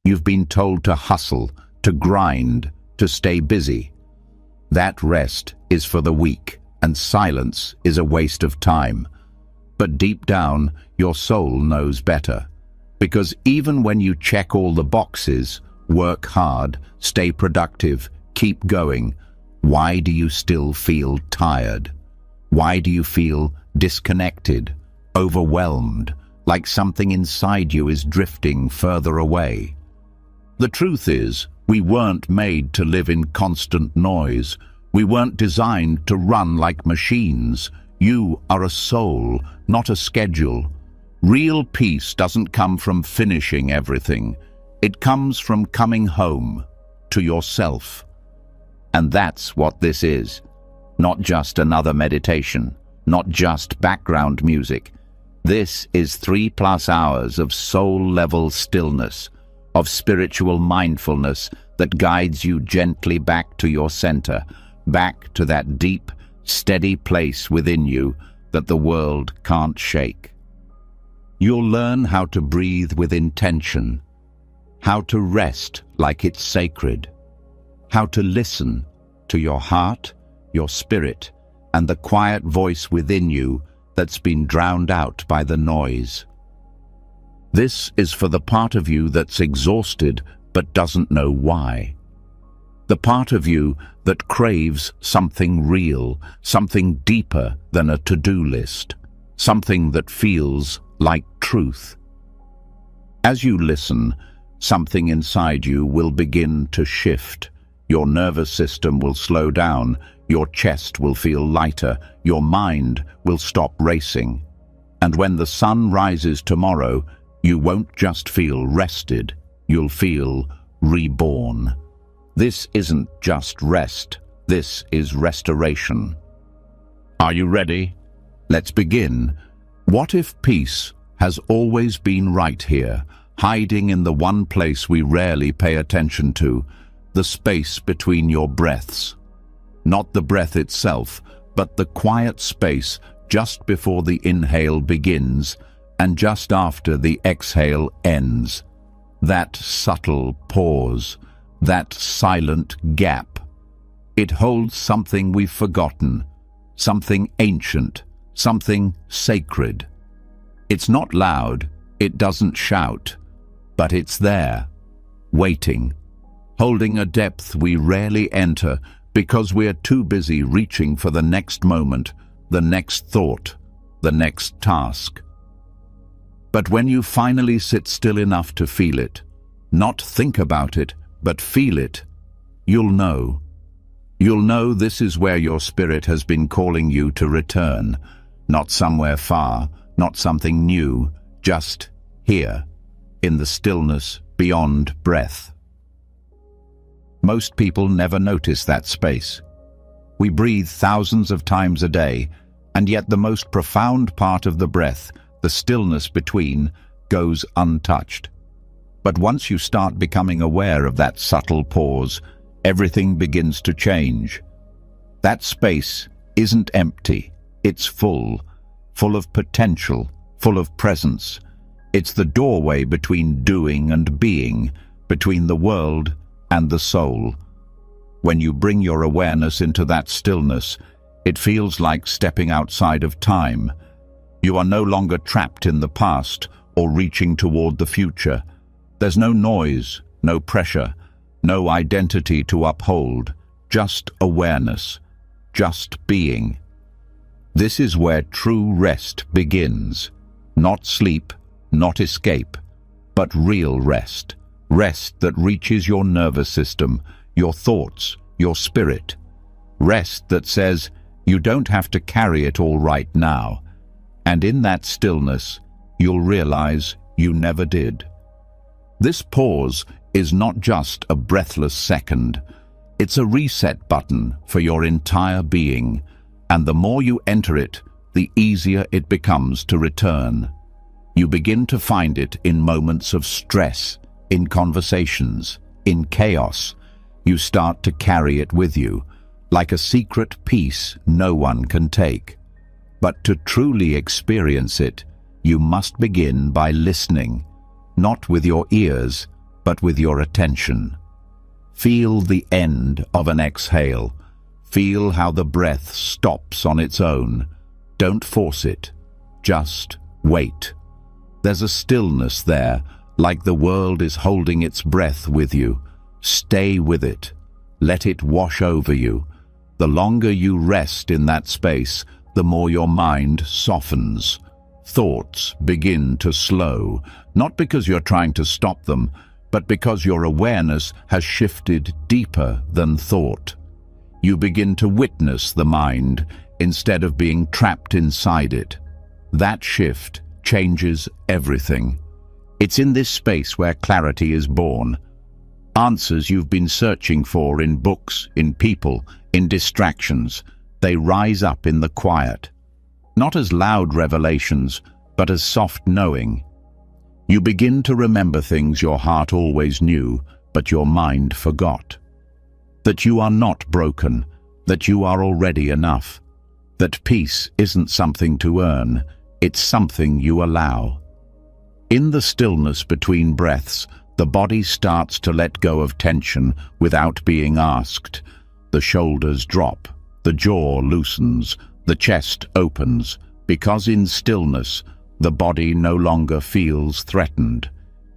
You've been told to hustle, to grind, to stay busy. That rest is for the weak, and silence is a waste of time. But deep down, your soul knows better. Because even when you check all the boxes, work hard, stay productive, keep going, why do you still feel tired? Why do you feel disconnected, overwhelmed, like something inside you is drifting further away? The truth is, we weren't made to live in constant noise. We weren't designed to run like machines. You are a soul, not a schedule. Real peace doesn't come from finishing everything. It comes from coming home to yourself. And that's what this is. Not just another meditation, not just background music. This is 3+ hours of soul-level stillness, of spiritual mindfulness that guides you gently back to your center, back to that deep, steady place within you that the world can't shake. You'll learn how to breathe with intention, how to rest like it's sacred, how to listen to your heart, your spirit, and the quiet voice within you that's been drowned out by the noise. This is for the part of you that's exhausted but doesn't know why. The part of you that craves something real, something deeper than a to-do list, something that feels like truth. As you listen, something inside you will begin to shift. Your nervous system will slow down, your chest will feel lighter, your mind will stop racing. And when the sun rises tomorrow, you won't just feel rested, you'll feel reborn. This isn't just rest, this is restoration. Are you ready? Let's begin. What if peace has always been right here, hiding in the one place we rarely pay attention to, the space between your breaths? Not the breath itself, but the quiet space just before the inhale begins and just after the exhale ends. That subtle pause, that silent gap. It holds something we've forgotten, something ancient, something sacred. It's not loud, it doesn't shout, but it's there, waiting, holding a depth we rarely enter because we're too busy reaching for the next moment, the next thought, the next task. But when you finally sit still enough to feel it, not think about it, but feel it, you'll know. You'll know this is where your spirit has been calling you to return, not somewhere far, not something new, just here, in the stillness beyond breath. Most people never notice that space. We breathe thousands of times a day, and yet the most profound part of the breath, the stillness between, goes untouched. But once you start becoming aware of that subtle pause, everything begins to change. That space isn't empty, it's full of potential, full of presence. It's the doorway between doing and being, between the world and the soul. When you bring your awareness into that stillness, it feels like stepping outside of time. You are no longer trapped in the past or reaching toward the future. There's no noise, no pressure, no identity to uphold, just awareness, just being. This is where true rest begins. Not sleep, not escape, but real rest. Rest that reaches your nervous system, your thoughts, your spirit. Rest that says, you don't have to carry it all right now. And in that stillness, you'll realize you never did. This pause is not just a breathless second. It's a reset button for your entire being. And the more you enter it, the easier it becomes to return. You begin to find it in moments of stress, in conversations, in chaos. You start to carry it with you, like a secret peace no one can take. But to truly experience it, you must begin by listening, not with your ears, but with your attention. Feel the end of an exhale. Feel how the breath stops on its own. Don't force it. Just wait. There's a stillness there, like the world is holding its breath with you. Stay with it. Let it wash over you. The longer you rest in that space, the more your mind softens. Thoughts begin to slow, not because you're trying to stop them, but because your awareness has shifted deeper than thought. You begin to witness the mind instead of being trapped inside it. That shift changes everything. It's in this space where clarity is born. Answers you've been searching for in books, in people, in distractions, they rise up in the quiet. Not as loud revelations, but as soft knowing. You begin to remember things your heart always knew, but your mind forgot. That you are not broken, that you are already enough. That peace isn't something to earn, it's something you allow. In the stillness between breaths, the body starts to let go of tension without being asked. The shoulders drop, the jaw loosens, the chest opens, because in stillness, the body no longer feels threatened.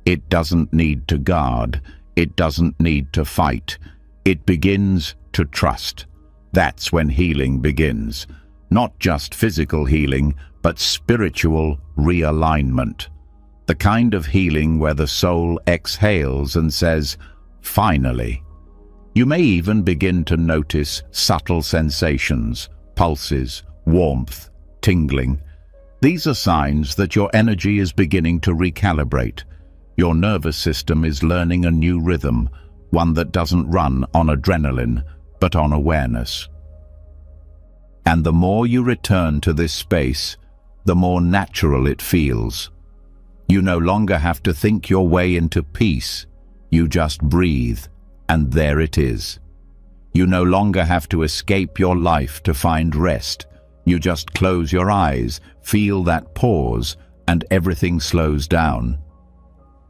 It doesn't need to guard, it doesn't need to fight. It begins to trust. That's when healing begins. Not just physical healing, but spiritual realignment. The kind of healing where the soul exhales and says, finally. You may even begin to notice subtle sensations, pulses, warmth, tingling. These are signs that your energy is beginning to recalibrate. Your nervous system is learning a new rhythm, one that doesn't run on adrenaline, but on awareness. And the more you return to this space, the more natural it feels. You no longer have to think your way into peace. You just breathe, and there it is. You no longer have to escape your life to find rest. You just close your eyes, feel that pause, and everything slows down.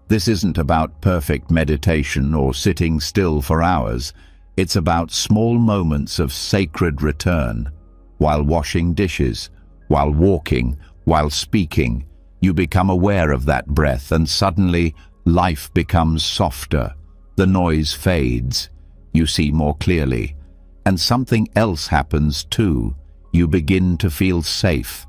This isn't about perfect meditation or sitting still for hours. It's about small moments of sacred return. While washing dishes, while walking, while speaking, you become aware of that breath, and suddenly life becomes softer. The noise fades. You see more clearly. And something else happens too. You begin to feel safe.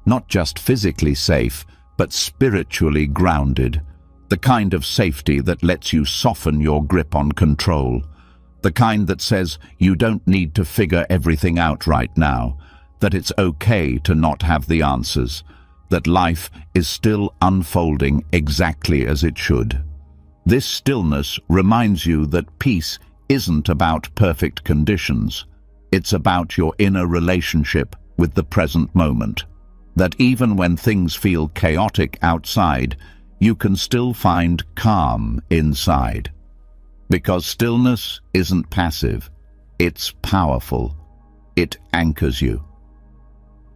Not just physically safe, but spiritually grounded. The kind of safety that lets you soften your grip on control. The kind that says you don't need to figure everything out right now. That it's okay to not have the answers. That life is still unfolding exactly as it should. This stillness reminds you that peace isn't about perfect conditions. It's about your inner relationship with the present moment. That even when things feel chaotic outside, you can still find calm inside. Because stillness isn't passive, it's powerful. It anchors you.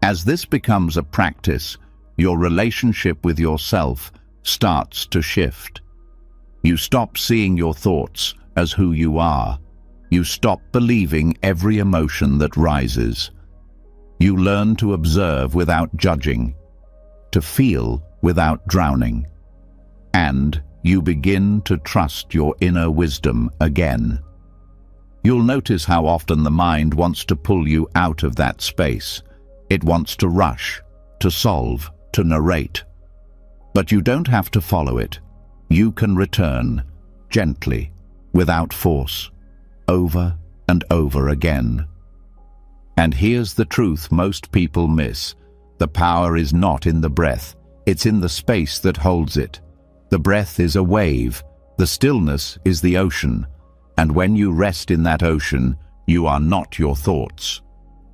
As this becomes a practice, your relationship with yourself starts to shift. You stop seeing your thoughts as who you are. You stop believing every emotion that rises. You learn to observe without judging, to feel without drowning. And you begin to trust your inner wisdom again. You'll notice how often the mind wants to pull you out of that space. It wants to rush, to solve, to narrate. But you don't have to follow it. You can return, gently, without force, over and over again. And here's the truth most people miss. The power is not in the breath. It's in the space that holds it. The breath is a wave. The stillness is the ocean. And when you rest in that ocean, you are not your thoughts.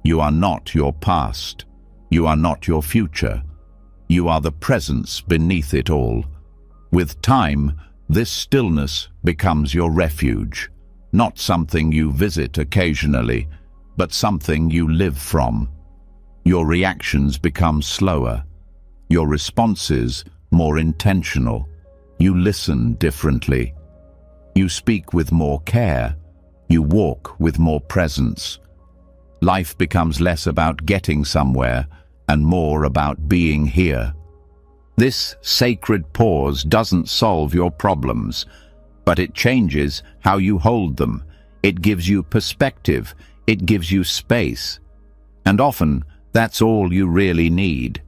You are not your past. You are not your future. You are the presence beneath it all. With time, this stillness becomes your refuge. Not something you visit occasionally, but something you live from. Your reactions become slower. Your responses more intentional. You listen differently. You speak with more care. You walk with more presence. Life becomes less about getting somewhere and more about being here. This sacred pause doesn't solve your problems, but it changes how you hold them. It gives you perspective. It gives you space. And often, that's all you really need.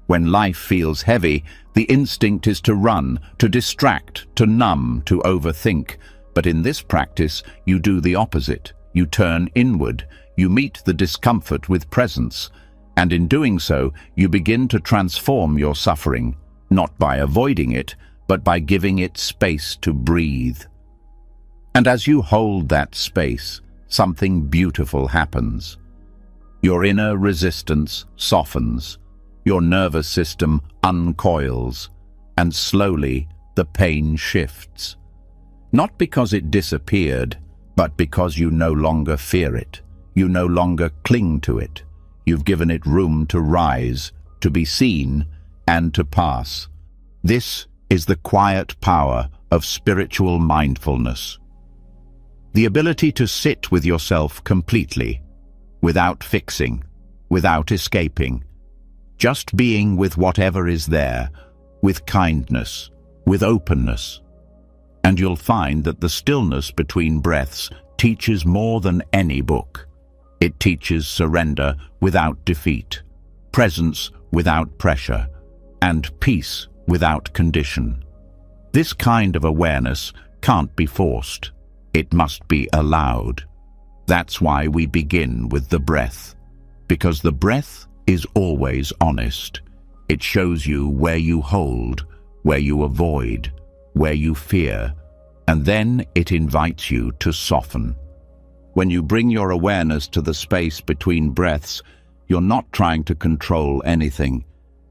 When life feels heavy, the instinct is to run, to distract, to numb, to overthink. But in this practice, you do the opposite. You turn inward. You meet the discomfort with presence. And in doing so, you begin to transform your suffering, not by avoiding it, but by giving it space to breathe. And as you hold that space, something beautiful happens. Your inner resistance softens, your nervous system uncoils, and slowly the pain shifts. Not because it disappeared, but because you no longer fear it. You no longer cling to it. You've given it room to rise, to be seen, and to pass. This is the quiet power of spiritual mindfulness. The ability to sit with yourself completely, without fixing, without escaping, just being with whatever is there, with kindness, with openness. And you'll find that the stillness between breaths teaches more than any book. It teaches surrender without defeat, presence without pressure, and peace without condition. This kind of awareness can't be forced. It must be allowed. That's why we begin with the breath, because the breath is always honest. It shows you where you hold, where you avoid, where you fear, and then it invites you to soften. When you bring your awareness to the space between breaths, you're not trying to control anything.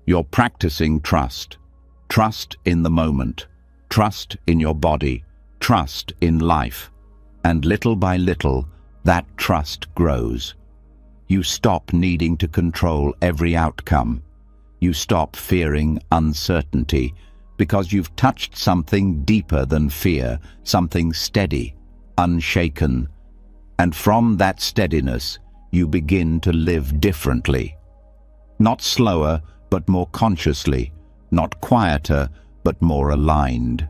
You're practicing trust. Trust in the moment. Trust in your body. Trust in life. And little by little, that trust grows. You stop needing to control every outcome. You stop fearing uncertainty because you've touched something deeper than fear, something steady, unshaken. And from that steadiness, you begin to live differently. Not slower, but more consciously. Not quieter, but more aligned.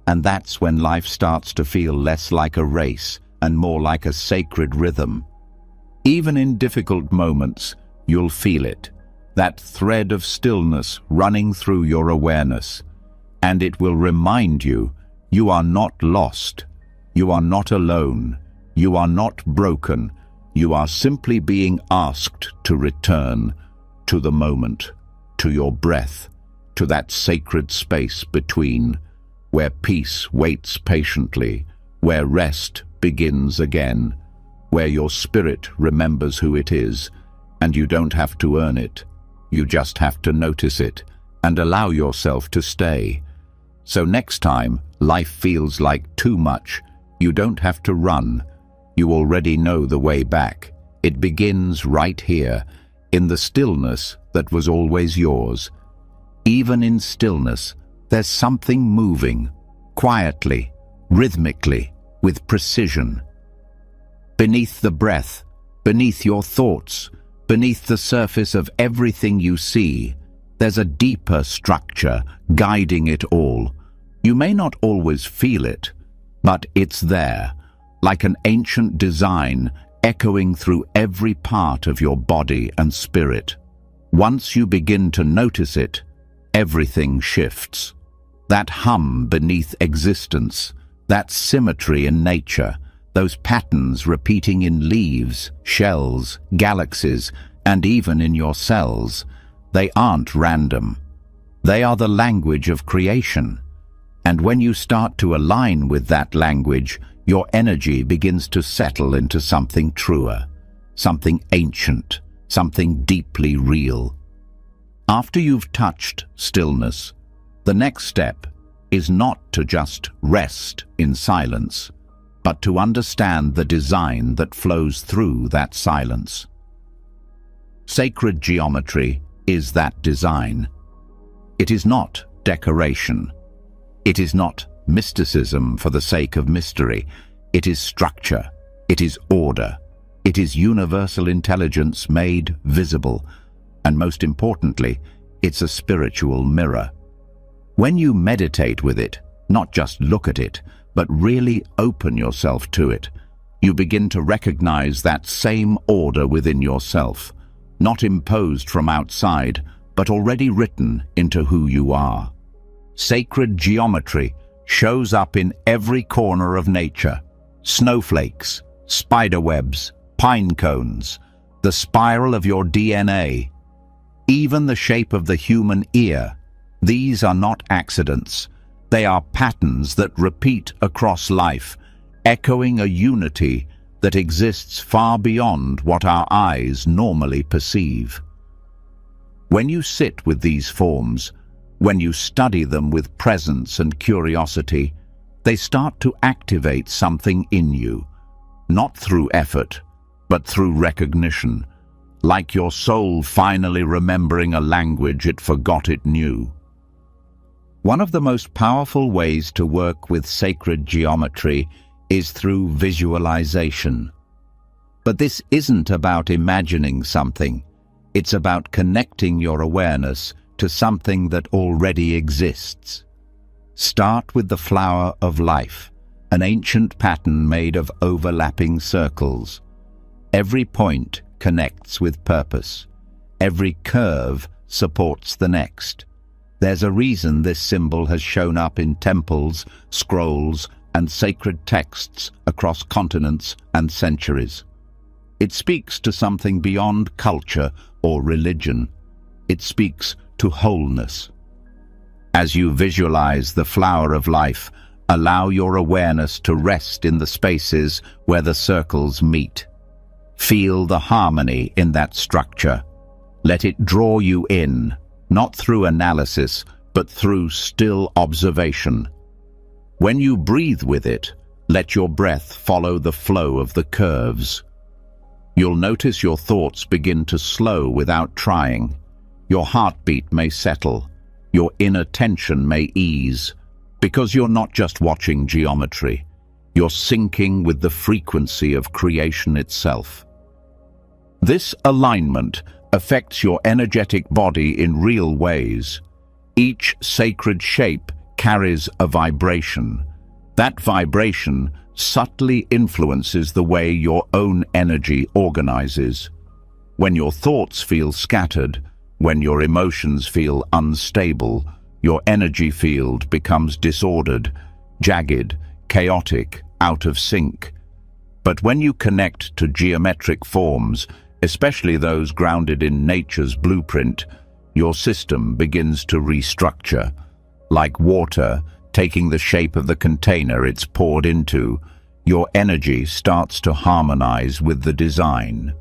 And that's when life starts to feel less like a race and more like a sacred rhythm. Even in difficult moments, you'll feel it, that thread of stillness running through your awareness. And it will remind you, you are not lost. You are not alone. You are not broken. You are simply being asked to return to the moment, to your breath, to that sacred space between, where peace waits patiently, where rest begins again, where your spirit remembers who it is, and you don't have to earn it. You just have to notice it and allow yourself to stay. So next time life feels like too much, you don't have to run. You already know the way back. It begins right here, in the stillness that was always yours. Even in stillness, there's something moving, quietly, rhythmically, with precision. Beneath the breath, beneath your thoughts, beneath the surface of everything you see, there's a deeper structure guiding it all. You may not always feel it, but it's there, like an ancient design echoing through every part of your body and spirit. Once you begin to notice it, everything shifts. That hum beneath existence, that symmetry in nature, those patterns repeating in leaves, shells, galaxies, and even in your cells, they aren't random. They are the language of creation. And when you start to align with that language, your energy begins to settle into something truer, something ancient, something deeply real. After you've touched stillness, the next step is not to just rest in silence, but to understand the design that flows through that silence. Sacred geometry is that design. It is not decoration. It is not mysticism for the sake of mystery. It is structure. It is order. It is universal intelligence made visible. And most importantly, it's a spiritual mirror. When you meditate with it, not just look at it, but really open yourself to it, you begin to recognize that same order within yourself, not imposed from outside, but already written into who you are. Sacred geometry shows up in every corner of nature. Snowflakes, spider webs, pine cones, the spiral of your DNA, even the shape of the human ear. These are not accidents. They are patterns that repeat across life, echoing a unity that exists far beyond what our eyes normally perceive. When you sit with these forms, when you study them with presence and curiosity, they start to activate something in you, not through effort, but through recognition, like your soul finally remembering a language it forgot it knew. One of the most powerful ways to work with sacred geometry is through visualization. But this isn't about imagining something. It's about connecting your awareness to something that already exists. Start with the flower of life, an ancient pattern made of overlapping circles. Every point connects with purpose. Every curve supports the next. There's a reason this symbol has shown up in temples, scrolls, and sacred texts across continents and centuries. It speaks to something beyond culture or religion. It speaks to wholeness. As you visualize the flower of life, allow your awareness to rest in the spaces where the circles meet. Feel the harmony in that structure. Let it draw you in, not through analysis, but through still observation. When you breathe with it, let your breath follow the flow of the curves. You'll notice your thoughts begin to slow without trying. Your heartbeat may settle. Your inner tension may ease, because you're not just watching geometry. You're syncing with the frequency of creation itself. This alignment affects your energetic body in real ways. Each sacred shape carries a vibration. That vibration subtly influences the way your own energy organizes. When your thoughts feel scattered, when your emotions feel unstable, your energy field becomes disordered, jagged, chaotic, out of sync. But when you connect to geometric forms, especially those grounded in nature's blueprint, your system begins to restructure. Like water taking the shape of the container it's poured into, your energy starts to harmonize with the design.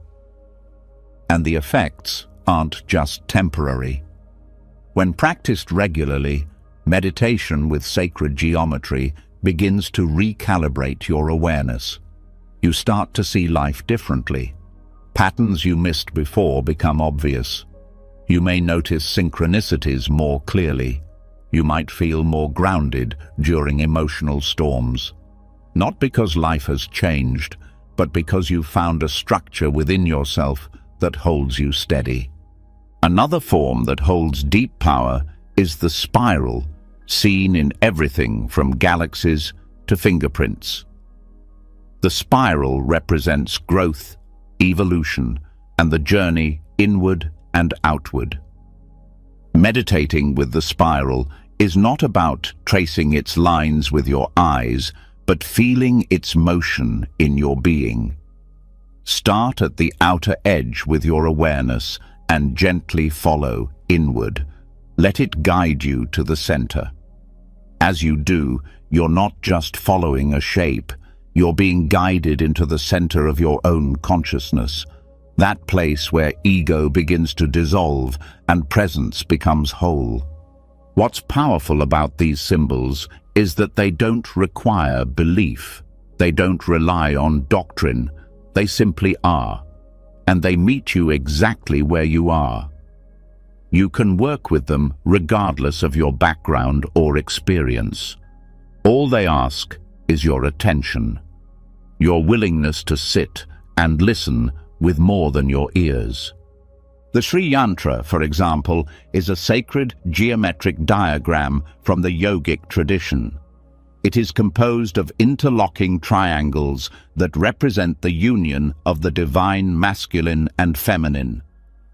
And the effects aren't just temporary. When practiced regularly, meditation with sacred geometry begins to recalibrate your awareness. You start to see life differently. Patterns you missed before become obvious. You may notice synchronicities more clearly. You might feel more grounded during emotional storms. Not because life has changed, but because you've found a structure within yourself that holds you steady. Another form that holds deep power is the spiral, seen in everything from galaxies to fingerprints. The spiral represents growth, evolution, and the journey inward and outward. Meditating with the spiral is not about tracing its lines with your eyes, but feeling its motion in your being. Start at the outer edge with your awareness and gently follow inward. Let it guide you to the center. As you do, you're not just following a shape, you're being guided into the center of your own consciousness, that place where ego begins to dissolve and presence becomes whole. What's powerful about these symbols is that they don't require belief. They don't rely on doctrine. They simply are. And they meet you exactly where you are. You can work with them regardless of your background or experience. All they ask is your attention, your willingness to sit and listen with more than your ears. The Sri Yantra, for example, is a sacred geometric diagram from the yogic tradition. It is composed of interlocking triangles that represent the union of the divine masculine and feminine.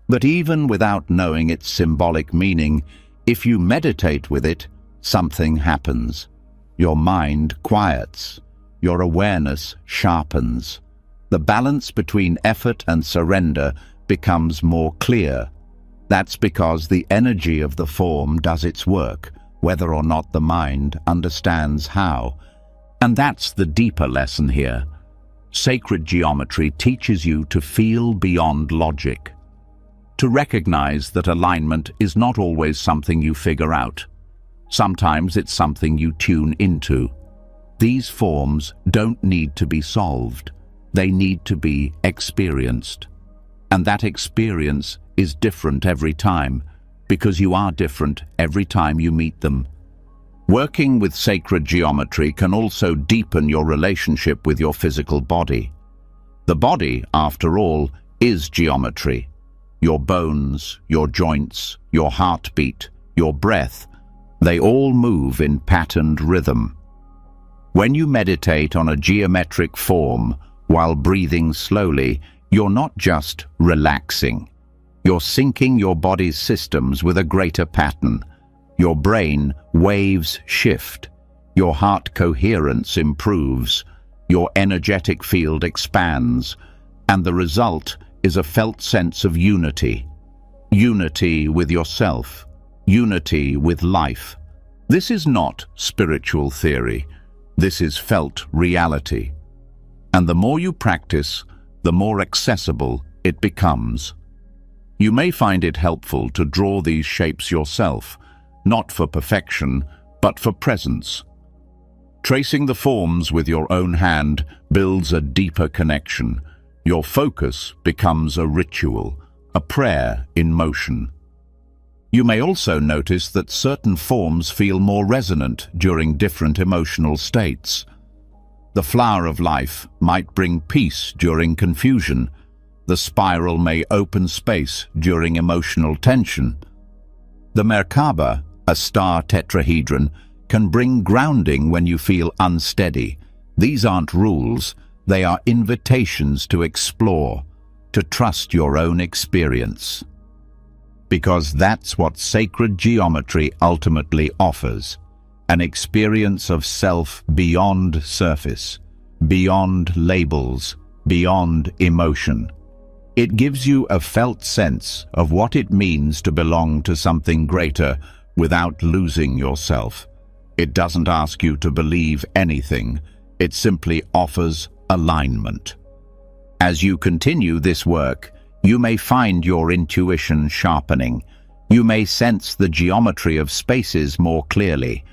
But even without knowing its symbolic meaning, if you meditate with it, something happens. Your mind quiets. Your awareness sharpens. The balance between effort and surrender becomes more clear. That's because the energy of the form does its work, whether or not the mind understands how. And that's the deeper lesson here. Sacred geometry teaches you to feel beyond logic, to recognize that alignment is not always something you figure out. Sometimes it's something you tune into. These forms don't need to be solved. They need to be experienced. And that experience is different every time, because you are different every time you meet them. Working with sacred geometry can also deepen your relationship with your physical body. The body, after all, is geometry. Your bones, your joints, your heartbeat, your breath, they all move in patterned rhythm. When you meditate on a geometric form while breathing slowly, you're not just relaxing. You're syncing your body's systems with a greater pattern. Your brain waves shift. Your heart coherence improves. Your energetic field expands. And the result is a felt sense of unity. Unity with yourself. Unity with life. This is not spiritual theory. This is felt reality. And the more you practice, the more accessible it becomes. You may find it helpful to draw these shapes yourself, not for perfection, but for presence. Tracing the forms with your own hand builds a deeper connection. Your focus becomes a ritual, a prayer in motion. You may also notice that certain forms feel more resonant during different emotional states. The flower of life might bring peace during confusion. The spiral may open space during emotional tension. The Merkaba, a star tetrahedron, can bring grounding when you feel unsteady. These aren't rules, they are invitations to explore, to trust your own experience. Because that's what sacred geometry ultimately offers, an experience of self beyond surface, beyond labels, beyond emotion. It gives you a felt sense of what it means to belong to something greater without losing yourself. It doesn't ask you to believe anything, it simply offers alignment. As you continue this work, you may find your intuition sharpening. You may sense the geometry of spaces more clearly,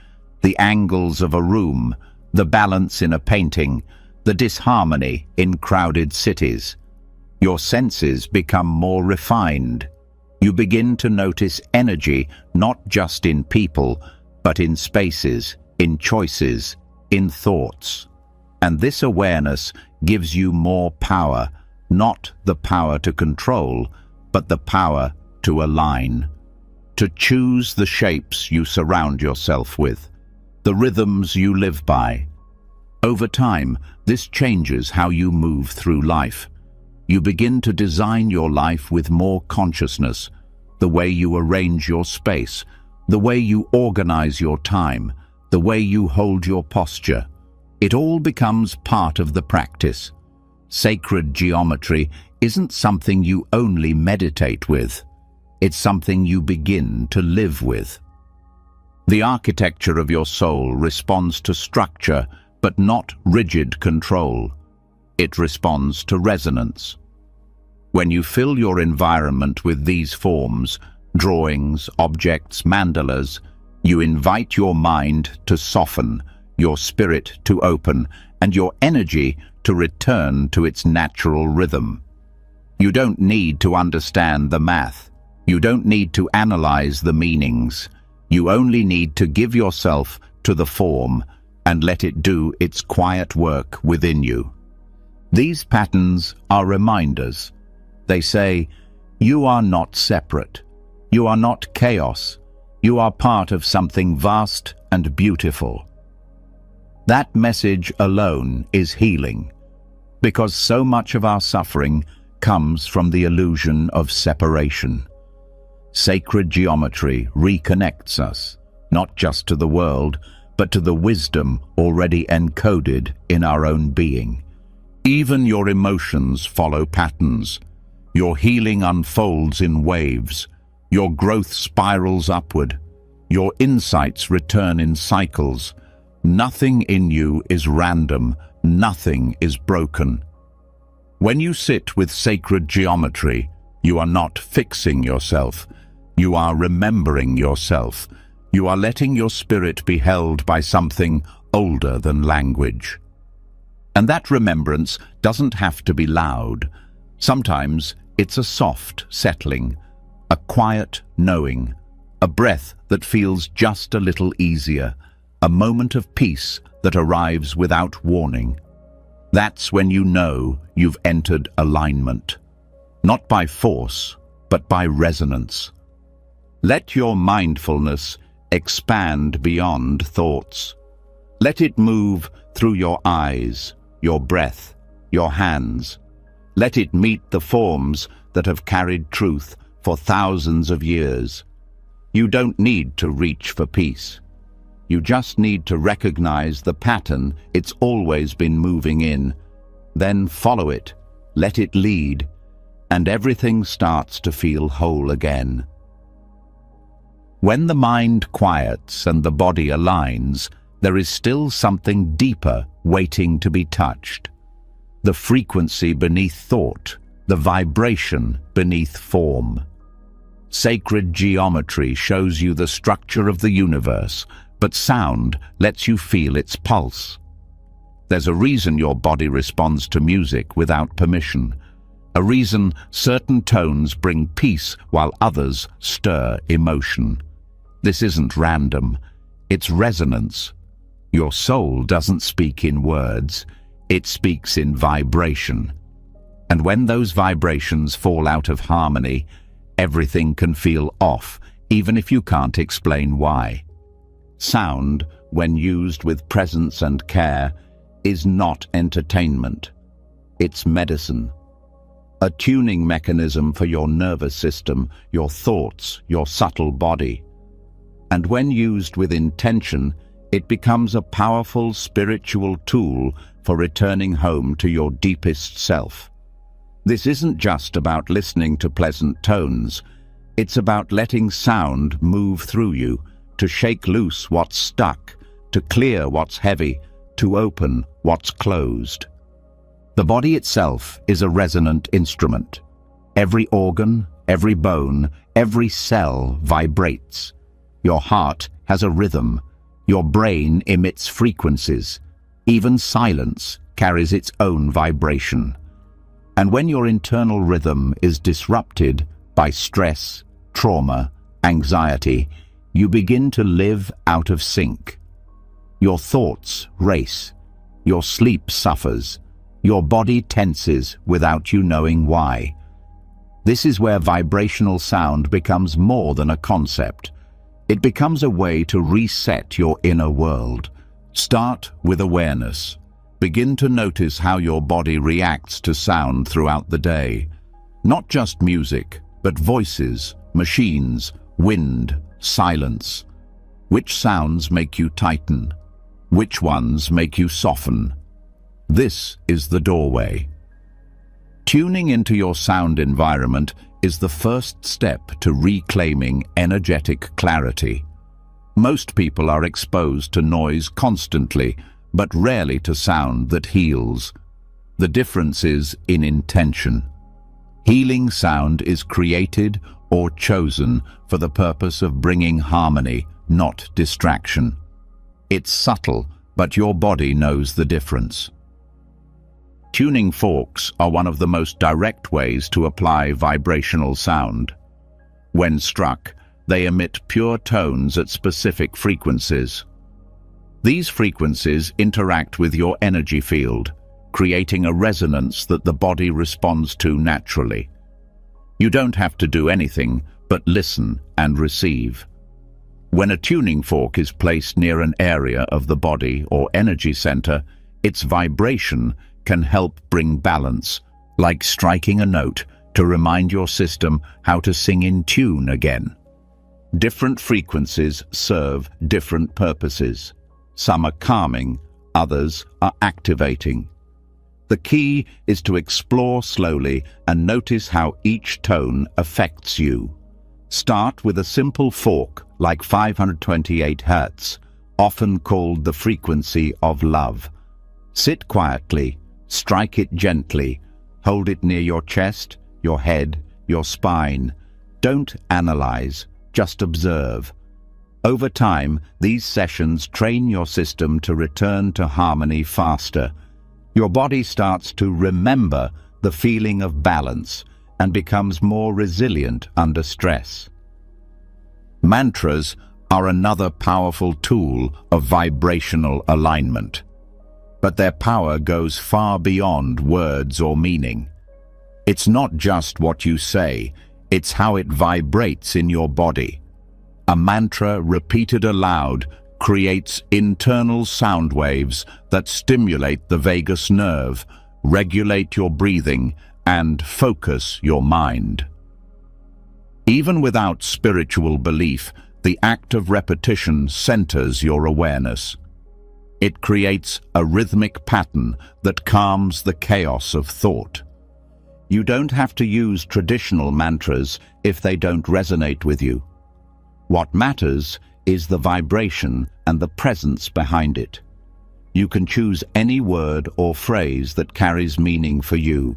the angles of a room, the balance in a painting, the disharmony in crowded cities. Your senses become more refined. You begin to notice energy not just in people, but in spaces, in choices, in thoughts. And this awareness gives you more power, not the power to control, but the power to align, to choose the shapes you surround yourself with, the rhythms you live by. Over time, this changes how you move through life. You begin to design your life with more consciousness, the way you arrange your space, the way you organize your time, the way you hold your posture. It all becomes part of the practice. Sacred geometry isn't something you only meditate with. It's something you begin to live with. The architecture of your soul responds to structure, but not rigid control. It responds to resonance. When you fill your environment with these forms, drawings, objects, mandalas, you invite your mind to soften, your spirit to open, and your energy to return to its natural rhythm. You don't need to understand the math. You don't need to analyze the meanings. You only need to give yourself to the form, and let it do its quiet work within you. These patterns are reminders. They say, you are not separate. You are not chaos. You are part of something vast and beautiful. That message alone is healing, because so much of our suffering comes from the illusion of separation. Sacred geometry reconnects us, not just to the world, but to the wisdom already encoded in our own being. Even your emotions follow patterns. Your healing unfolds in waves. Your growth spirals upward. Your insights return in cycles. Nothing in you is random. Nothing is broken. When you sit with sacred geometry, you are not fixing yourself. You are remembering yourself. You are letting your spirit be held by something older than language. And that remembrance doesn't have to be loud. Sometimes it's a soft settling, a quiet knowing, a breath that feels just a little easier, a moment of peace that arrives without warning. That's when you know you've entered alignment, not by force, but by resonance. Let your mindfulness expand beyond thoughts. Let it move through your eyes, your breath, your hands. Let it meet the forms that have carried truth for thousands of years. You don't need to reach for peace. You just need to recognize the pattern it's always been moving in. Then follow it, let it lead, and everything starts to feel whole again. When the mind quiets and the body aligns, there is still something deeper waiting to be touched. The frequency beneath thought, the vibration beneath form. Sacred geometry shows you the structure of the universe, but sound lets you feel its pulse. There's a reason your body responds to music without permission, a reason certain tones bring peace while others stir emotion. This isn't random, it's resonance. Your soul doesn't speak in words, it speaks in vibration. And when those vibrations fall out of harmony, everything can feel off, even if you can't explain why. Sound, when used with presence and care, is not entertainment. It's medicine. A tuning mechanism for your nervous system, your thoughts, your subtle body. And when used with intention, it becomes a powerful spiritual tool for returning home to your deepest self. This isn't just about listening to pleasant tones. It's about letting sound move through you, to shake loose what's stuck, to clear what's heavy, to open what's closed. The body itself is a resonant instrument. Every organ, every bone, every cell vibrates. Your heart has a rhythm. Your brain emits frequencies. Even silence carries its own vibration. And when your internal rhythm is disrupted by stress, trauma, anxiety, you begin to live out of sync. Your thoughts race. Your sleep suffers. Your body tenses without you knowing why. This is where vibrational sound becomes more than a concept. It becomes a way to reset your inner world. Start with awareness. Begin to notice how your body reacts to sound throughout the day. Not just music, but voices, machines, wind, silence. Which sounds make you tighten? Which ones make you soften? This is the doorway. Tuning into your sound environment is the first step to reclaiming energetic clarity. Most people are exposed to noise constantly, but rarely to sound that heals. The difference is in intention. Healing sound is created or chosen for the purpose of bringing harmony, not distraction. It's subtle, but your body knows the difference. Tuning forks are one of the most direct ways to apply vibrational sound. When struck, they emit pure tones at specific frequencies. These frequencies interact with your energy field, creating a resonance that the body responds to naturally. You don't have to do anything but listen and receive. When a tuning fork is placed near an area of the body or energy center, its vibration can help bring balance, like striking a note to remind your system how to sing in tune again. Different frequencies serve different purposes. Some are calming, others are activating. The key is to explore slowly and notice how each tone affects you. Start with a simple fork like 528 Hz, often called the frequency of love. Sit quietly, strike it gently, hold it near your chest, your head, your spine. Don't analyze, just observe. Over time, these sessions train your system to return to harmony faster. Your body starts to remember the feeling of balance and becomes more resilient under stress. Mantras are another powerful tool of vibrational alignment, but their power goes far beyond words or meaning. It's not just what you say, it's how it vibrates in your body. A mantra repeated aloud creates internal sound waves that stimulate the vagus nerve, regulate your breathing, and focus your mind. Even without spiritual belief, the act of repetition centers your awareness. It creates a rhythmic pattern that calms the chaos of thought. You don't have to use traditional mantras if they don't resonate with you. What matters is the vibration and the presence behind it. You can choose any word or phrase that carries meaning for you.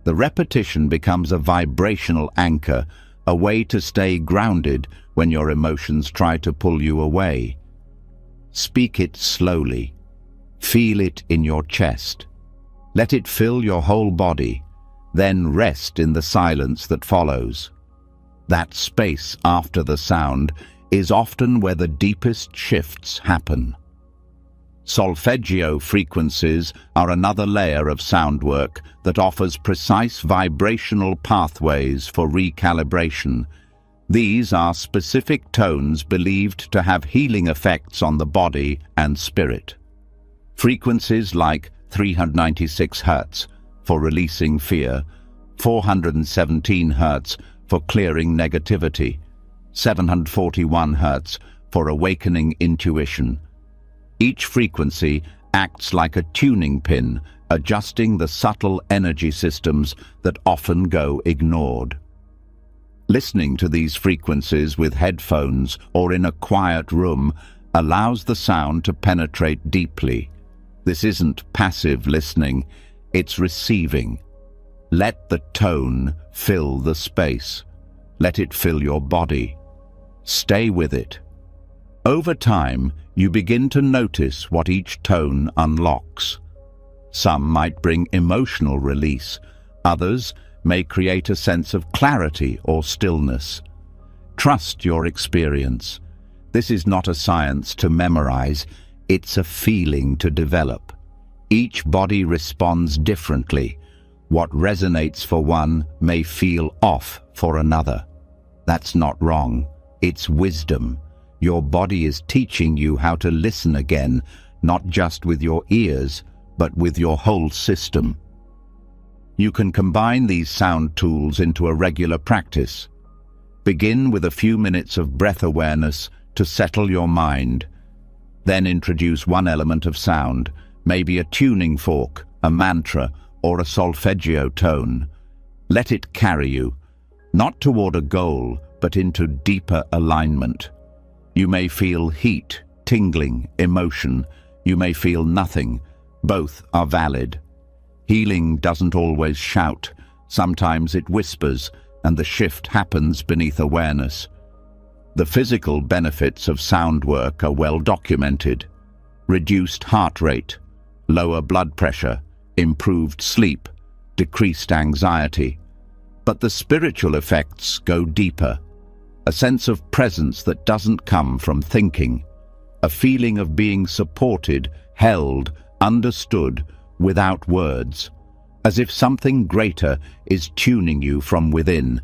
The repetition becomes a vibrational anchor, a way to stay grounded when your emotions try to pull you away. Speak it slowly. Feel it in your chest. Let it fill your whole body, then rest in the silence that follows. That space after the sound is often where the deepest shifts happen. Solfeggio frequencies are another layer of sound work that offers precise vibrational pathways for recalibration. These are specific tones believed to have healing effects on the body and spirit. Frequencies like 396 Hz for releasing fear, 417 Hz for clearing negativity, 741 Hz for awakening intuition. Each frequency acts like a tuning pin, adjusting the subtle energy systems that often go ignored. Listening to these frequencies with headphones or in a quiet room allows the sound to penetrate deeply. This isn't passive listening, it's receiving. Let the tone fill the space. Let it fill your body. Stay with it. Over time, you begin to notice what each tone unlocks. Some might bring emotional release. Others may create a sense of clarity or stillness. Trust your experience. This is not a science to memorize. It's a feeling to develop. Each body responds differently. What resonates for one may feel off for another. That's not wrong. It's wisdom. Your body is teaching you how to listen again, not just with your ears, but with your whole system. You can combine these sound tools into a regular practice. Begin with a few minutes of breath awareness to settle your mind. Then introduce one element of sound, maybe a tuning fork, a mantra, or a solfeggio tone. Let it carry you, not toward a goal, but into deeper alignment. You may feel heat, tingling, emotion. You may feel nothing. Both are valid. Healing doesn't always shout. Sometimes it whispers, and the shift happens beneath awareness. The physical benefits of sound work are well documented. Reduced heart rate, lower blood pressure, improved sleep, decreased anxiety. But the spiritual effects go deeper. A sense of presence that doesn't come from thinking, a feeling of being supported, held, understood, without words, as if something greater is tuning you from within.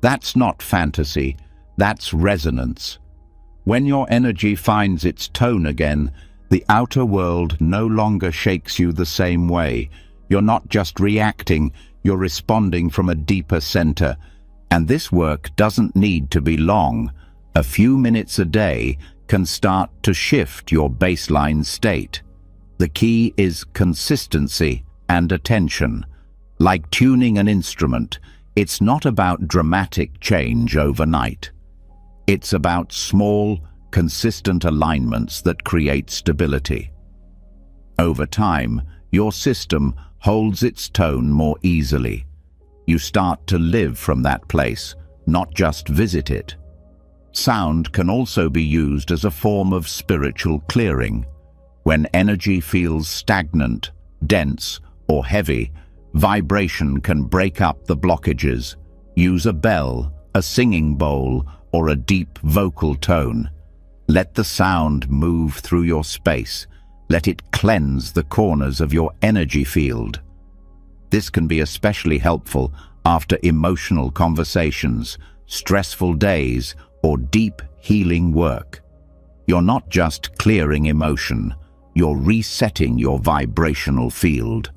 That's not fantasy, that's resonance. When your energy finds its tone again, the outer world no longer shakes you the same way. You're not just reacting, you're responding from a deeper center. And this work doesn't need to be long. A few minutes a day can start to shift your baseline state. The key is consistency and attention. Like tuning an instrument, it's not about dramatic change overnight. It's about small, consistent alignments that create stability. Over time, your system holds its tone more easily. You start to live from that place, not just visit it. Sound can also be used as a form of spiritual clearing. When energy feels stagnant, dense, or heavy, vibration can break up the blockages. Use a bell, a singing bowl, or a deep vocal tone. Let the sound move through your space. Let it cleanse the corners of your energy field. This can be especially helpful after emotional conversations, stressful days, or deep healing work. You're not just clearing emotion, you're resetting your vibrational field.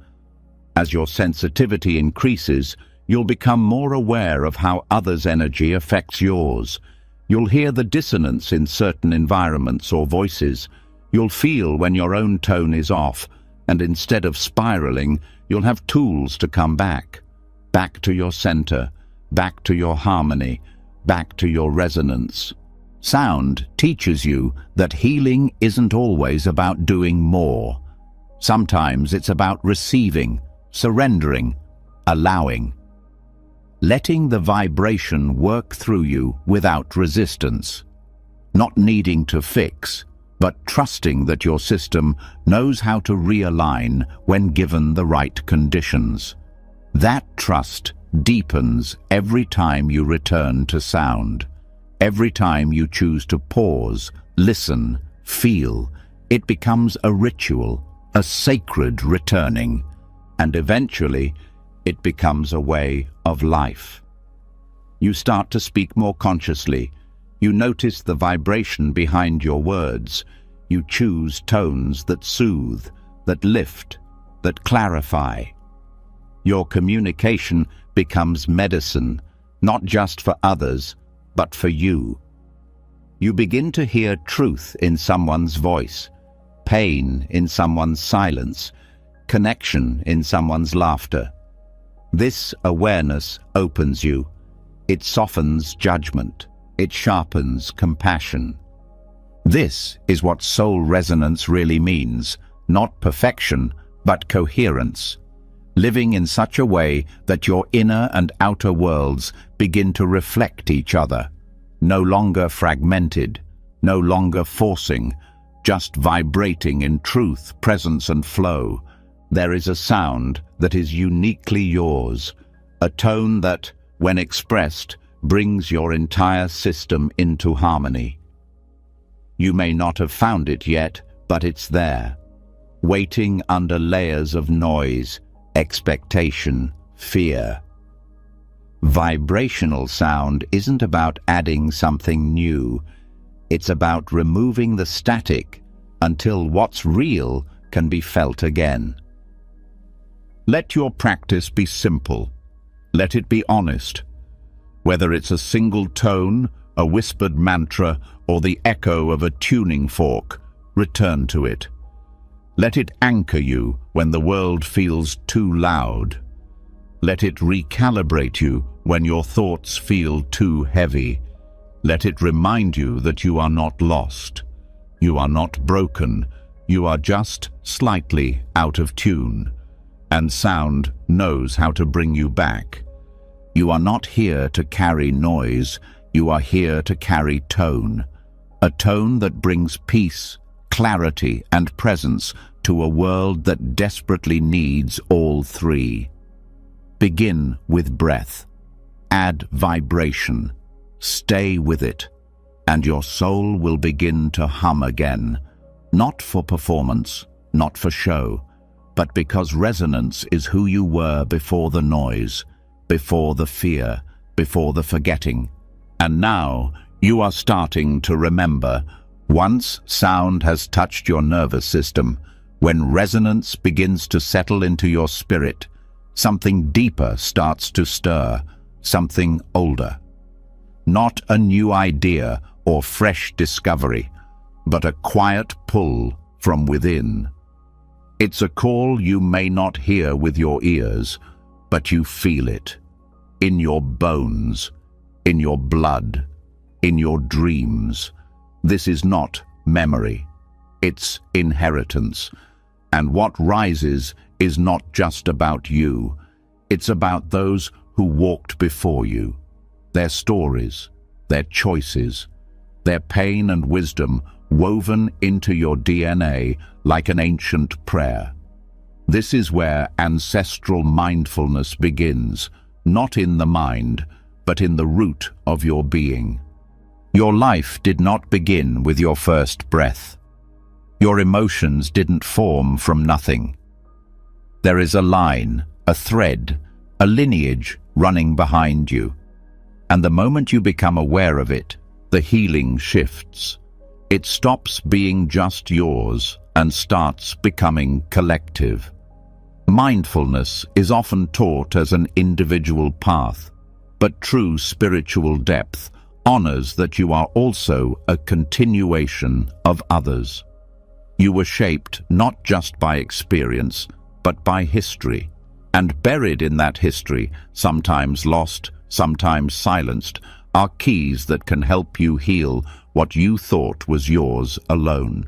As your sensitivity increases, you'll become more aware of how others' energy affects yours. You'll hear the dissonance in certain environments or voices. You'll feel when your own tone is off, and instead of spiraling, you'll have tools to come back. Back to your center, back to your harmony, back to your resonance. Sound teaches you that healing isn't always about doing more. Sometimes it's about receiving, surrendering, allowing. Letting the vibration work through you without resistance. Not needing to fix, but trusting that your system knows how to realign when given the right conditions. That trust deepens every time you return to sound. Every time you choose to pause, listen, feel, it becomes a ritual, a sacred returning, and eventually it becomes a way of life. You start to speak more consciously. You notice the vibration behind your words. You choose tones that soothe, that lift, that clarify. Your communication becomes medicine, not just for others, but for you. You begin to hear truth in someone's voice, pain in someone's silence, connection in someone's laughter. This awareness opens you. It softens judgment. It sharpens compassion. This is what soul resonance really means, not perfection, but coherence. Living in such a way that your inner and outer worlds begin to reflect each other. No longer fragmented, no longer forcing, just vibrating in truth, presence, and flow. There is a sound that is uniquely yours, a tone that, when expressed, brings your entire system into harmony. You may not have found it yet, but it's there, waiting under layers of noise, expectation, fear. Vibrational sound isn't about adding something new. It's about removing the static until what's real can be felt again. Let your practice be simple. Let it be honest. Whether it's a single tone, a whispered mantra, or the echo of a tuning fork, return to it. Let it anchor you when the world feels too loud. Let it recalibrate you when your thoughts feel too heavy. Let it remind you that you are not lost. You are not broken. You are just slightly out of tune. And sound knows how to bring you back. You are not here to carry noise. You are here to carry tone. A tone that brings peace, clarity, and presence to a world that desperately needs all three. Begin with breath. Add vibration. Stay with it. and your soul will begin to hum again, not for performance, not for show, but because resonance is who you were before the noise, before the fear, before the forgetting. And now you are starting to remember. Once sound has touched your nervous system, when resonance begins to settle into your spirit, something deeper starts to stir, something older. Not a new idea or fresh discovery, but a quiet pull from within. It's a call you may not hear with your ears, but you feel it. In your bones, in your blood, in your dreams. This is not memory. It's inheritance. And what rises is not just about you. It's about those who walked before you. Their stories, their choices, their pain and wisdom woven into your DNA like an ancient prayer. This is where ancestral mindfulness begins, not in the mind, but in the root of your being. Your life did not begin with your first breath. Your emotions didn't form from nothing. There is a line, a thread, a lineage running behind you. And the moment you become aware of it, the healing shifts. It stops being just yours and starts becoming collective. Mindfulness is often taught as an individual path, but true spiritual depth honors that you are also a continuation of others. You were shaped not just by experience, but by history, and buried in that history, sometimes lost, sometimes silenced, are keys that can help you heal what you thought was yours alone.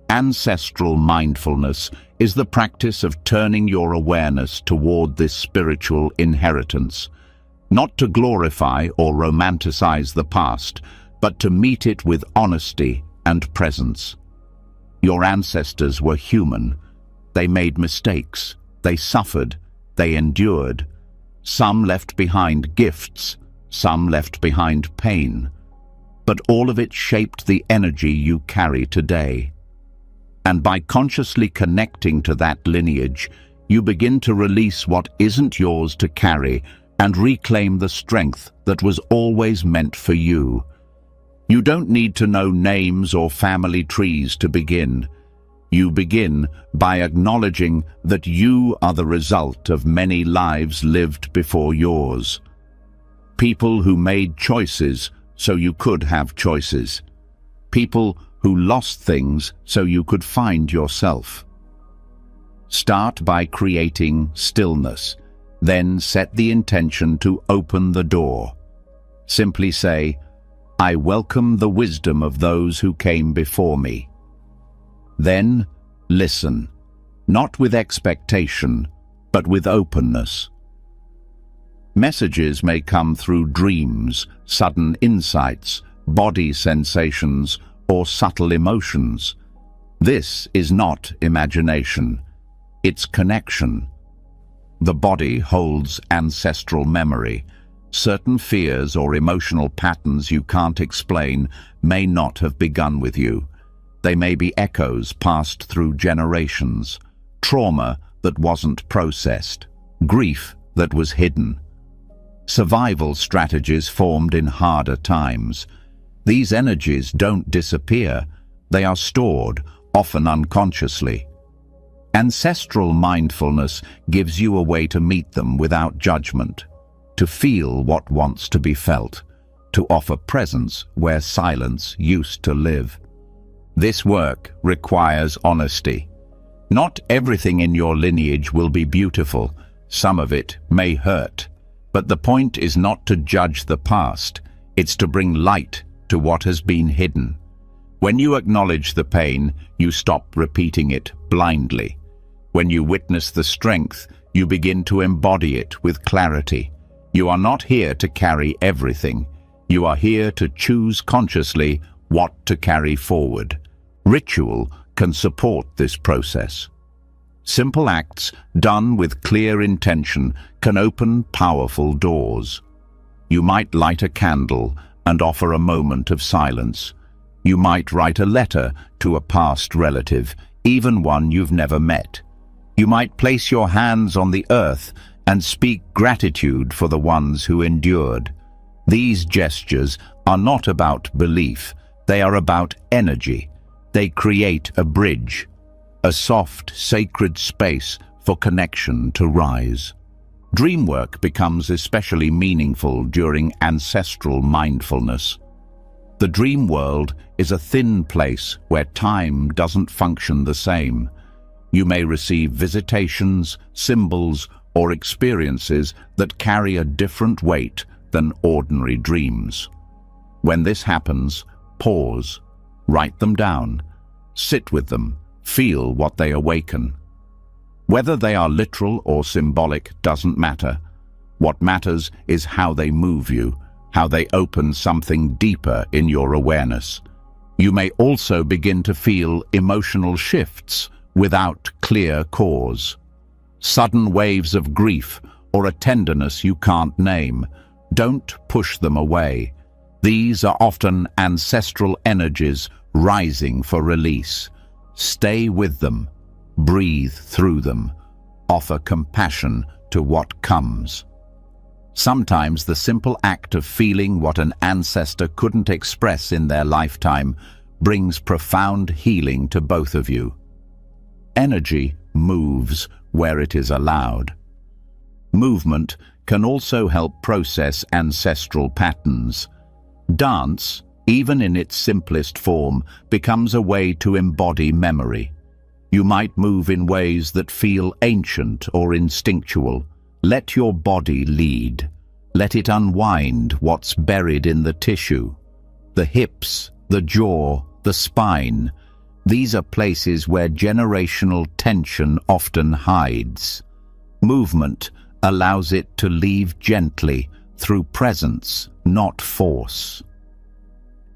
Ancestral mindfulness is the practice of turning your awareness toward this spiritual inheritance, not to glorify or romanticize the past, but to meet it with honesty and presence. Your ancestors were human. They made mistakes. They suffered. They endured. Some left behind gifts. Some left behind pain. But all of it shaped the energy you carry today. And by consciously connecting to that lineage, you begin to release what isn't yours to carry and reclaim the strength that was always meant for you. You don't need to know names or family trees to begin. You begin by acknowledging that you are the result of many lives lived before yours. People who made choices so you could have choices. People who lost things so you could find yourself. Start by creating stillness, then set the intention to open the door. Simply say, I welcome the wisdom of those who came before me. Then listen, not with expectation, but with openness. Messages may come through dreams, sudden insights, body sensations, or subtle emotions. This is not imagination, it's connection. The body holds ancestral memory. Certain fears or emotional patterns you can't explain may not have begun with you. They may be echoes passed through generations, trauma that wasn't processed, grief that was hidden, survival strategies formed in harder times. These energies don't disappear. They are stored, often unconsciously. Ancestral mindfulness gives you a way to meet them without judgment, to feel what wants to be felt, to offer presence where silence used to live. This work requires honesty. Not everything in your lineage will be beautiful. Some of it may hurt. But the point is not to judge the past. It's to bring light to what has been hidden. When you acknowledge the pain, you stop repeating it blindly. When you witness the strength, you begin to embody it with clarity. You are not here to carry everything. You are here to choose consciously what to carry forward. Ritual can support this process. Simple acts done with clear intention can open powerful doors. You might light a candle, and offer a moment of silence. You might write a letter to a past relative, even one you've never met. You might place your hands on the earth and speak gratitude for the ones who endured. These gestures are not about belief, they are about energy. They create a bridge, a soft, sacred space for connection to rise. Dreamwork becomes especially meaningful during ancestral mindfulness. The dream world is a thin place where time doesn't function the same. You may receive visitations, symbols, or experiences that carry a different weight than ordinary dreams. When this happens, pause, write them down, sit with them, feel what they awaken. Whether they are literal or symbolic doesn't matter. What matters is how they move you, how they open something deeper in your awareness. You may also begin to feel emotional shifts without clear cause. Sudden waves of grief or a tenderness you can't name. Don't push them away. These are often ancestral energies rising for release. Stay with them. Breathe through them. Offer compassion to what comes. Sometimes the simple act of feeling what an ancestor couldn't express in their lifetime brings profound healing to both of you. Energy moves where it is allowed. Movement can also help process ancestral patterns. Dance, even in its simplest form, becomes a way to embody memory. You might move in ways that feel ancient or instinctual. Let your body lead. Let it unwind what's buried in the tissue. The hips, the jaw, the spine. These are places where generational tension often hides. Movement allows it to leave gently through presence, not force.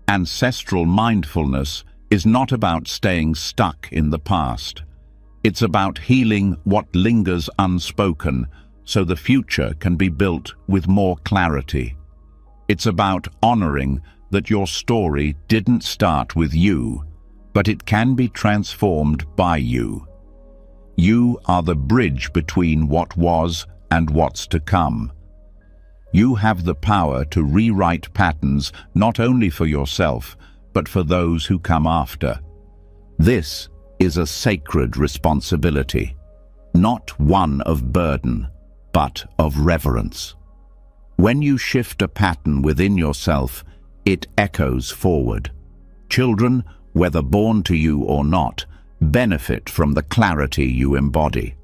Ancestral mindfulness is not about staying stuck in the past. It's about healing what lingers unspoken so the future can be built with more clarity. It's about honoring that your story didn't start with you, but it can be transformed by you. You are the bridge between what was and what's to come. You have the power to rewrite patterns not only for yourself, but for those who come after. This is a sacred responsibility, not one of burden, but of reverence. When you shift a pattern within yourself, it echoes forward. Children, whether born to you or not, benefit from the clarity you embody.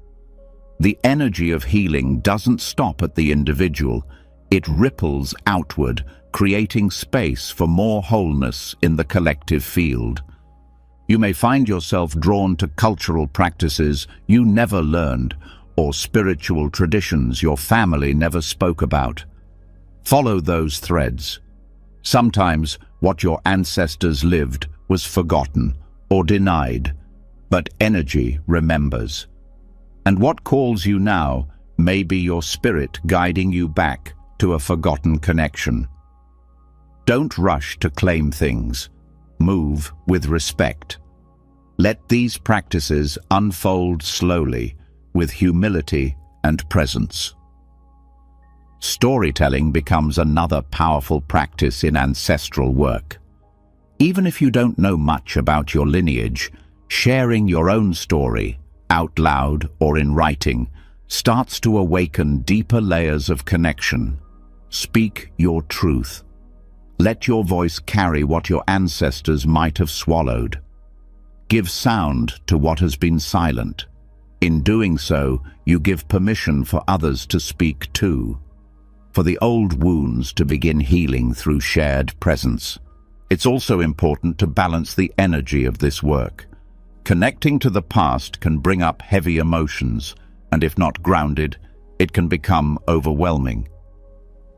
The energy of healing doesn't stop at the individual. It ripples outward, creating space for more wholeness in the collective field. You may find yourself drawn to cultural practices you never learned, or spiritual traditions your family never spoke about. Follow those threads. Sometimes what your ancestors lived was forgotten or denied, but energy remembers. And what calls you now may be your spirit guiding you back to a forgotten connection. Don't rush to claim things. Move with respect. Let these practices unfold slowly, with humility and presence. Storytelling becomes another powerful practice in ancestral work. Even if you don't know much about your lineage, sharing your own story, out loud or in writing, starts to awaken deeper layers of connection. Speak your truth. Let your voice carry what your ancestors might have swallowed. Give sound to what has been silent. In doing so, you give permission for others to speak too, for the old wounds to begin healing through shared presence. It's also important to balance the energy of this work. Connecting to the past can bring up heavy emotions, and if not grounded, it can become overwhelming.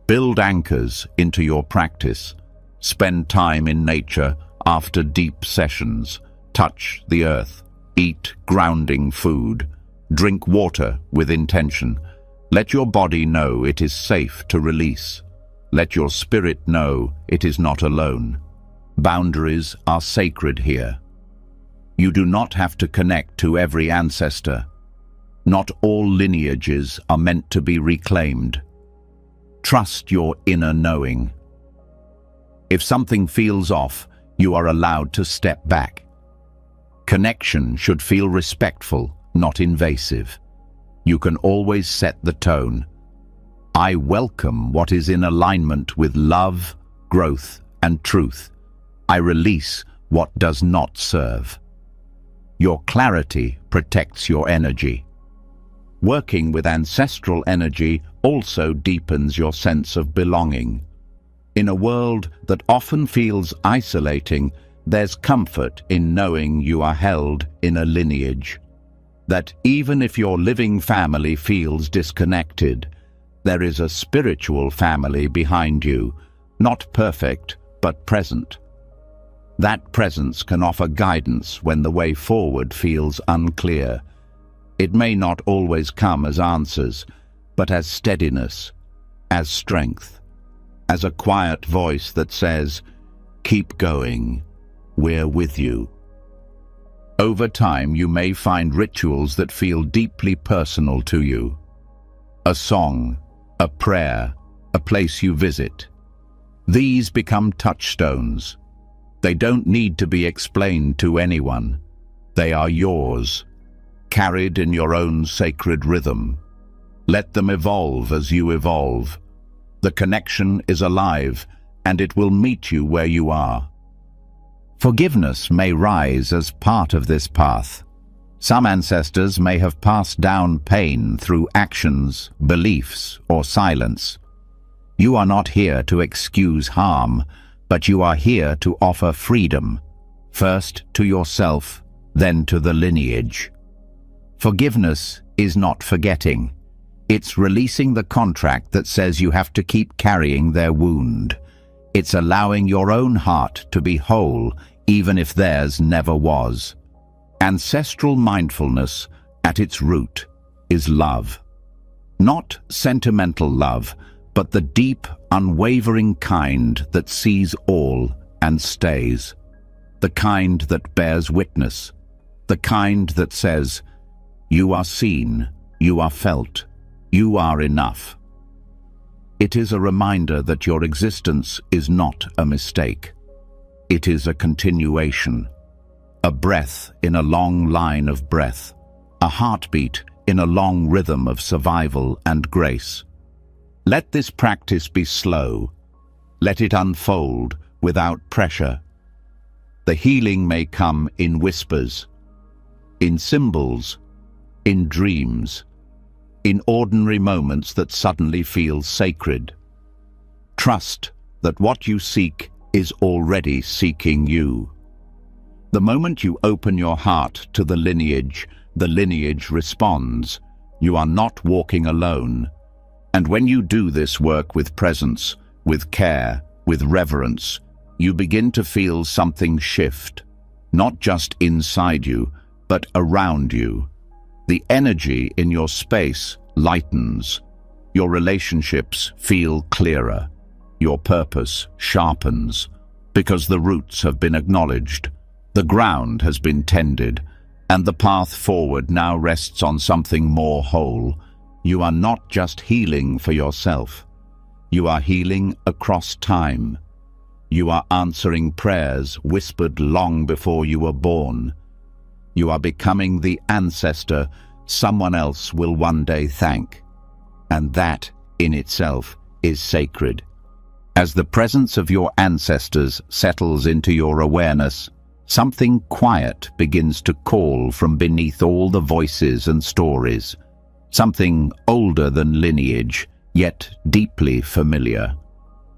Build anchors into your practice. Spend time in nature after deep sessions. Touch the earth. Eat grounding food. Drink water with intention. Let your body know it is safe to release. Let your spirit know it is not alone. Boundaries are sacred here. You do not have to connect to every ancestor. Not all lineages are meant to be reclaimed. Trust your inner knowing. If something feels off, you are allowed to step back. Connection should feel respectful, not invasive. You can always set the tone. I welcome what is in alignment with love, growth, and truth. I release what does not serve. Your clarity protects your energy. Working with ancestral energy also deepens your sense of belonging. In a world that often feels isolating, there's comfort in knowing you are held in a lineage. That even if your living family feels disconnected, there is a spiritual family behind you, not perfect, but present. That presence can offer guidance when the way forward feels unclear. It may not always come as answers, but as steadiness, as strength, as a quiet voice that says, "Keep going, we're with you." Over time, you may find rituals that feel deeply personal to you. A song, a prayer, a place you visit. These become touchstones. They don't need to be explained to anyone. They are yours, carried in your own sacred rhythm. Let them evolve as you evolve. The connection is alive, and it will meet you where you are. Forgiveness may rise as part of this path. Some ancestors may have passed down pain through actions, beliefs, or silence. You are not here to excuse harm, but you are here to offer freedom, first to yourself, then to the lineage. Forgiveness is not forgetting. It's releasing the contract that says you have to keep carrying their wound. It's allowing your own heart to be whole, even if theirs never was. Ancestral mindfulness, at its root, is love. Not sentimental love, but the deep, unwavering kind that sees all and stays. The kind that bears witness. The kind that says, "You are seen, you are felt, you are enough." It is a reminder that your existence is not a mistake. It is a continuation. A breath in a long line of breath. A heartbeat in a long rhythm of survival and grace. Let this practice be slow. Let it unfold without pressure. The healing may come in whispers, in symbols, in dreams, in ordinary moments that suddenly feel sacred. Trust that what you seek is already seeking you. The moment you open your heart to the lineage responds. You are not walking alone. And when you do this work with presence, with care, with reverence, you begin to feel something shift, not just inside you, but around you. The energy in your space lightens. Your relationships feel clearer. Your purpose sharpens, because the roots have been acknowledged, the ground has been tended, and the path forward now rests on something more whole. You are not just healing for yourself. You are healing across time. You are answering prayers whispered long before you were born. You are becoming the ancestor someone else will one day thank. And that, in itself, is sacred. As the presence of your ancestors settles into your awareness, something quiet begins to call from beneath all the voices and stories. Something older than lineage, yet deeply familiar.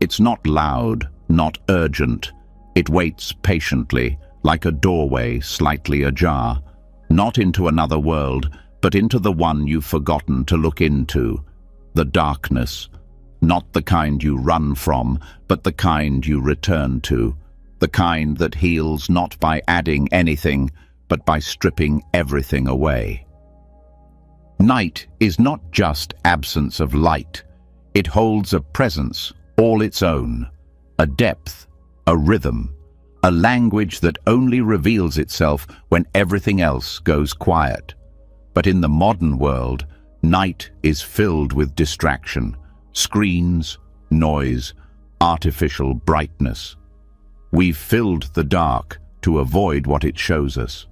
It's not loud, not urgent. It waits patiently, like a doorway slightly ajar. Not into another world, but into the one you've forgotten to look into. The darkness. Not the kind you run from, but the kind you return to. The kind that heals not by adding anything, but by stripping everything away. Night is not just absence of light. It holds a presence, all its own, a depth, a rhythm, a language that only reveals itself when everything else goes quiet. But in the modern world, night is filled with distraction, screens, noise, artificial brightness. We've filled the dark to avoid what it shows us.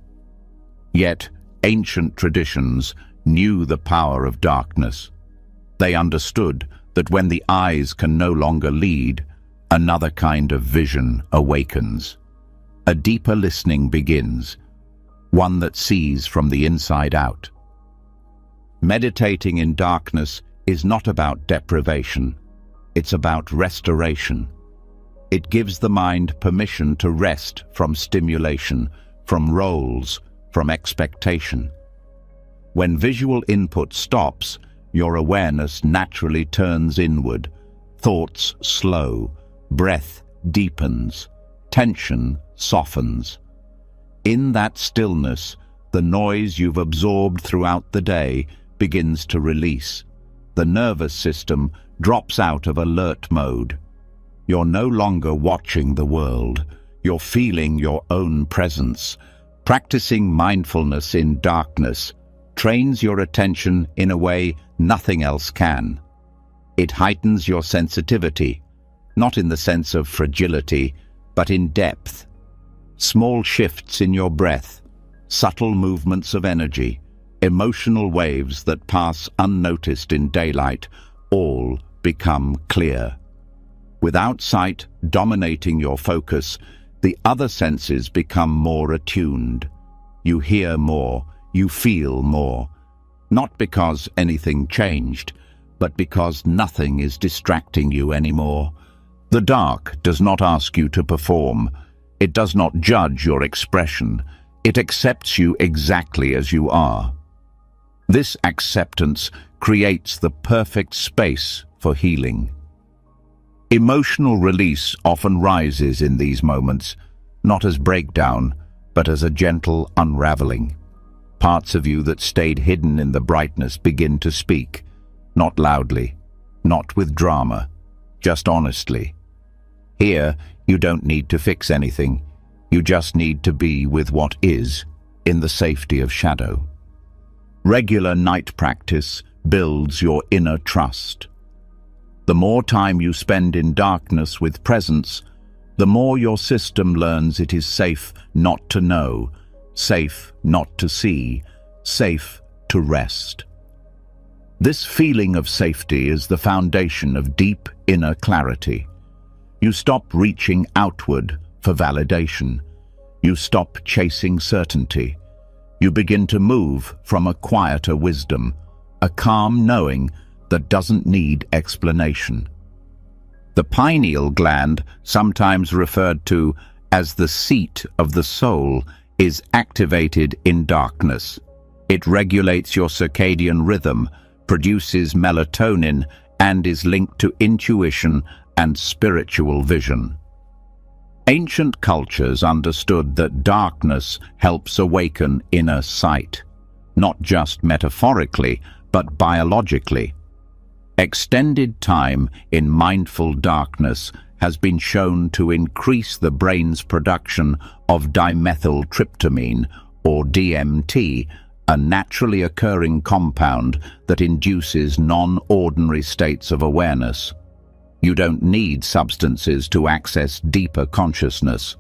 Yet, ancient traditions knew the power of darkness. They understood that when the eyes can no longer lead, another kind of vision awakens. A deeper listening begins, one that sees from the inside out. Meditating in darkness is not about deprivation. It's about restoration. It gives the mind permission to rest from stimulation, from roles, from expectation. When visual input stops, your awareness naturally turns inward. Thoughts slow, breath deepens, tension softens. In that stillness, the noise you've absorbed throughout the day begins to release. The nervous system drops out of alert mode. You're no longer watching the world. You're feeling your own presence. Practicing mindfulness in darkness trains your attention in a way nothing else can. It heightens your sensitivity, not in the sense of fragility, but in depth. Small shifts in your breath, subtle movements of energy, emotional waves that pass unnoticed in daylight, all become clear. Without sight dominating your focus, the other senses become more attuned. You hear more, you feel more, not because anything changed, but because nothing is distracting you anymore. The dark does not ask you to perform. It does not judge your expression. It accepts you exactly as you are. This acceptance creates the perfect space for healing. Emotional release often rises in these moments, not as breakdown, but as a gentle unraveling. Parts of you that stayed hidden in the brightness begin to speak, not loudly, not with drama, just honestly. Here, you don't need to fix anything. You just need to be with what is, in the safety of shadow. Regular night practice builds your inner trust. The more time you spend in darkness with presence, the more your system learns it is safe not to know, safe not to see, safe to rest. This feeling of safety is the foundation of deep inner clarity. You stop reaching outward for validation. You stop chasing certainty. You begin to move from a quieter wisdom, a calm knowing that doesn't need explanation. The pineal gland, sometimes referred to as the seat of the soul, is activated in darkness. It regulates your circadian rhythm, produces melatonin, and is linked to intuition and spiritual vision. Ancient cultures understood that darkness helps awaken inner sight, not just metaphorically, but biologically. Extended time in mindful darkness has been shown to increase the brain's production of dimethyltryptamine, or DMT, a naturally occurring compound that induces non-ordinary states of awareness. You don't need substances to access deeper consciousness.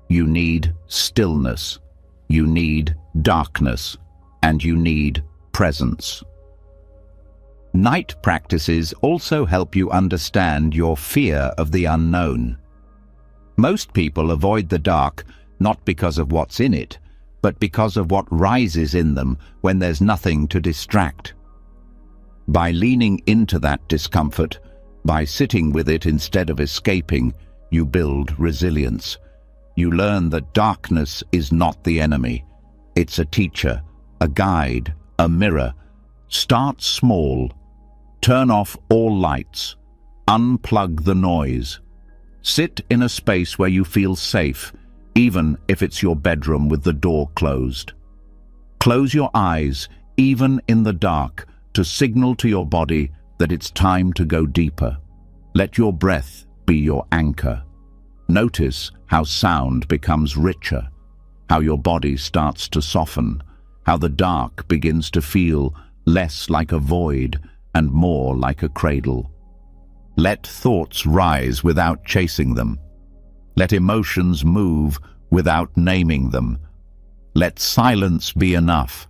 You need stillness, you need darkness, and you need presence. Night practices also help you understand your fear of the unknown. Most people avoid the dark not because of what's in it, but because of what rises in them when there's nothing to distract. By leaning into that discomfort, by sitting with it instead of escaping, you build resilience. You learn that darkness is not the enemy. It's a teacher, a guide, a mirror. Start small. Turn off all lights. Unplug the noise. Sit in a space where you feel safe, even if it's your bedroom with the door closed. Close your eyes, even in the dark, to signal to your body that it's time to go deeper. Let your breath be your anchor. Notice how sound becomes richer, how your body starts to soften, how the dark begins to feel less like a void and more like a cradle. Let thoughts rise without chasing them. Let emotions move without naming them. Let silence be enough.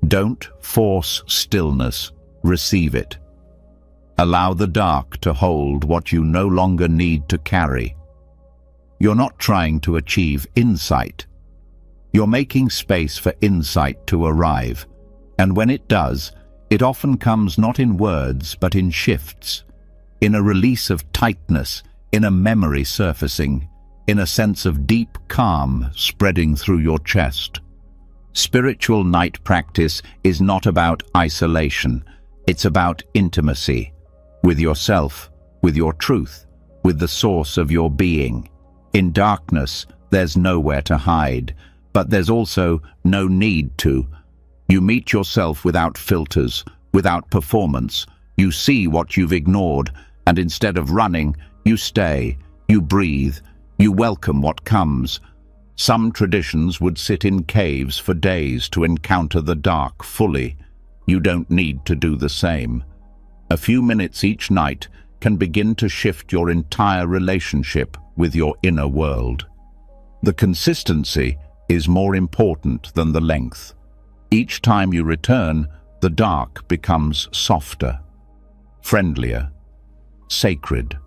Don't force stillness, receive it. Allow the dark to hold what you no longer need to carry. You're not trying to achieve insight. You're making space for insight to arrive, and when it does, it often comes not in words but in shifts, in a release of tightness, in a memory surfacing, in a sense of deep calm spreading through your chest. Spiritual night practice is not about isolation, it's about intimacy, with yourself, with your truth, with the source of your being. In darkness, there's nowhere to hide, but there's also no need to. You meet yourself without filters, without performance. You see what you've ignored, and instead of running, you stay, you breathe, you welcome what comes. Some traditions would sit in caves for days to encounter the dark fully. You don't need to do the same. A few minutes each night can begin to shift your entire relationship with your inner world. The consistency is more important than the length. Each time you return, the dark becomes softer, friendlier, sacred.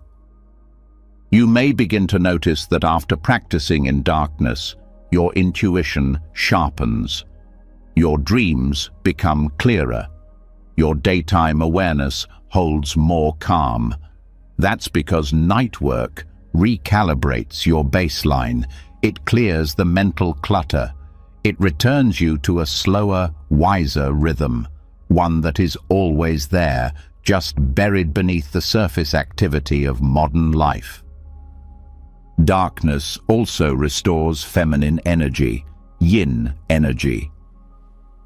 You may begin to notice that after practicing in darkness, your intuition sharpens. Your dreams become clearer. Your daytime awareness holds more calm. That's because night work recalibrates your baseline. It clears the mental clutter. It returns you to a slower, wiser rhythm, one that is always there, just buried beneath the surface activity of modern life. Darkness also restores feminine energy, yin energy.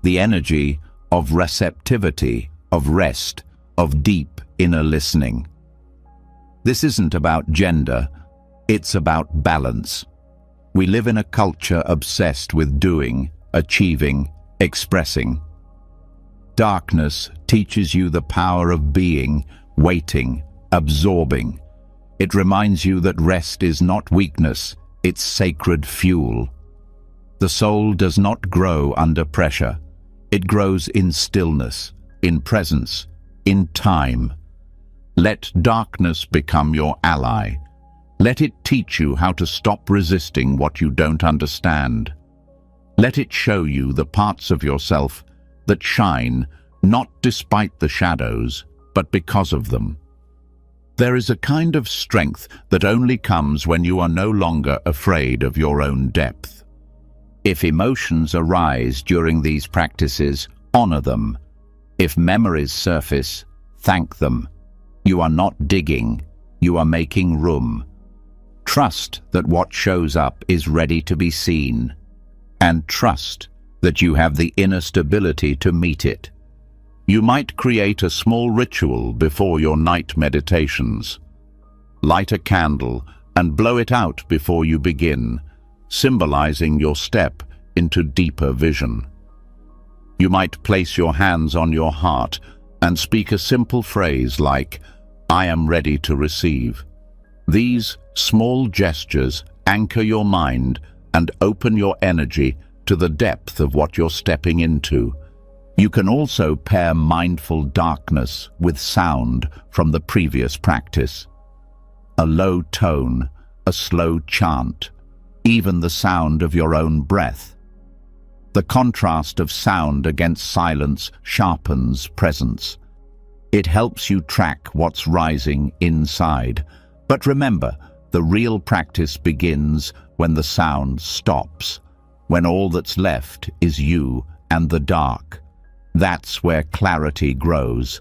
The energy of receptivity, of rest, of deep inner listening. This isn't about gender, it's about balance. We live in a culture obsessed with doing, achieving, expressing. Darkness teaches you the power of being, waiting, absorbing. It reminds you that rest is not weakness, it's sacred fuel. The soul does not grow under pressure. It grows in stillness, in presence, in time. Let darkness become your ally. Let it teach you how to stop resisting what you don't understand. Let it show you the parts of yourself that shine, not despite the shadows, but because of them. There is a kind of strength that only comes when you are no longer afraid of your own depth. If emotions arise during these practices, honor them. If memories surface, thank them. You are not digging, you are making room. Trust that what shows up is ready to be seen, and trust that you have the inner stability to meet it. You might create a small ritual before your night meditations. Light a candle and blow it out before you begin, symbolizing your step into deeper vision. You might place your hands on your heart and speak a simple phrase like, "I am ready to receive." These small gestures anchor your mind and open your energy to the depth of what you're stepping into. You can also pair mindful darkness with sound from the previous practice. A low tone, a slow chant, even the sound of your own breath. The contrast of sound against silence sharpens presence. It helps you track what's rising inside. But remember, the real practice begins when the sound stops, when all that's left is you and the dark. That's where clarity grows.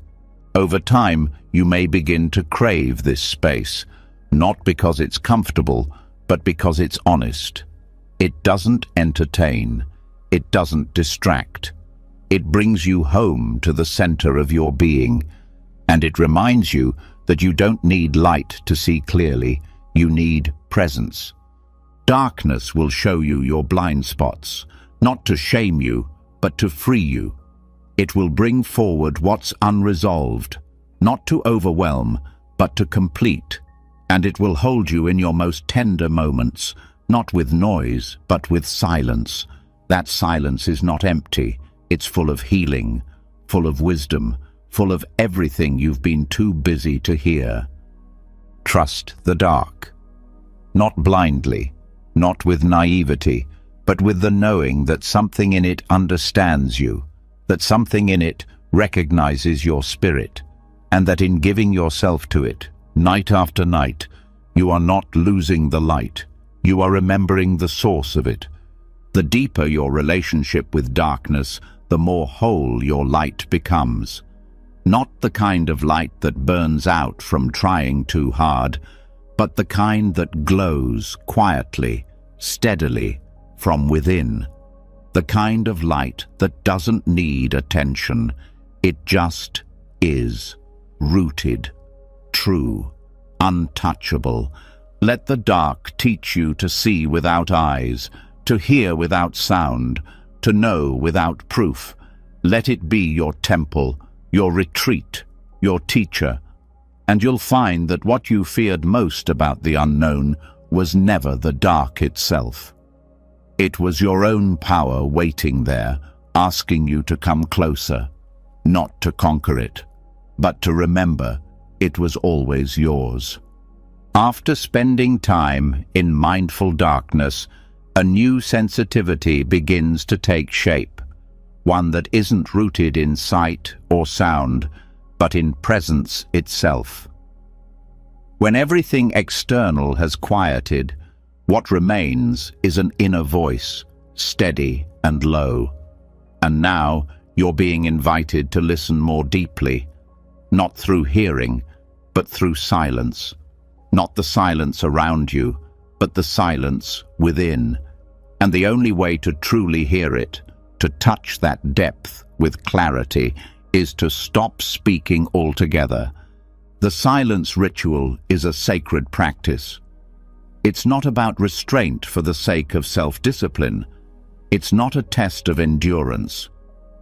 Over time, you may begin to crave this space, not because it's comfortable, but because it's honest. It doesn't entertain. It doesn't distract. It brings you home to the center of your being, and it reminds you that you don't need light to see clearly, you need presence. Darkness will show you your blind spots, not to shame you, but to free you. It will bring forward what's unresolved, not to overwhelm, but to complete. And it will hold you in your most tender moments, not with noise, but with silence. That silence is not empty, it's full of healing, full of wisdom, full of everything you've been too busy to hear. Trust the dark. Not blindly, not with naivety, but with the knowing that something in it understands you, that something in it recognizes your spirit, and that in giving yourself to it, night after night, you are not losing the light, you are remembering the source of it. The deeper your relationship with darkness, the more whole your light becomes. Not the kind of light that burns out from trying too hard, but the kind that glows quietly, steadily, from within. The kind of light that doesn't need attention. It just is, rooted, true, untouchable. Let the dark teach you to see without eyes, to hear without sound, to know without proof. Let it be your temple, your retreat, your teacher, and you'll find that what you feared most about the unknown was never the dark itself. It was your own power waiting there, asking you to come closer, not to conquer it, but to remember it was always yours. After spending time in mindful darkness, a new sensitivity begins to take shape, one that isn't rooted in sight or sound, but in presence itself. When everything external has quieted, what remains is an inner voice, steady and low. And now you're being invited to listen more deeply, not through hearing, but through silence. Not the silence around you, but the silence within. And the only way to truly hear it, to touch that depth with clarity, is to stop speaking altogether. The silence ritual is a sacred practice. It's not about restraint for the sake of self-discipline. It's not a test of endurance.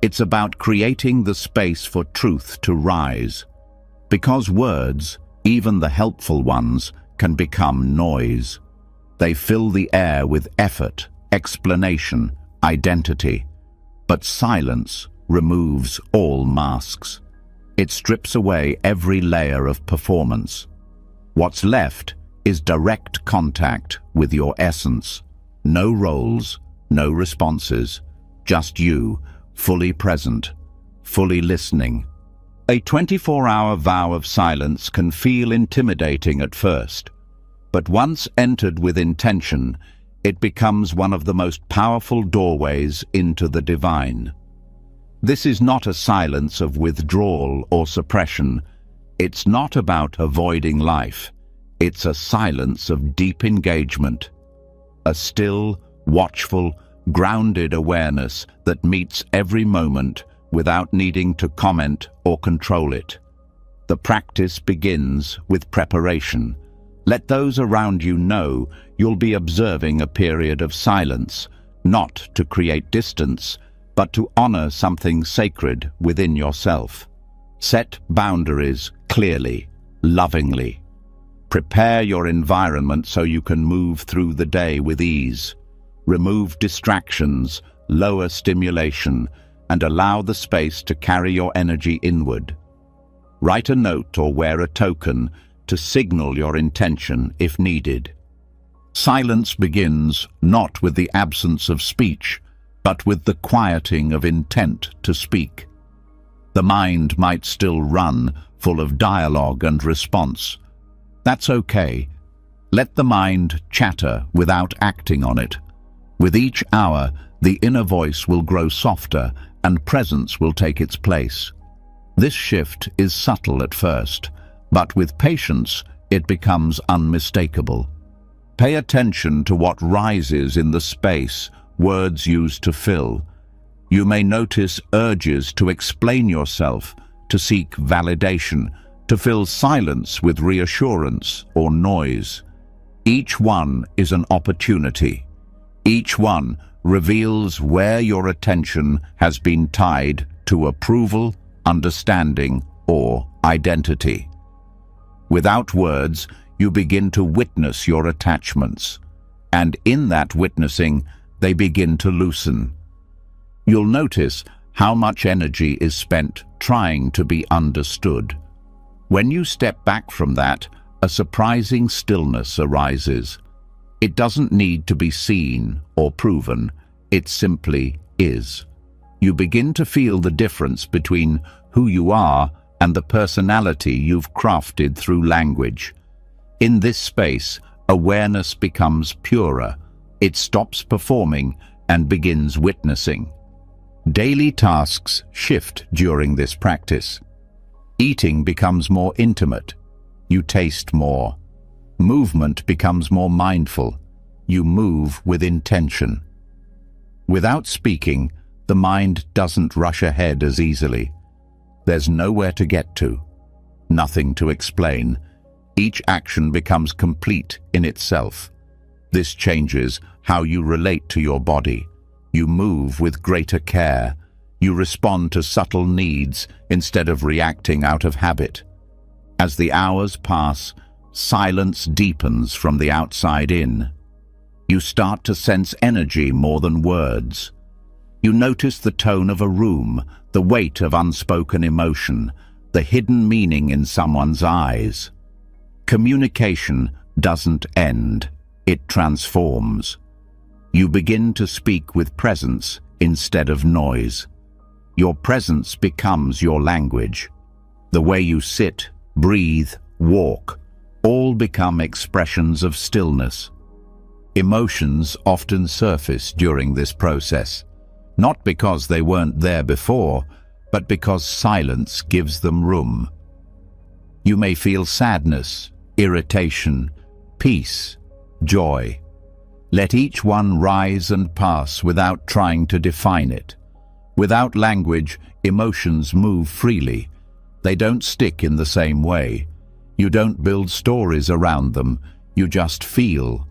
It's about creating the space for truth to rise. Because words, even the helpful ones, can become noise. They fill the air with effort, explanation, identity. But silence removes all masks. It strips away every layer of performance. What's left is direct contact with your essence. No roles, no responses, just you, fully present, fully listening. A 24-hour vow of silence can feel intimidating at first, but once entered with intention, it becomes one of the most powerful doorways into the divine. This is not a silence of withdrawal or suppression. It's not about avoiding life. It's a silence of deep engagement. A still, watchful, grounded awareness that meets every moment without needing to comment or control it. The practice begins with preparation. Let those around you know you'll be observing a period of silence, not to create distance, but to honor something sacred within yourself. Set boundaries clearly, lovingly. Prepare your environment so you can move through the day with ease. Remove distractions, lower stimulation, and allow the space to carry your energy inward. Write a note or wear a token to signal your intention if needed. Silence begins not with the absence of speech, but with the quieting of intent to speak. The mind might still run, full of dialogue and response. That's okay. Let the mind chatter without acting on it. With each hour, the inner voice will grow softer and presence will take its place. This shift is subtle at first, but with patience, it becomes unmistakable. Pay attention to what rises in the space words use to fill. You may notice urges to explain yourself, to seek validation, to fill silence with reassurance or noise. Each one is an opportunity. Each one reveals where your attention has been tied to approval, understanding, or identity. Without words, you begin to witness your attachments, and in that witnessing, they begin to loosen. You'll notice how much energy is spent trying to be understood. When you step back from that, a surprising stillness arises. It doesn't need to be seen or proven, it simply is. You begin to feel the difference between who you are and the personality you've crafted through language. In this space, awareness becomes purer. It stops performing and begins witnessing. Daily tasks shift during this practice. Eating becomes more intimate. You taste more. Movement becomes more mindful. You move with intention. Without speaking, the mind doesn't rush ahead as easily. There's nowhere to get to, nothing to explain. Each action becomes complete in itself. This changes how you relate to your body. You move with greater care. You respond to subtle needs instead of reacting out of habit. As the hours pass, silence deepens from the outside in. You start to sense energy more than words. You notice the tone of a room, the weight of unspoken emotion, the hidden meaning in someone's eyes. Communication doesn't end, it transforms. You begin to speak with presence instead of noise. Your presence becomes your language. The way you sit, breathe, walk, all become expressions of stillness. Emotions often surface during this process, not because they weren't there before, but because silence gives them room. You may feel sadness, irritation, peace, joy. Let each one rise and pass without trying to define it. Without language, emotions move freely. They don't stick in the same way. You don't build stories around them, you just feel.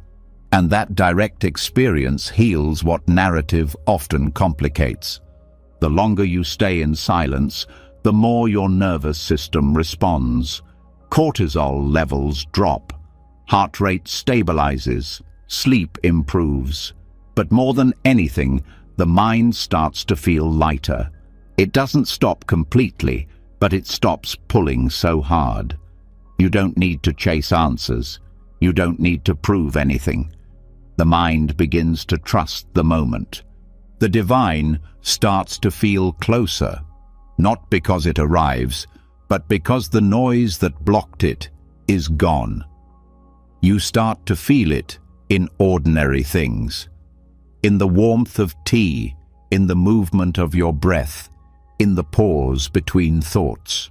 And that direct experience heals what narrative often complicates. The longer you stay in silence, the more your nervous system responds. Cortisol levels drop, heart rate stabilizes, sleep improves. But more than anything, the mind starts to feel lighter. It doesn't stop completely, but it stops pulling so hard. You don't need to chase answers. You don't need to prove anything. The mind begins to trust the moment. The divine starts to feel closer, not because it arrives, but because the noise that blocked it is gone. You start to feel it in ordinary things, in the warmth of tea, in the movement of your breath, in the pause between thoughts.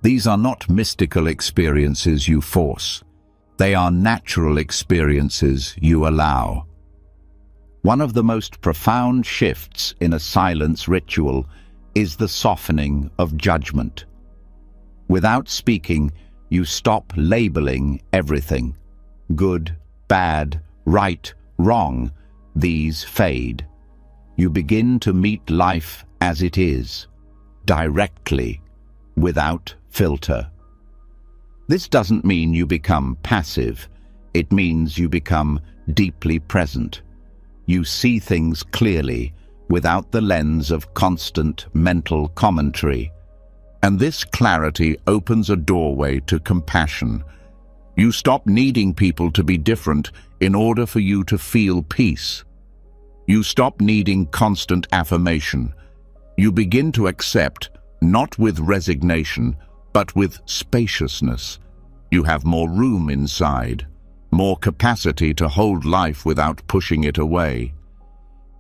These are not mystical experiences you force. They are natural experiences you allow. One of the most profound shifts in a silence ritual is the softening of judgment. Without speaking, you stop labeling everything. Good, bad, right, wrong. These fade. You begin to meet life as it is, directly, without filter. This doesn't mean you become passive. It means you become deeply present. You see things clearly, without the lens of constant mental commentary. And this clarity opens a doorway to compassion. You stop needing people to be different in order for you to feel peace. You stop needing constant affirmation. You begin to accept, not with resignation, but with spaciousness. You have more room inside, more capacity to hold life without pushing it away.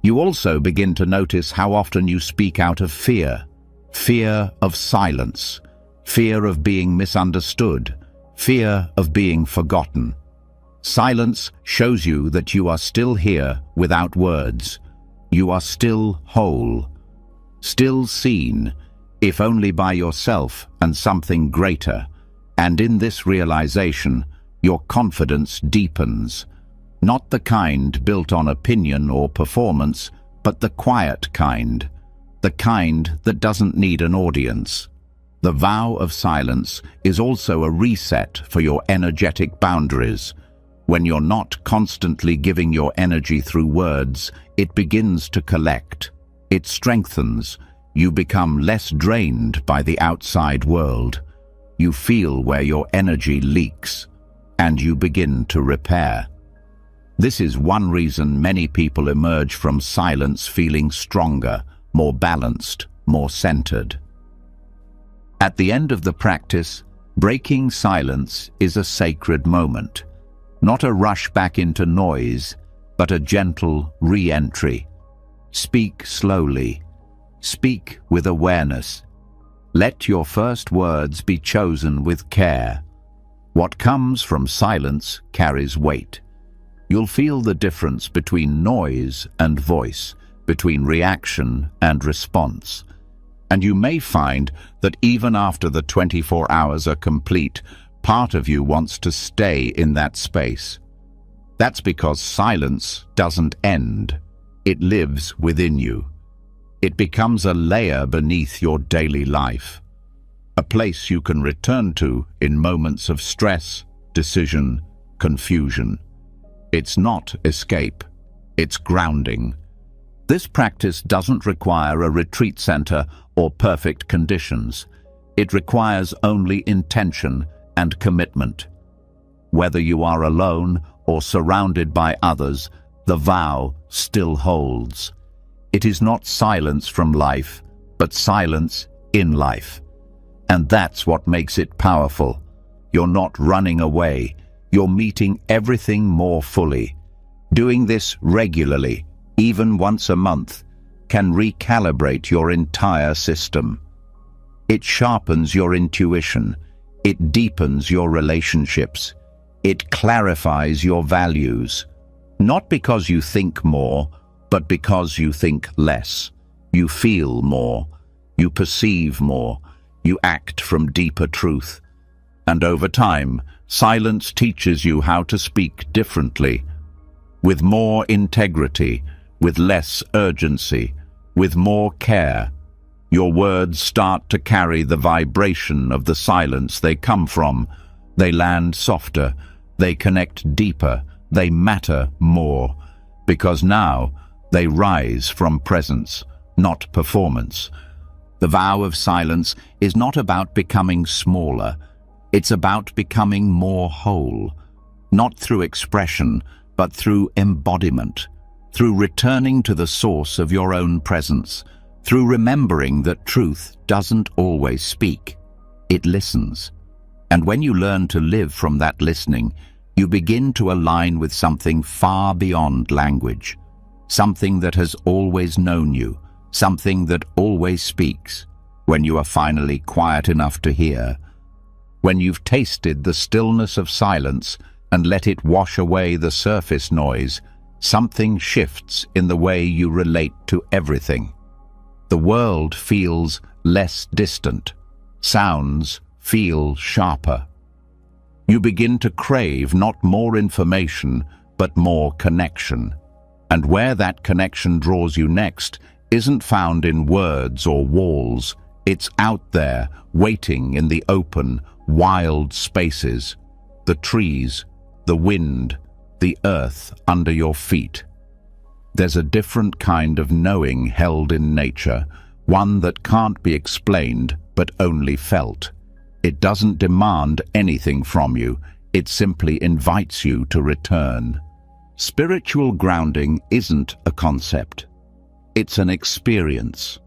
You also begin to notice how often you speak out of fear. Fear of silence, fear of being misunderstood, fear of being forgotten. Silence shows you that you are still here without words. You are still whole, still seen, if only by yourself and something greater. And in this realization, your confidence deepens. Not the kind built on opinion or performance, but the quiet kind. The kind that doesn't need an audience. The vow of silence is also a reset for your energetic boundaries. When you're not constantly giving your energy through words, it begins to collect. It strengthens. You become less drained by the outside world. You feel where your energy leaks, and you begin to repair. This is one reason many people emerge from silence feeling stronger, more balanced, more centered. At the end of the practice, breaking silence is a sacred moment. Not a rush back into noise, but a gentle re-entry. Speak slowly. Speak with awareness. Let your first words be chosen with care. What comes from silence carries weight. You'll feel the difference between noise and voice, between reaction and response. And you may find that even after the 24 hours are complete, part of you wants to stay in that space. That's because silence doesn't end. It lives within you. It becomes a layer beneath your daily life. A place you can return to in moments of stress, decision, confusion. It's not escape. It's grounding. This practice doesn't require a retreat center or perfect conditions. It requires only intention and commitment. Whether you are alone or surrounded by others, the vow still holds. It is not silence from life, but silence in life. And that's what makes it powerful. You're not running away. You're meeting everything more fully. Doing this regularly, even once a month, can recalibrate your entire system. It sharpens your intuition. It deepens your relationships. It clarifies your values. Not because you think more, but because you think less. You feel more. You perceive more. You act from deeper truth. And over time, silence teaches you how to speak differently, with more integrity, with less urgency, with more care. Your words start to carry the vibration of the silence they come from. They land softer, they connect deeper, they matter more, because now they rise from presence, not performance. The vow of silence is not about becoming smaller. It's about becoming more whole, not through expression, but through embodiment, through returning to the source of your own presence, through remembering that truth doesn't always speak. It listens. And when you learn to live from that listening, you begin to align with something far beyond language, something that has always known you, something that always speaks, when you are finally quiet enough to hear. When you've tasted the stillness of silence and let it wash away the surface noise, something shifts in the way you relate to everything. The world feels less distant. Sounds feel sharper. You begin to crave not more information, but more connection. And where that connection draws you next isn't found in words or walls. It's out there, waiting in the open, wild spaces. The trees, the wind, the earth under your feet. There's a different kind of knowing held in nature, one that can't be explained, but only felt. It doesn't demand anything from you. It simply invites you to return. Spiritual grounding isn't a concept. It's an experience.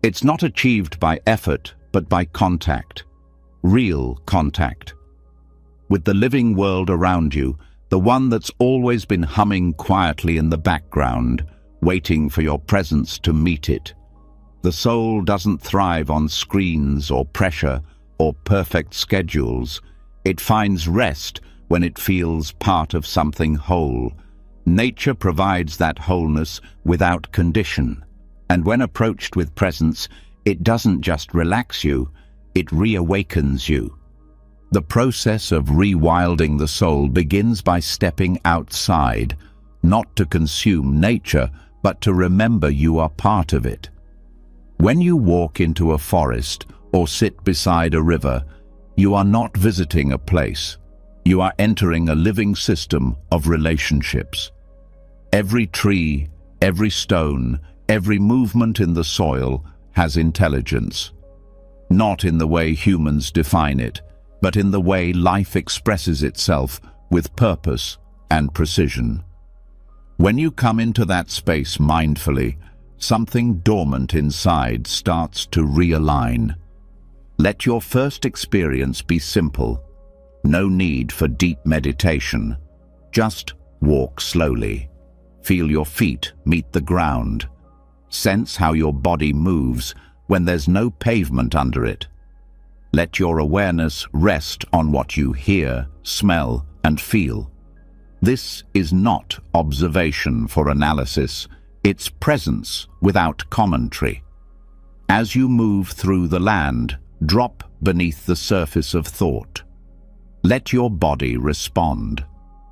It's not achieved by effort, but by contact. Real contact. With the living world around you, the one that's always been humming quietly in the background, waiting for your presence to meet it. The soul doesn't thrive on screens or pressure or perfect schedules. It finds rest when it feels part of something whole. Nature provides that wholeness without condition. And when approached with presence, It doesn't just relax you, it reawakens you. The process of rewilding the soul begins by stepping outside, not to consume nature, but to remember you are part of it. When you walk into a forest or sit beside a river, you are not visiting a place. You are entering a living system of relationships. Every tree, every stone, every movement in the soil has intelligence. Not in the way humans define it, but in the way life expresses itself with purpose and precision. When you come into that space mindfully, something dormant inside starts to realign. Let your first experience be simple. No need for deep meditation. Just walk slowly. Feel your feet meet the ground. Sense how your body moves when there's no pavement under it. Let your awareness rest on what you hear, smell, and feel. This is not observation for analysis. It's presence without commentary. As you move through the land, drop beneath the surface of thought. Let your body respond.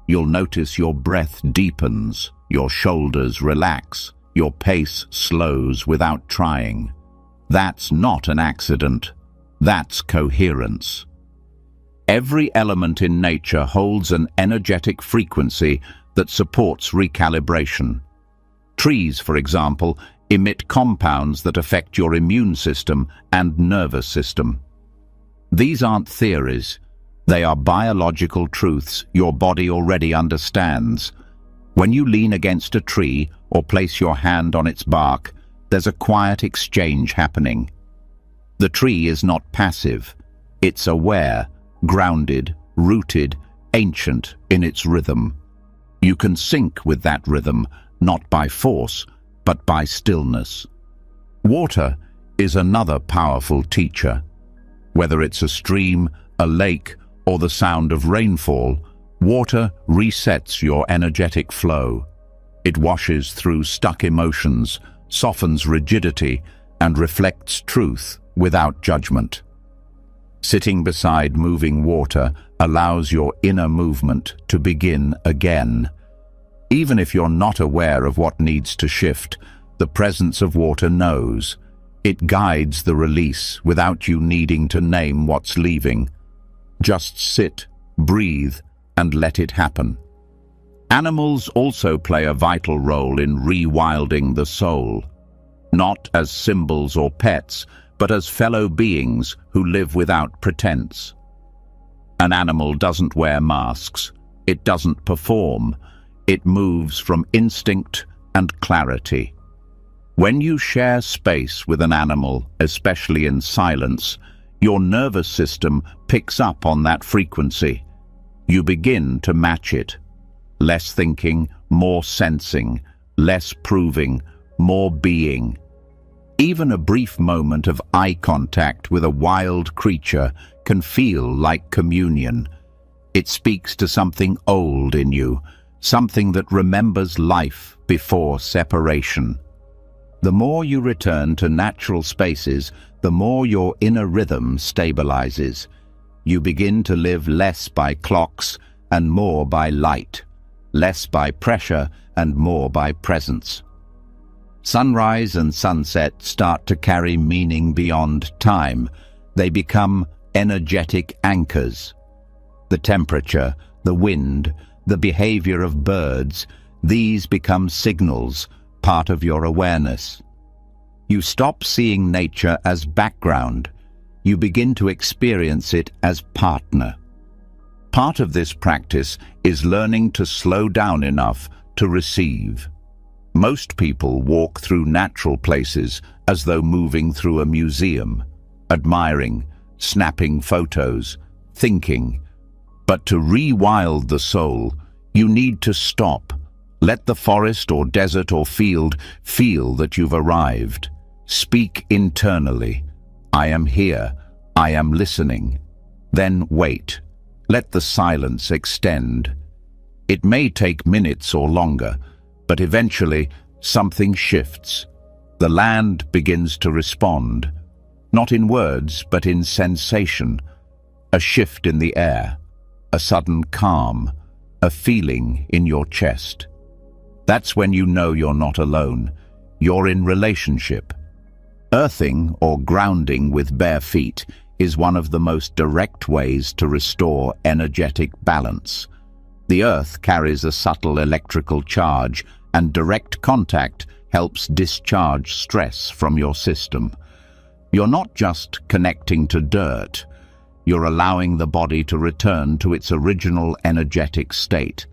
You'll notice your breath deepens, your shoulders relax, your pace slows without trying. That's not an accident. That's coherence. Every element in nature holds an energetic frequency that supports recalibration. Trees, for example, emit compounds that affect your immune system and nervous system. These aren't theories. They are biological truths your body already understands. When you lean against a tree or place your hand on its bark, there's a quiet exchange happening. The tree is not passive. It's aware, grounded, rooted, ancient in its rhythm. You can sync with that rhythm, not by force, but by stillness. Water is another powerful teacher. Whether it's a stream, a lake, or the sound of rainfall, water resets your energetic flow. It washes through stuck emotions, softens rigidity, and reflects truth without judgment. Sitting beside moving water allows your inner movement to begin again. Even if you're not aware of what needs to shift, the presence of water knows. It guides the release without you needing to name what's leaving. Just sit, breathe, and let it happen. Animals also play a vital role in rewilding the soul. Not as symbols or pets, but as fellow beings who live without pretense. An animal doesn't wear masks. It doesn't perform. It moves from instinct and clarity. When you share space with an animal, especially in silence, your nervous system picks up on that frequency. You begin to match it. Less thinking, more sensing, less proving, more being. Even a brief moment of eye contact with a wild creature can feel like communion. It speaks to something old in you, something that remembers life before separation. The more you return to natural spaces, the more your inner rhythm stabilizes. You begin to live less by clocks and more by light, less by pressure and more by presence. Sunrise and sunset start to carry meaning beyond time. They become energetic anchors. The temperature, the wind, the behavior of birds, these become signals, part of your awareness. You stop seeing nature as background. You begin to experience it as partner. Part of this practice is learning to slow down enough to receive. Most people walk through natural places as though moving through a museum, admiring, snapping photos, thinking. But to rewild the soul, you need to stop. Let the forest or desert or field feel that you've arrived. Speak internally. I am here. I am listening. Then wait. Let the silence extend. It may take minutes or longer, but eventually something shifts. The land begins to respond. not in words, but in sensation, a shift in the air, a sudden calm, a feeling in your chest. That's when you know you're not alone. You're in relationship. Earthing or grounding with bare feet is one of the most direct ways to restore energetic balance. The earth carries a subtle electrical charge, and direct contact helps discharge stress from your system. You're not just connecting to dirt, you're allowing the body to return to its original energetic state.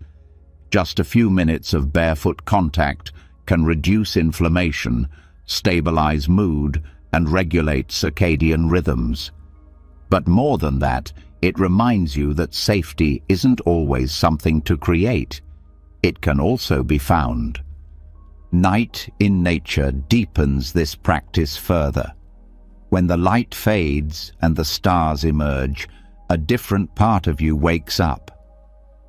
Just a few minutes of barefoot contact can reduce inflammation, stabilize mood, and regulate circadian rhythms. But more than that, it reminds you that safety isn't always something to create. It can also be found. Night in nature deepens this practice further. When the light fades and the stars emerge, a different part of you wakes up.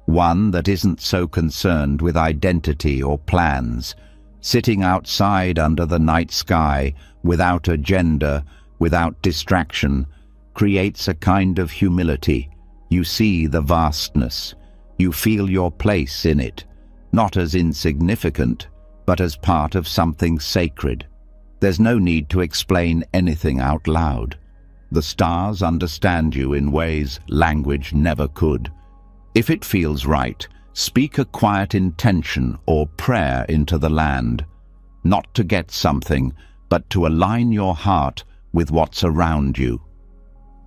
One that isn't so concerned with identity or plans, sitting outside under the night sky, without agenda, without distraction, creates a kind of humility. You see the vastness. You feel your place in it, not as insignificant, but as part of something sacred. There's no need to explain anything out loud. The stars understand you in ways language never could. If it feels right, speak a quiet intention or prayer into the land, not to get something, but to align your heart with what's around you.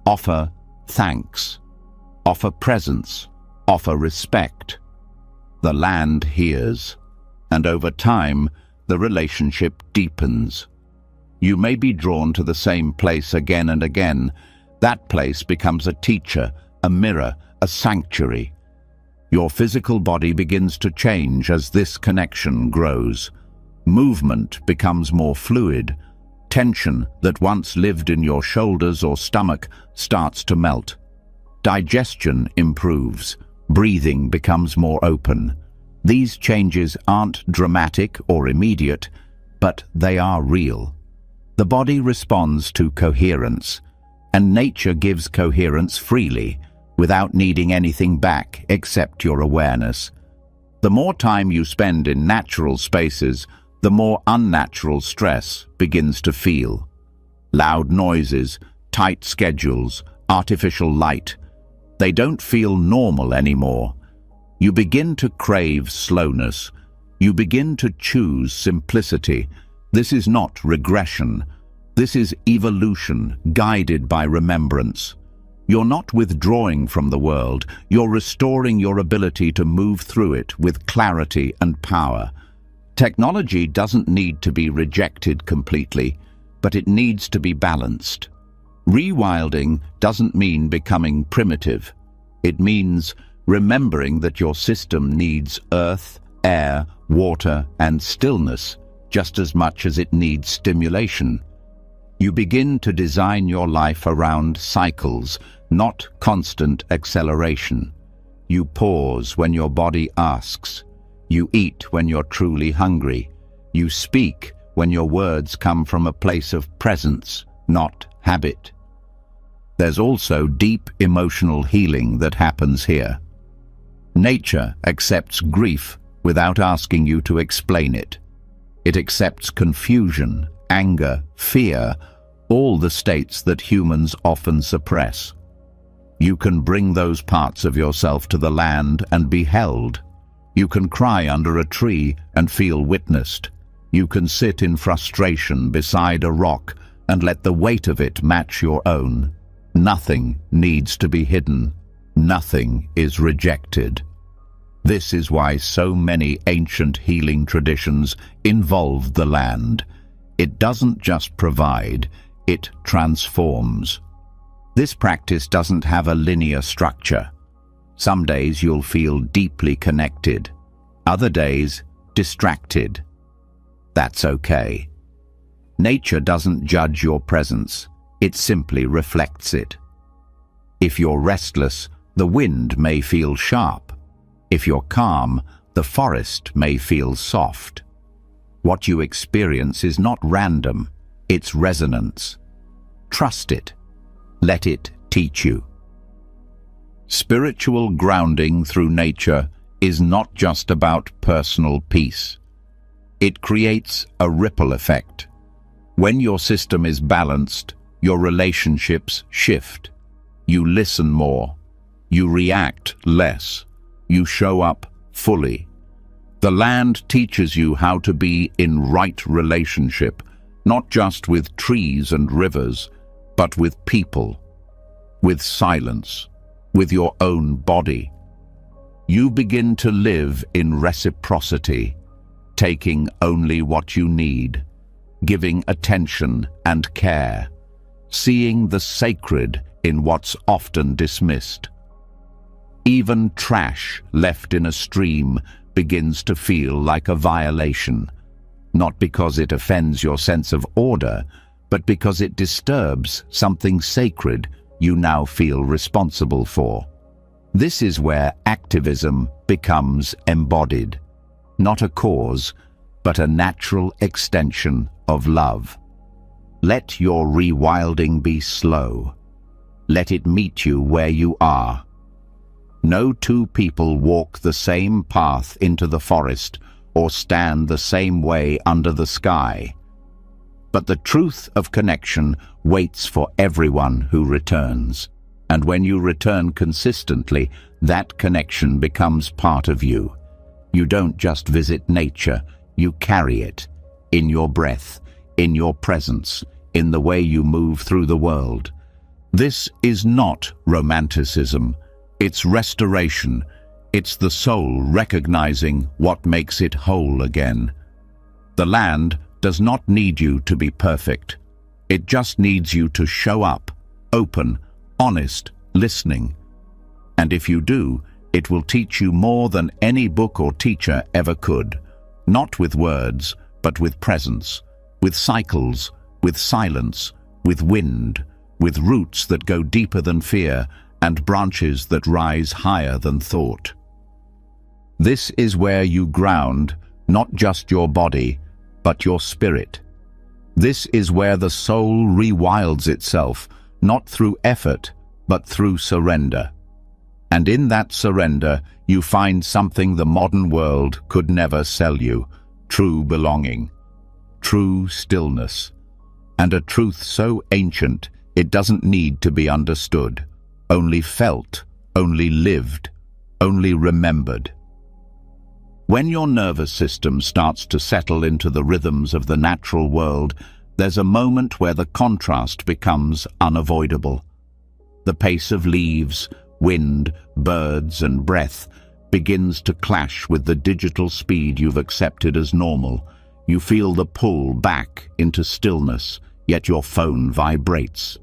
Offer thanks, offer presence, offer respect. The land hears, and over time, the relationship deepens. You may be drawn to the same place again and again. That place becomes a teacher, a mirror, a sanctuary. Your physical body begins to change as this connection grows. Movement becomes more fluid. Tension that once lived in your shoulders or stomach starts to melt. Digestion improves. Breathing becomes more open. These changes aren't dramatic or immediate, but they are real. The body responds to coherence, and nature gives coherence freely, without needing anything back except your awareness. The more time you spend in natural spaces, the more unnatural stress begins to feel. Loud noises, tight schedules, artificial light, they don't feel normal anymore. You begin to crave slowness. You begin to choose simplicity. This is not regression. This is evolution, guided by remembrance. You're not withdrawing from the world. You're restoring your ability to move through it with clarity and power. Technology doesn't need to be rejected completely, but it needs to be balanced. Rewilding doesn't mean becoming primitive. It means remembering that your system needs earth, air, water, and stillness just as much as it needs stimulation. You begin to design your life around cycles, not constant acceleration. You pause when your body asks. You eat when you're truly hungry. You speak when your words come from a place of presence, not habit. There's also deep emotional healing that happens here. Nature accepts grief without asking you to explain it. It accepts confusion, anger, fear, all the states that humans often suppress. You can bring those parts of yourself to the land and be held. You can cry under a tree and feel witnessed. You can sit in frustration beside a rock and let the weight of it match your own. Nothing needs to be hidden. Nothing is rejected. This is why so many ancient healing traditions involve the land. It doesn't just provide, it transforms. This practice doesn't have a linear structure. Some days you'll feel deeply connected, other days distracted. That's okay. Nature doesn't judge your presence, it simply reflects it. If you're restless, the wind may feel sharp. If you're calm, the forest may feel soft. What you experience is not random, it's resonance. Trust it. Let it teach you. Spiritual grounding through nature is not just about personal peace. It creates a ripple effect. When your system is balanced, your relationships shift. You listen more. You react less. You show up fully. The land teaches you how to be in right relationship, not just with trees and rivers, but with people, with silence, with your own body. You begin to live in reciprocity, taking only what you need, giving attention and care, seeing the sacred in what's often dismissed. Even trash left in a stream begins to feel like a violation, not because it offends your sense of order, but because it disturbs something sacred you now feel responsible for. This is where activism becomes embodied, not a cause, but a natural extension of love. Let your rewilding be slow. Let it meet you where you are. No two people walk the same path into the forest or stand the same way under the sky. But the truth of connection waits for everyone who returns. And when you return consistently, that connection becomes part of you. You don't just visit nature, you carry it. In your breath, in your presence, in the way you move through the world. This is not romanticism. It's restoration. It's the soul recognizing what makes it whole again. The land does not need you to be perfect. It just needs you to show up, open, honest, listening. And if you do, it will teach you more than any book or teacher ever could. Not with words, but with presence, with cycles, with silence, with wind, with roots that go deeper than fear and branches that rise higher than thought. This is where you ground not just your body, but your spirit. This is where the soul rewilds itself, not through effort, but through surrender. And in that surrender, you find something the modern world could never sell you: true belonging, true stillness, and a truth so ancient it doesn't need to be understood, only felt, only lived, only remembered. When your nervous system starts to settle into the rhythms of the natural world, there's a moment where the contrast becomes unavoidable. The pace of leaves, wind, birds, and breath begins to clash with the digital speed you've accepted as normal. You feel the pull back into stillness, yet your phone vibrates.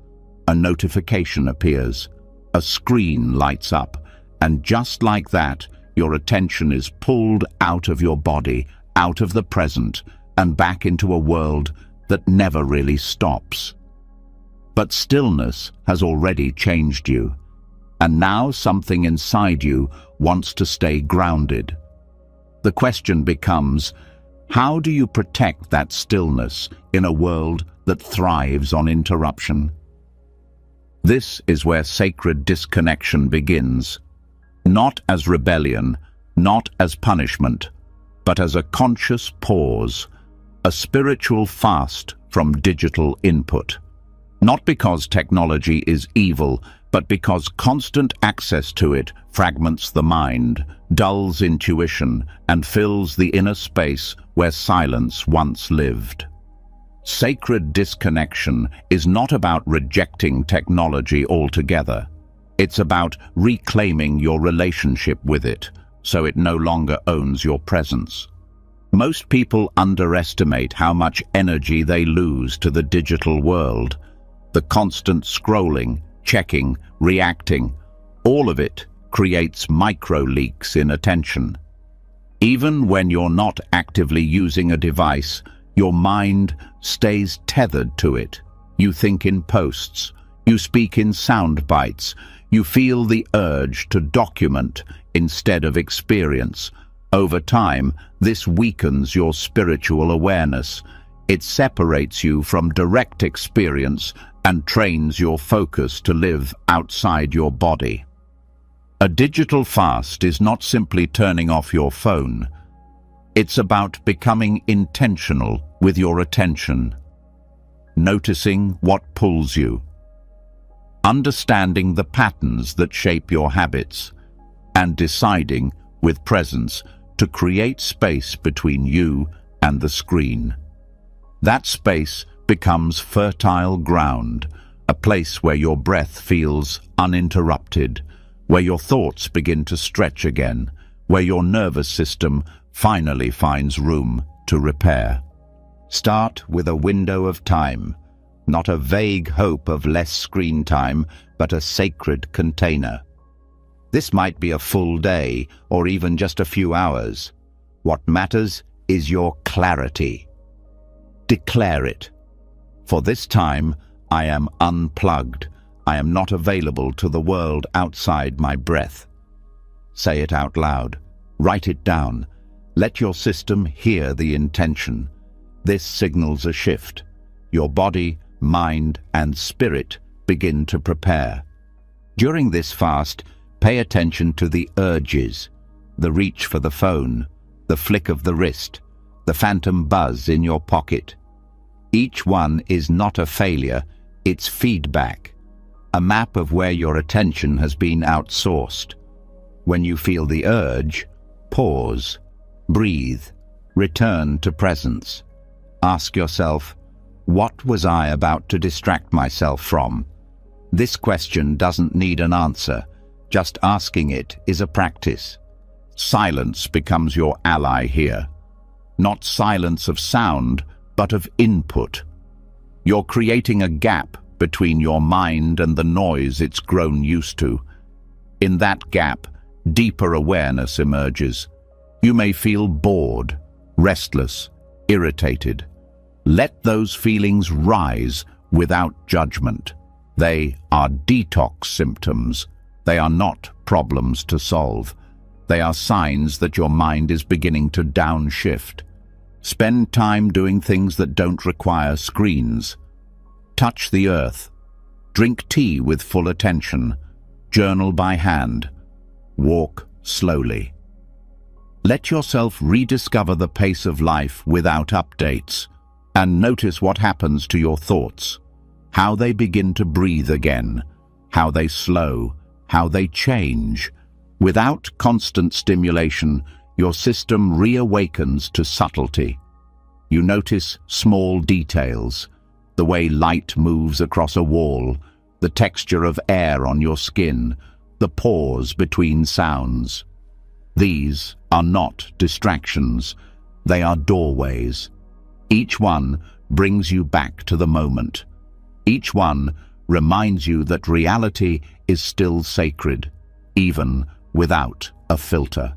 A notification appears, a screen lights up, and just like that, your attention is pulled out of your body, out of the present, and back into a world that never really stops. But stillness has already changed you, and now something inside you wants to stay grounded. The question becomes, how do you protect that stillness in a world that thrives on interruption? This is where sacred disconnection begins. Not as rebellion, not as punishment, but as a conscious pause, a spiritual fast from digital input. Not because technology is evil, but because constant access to it fragments the mind, dulls intuition, and fills the inner space where silence once lived. Sacred disconnection is not about rejecting technology altogether. It's about reclaiming your relationship with it, so it no longer owns your presence. Most people underestimate how much energy they lose to the digital world. The constant scrolling, checking, reacting, all of it creates micro-leaks in attention. Even when you're not actively using a device, your mind stays tethered to it. You think in posts, you speak in sound bites, you feel the urge to document instead of experience. Over time, this weakens your spiritual awareness. It separates you from direct experience and trains your focus to live outside your body. A digital fast is not simply turning off your phone. It's about becoming intentional with your attention, noticing what pulls you, understanding the patterns that shape your habits, and deciding with presence to create space between you and the screen. That space becomes fertile ground, a place where your breath feels uninterrupted, where your thoughts begin to stretch again, where your nervous system finally finds room to repair. Start with a window of time, not a vague hope of less screen time, but a sacred container. This might be a full day or even just a few hours. What matters is your clarity. Declare it. For this time, I am unplugged. I am not available to the world outside my breath. Say it out loud. Write it down. Let your system hear the intention. This signals a shift. Your body, mind, and spirit begin to prepare. During this fast, pay attention to the urges, the reach for the phone, the flick of the wrist, the phantom buzz in your pocket. Each one is not a failure, it's feedback, a map of where your attention has been outsourced. When you feel the urge, pause, breathe, return to presence. Ask yourself, what was I about to distract myself from? This question doesn't need an answer. Just asking it is a practice. Silence becomes your ally here. Not silence of sound, but of input. You're creating a gap between your mind and the noise it's grown used to. In that gap, deeper awareness emerges. You may feel bored, restless, irritated. Let those feelings rise without judgment. They are detox symptoms. They are not problems to solve. They are signs that your mind is beginning to downshift. Spend time doing things that don't require screens. Touch the earth. Drink tea with full attention. Journal by hand. Walk slowly. Let yourself rediscover the pace of life without updates, and notice what happens to your thoughts, how they begin to breathe again, how they slow, how they change. Without constant stimulation, your system reawakens to subtlety. You notice small details, the way light moves across a wall, the texture of air on your skin, the pause between sounds. These are not distractions, they are doorways. Each one brings you back to the moment. Each one reminds you that reality is still sacred, even without a filter.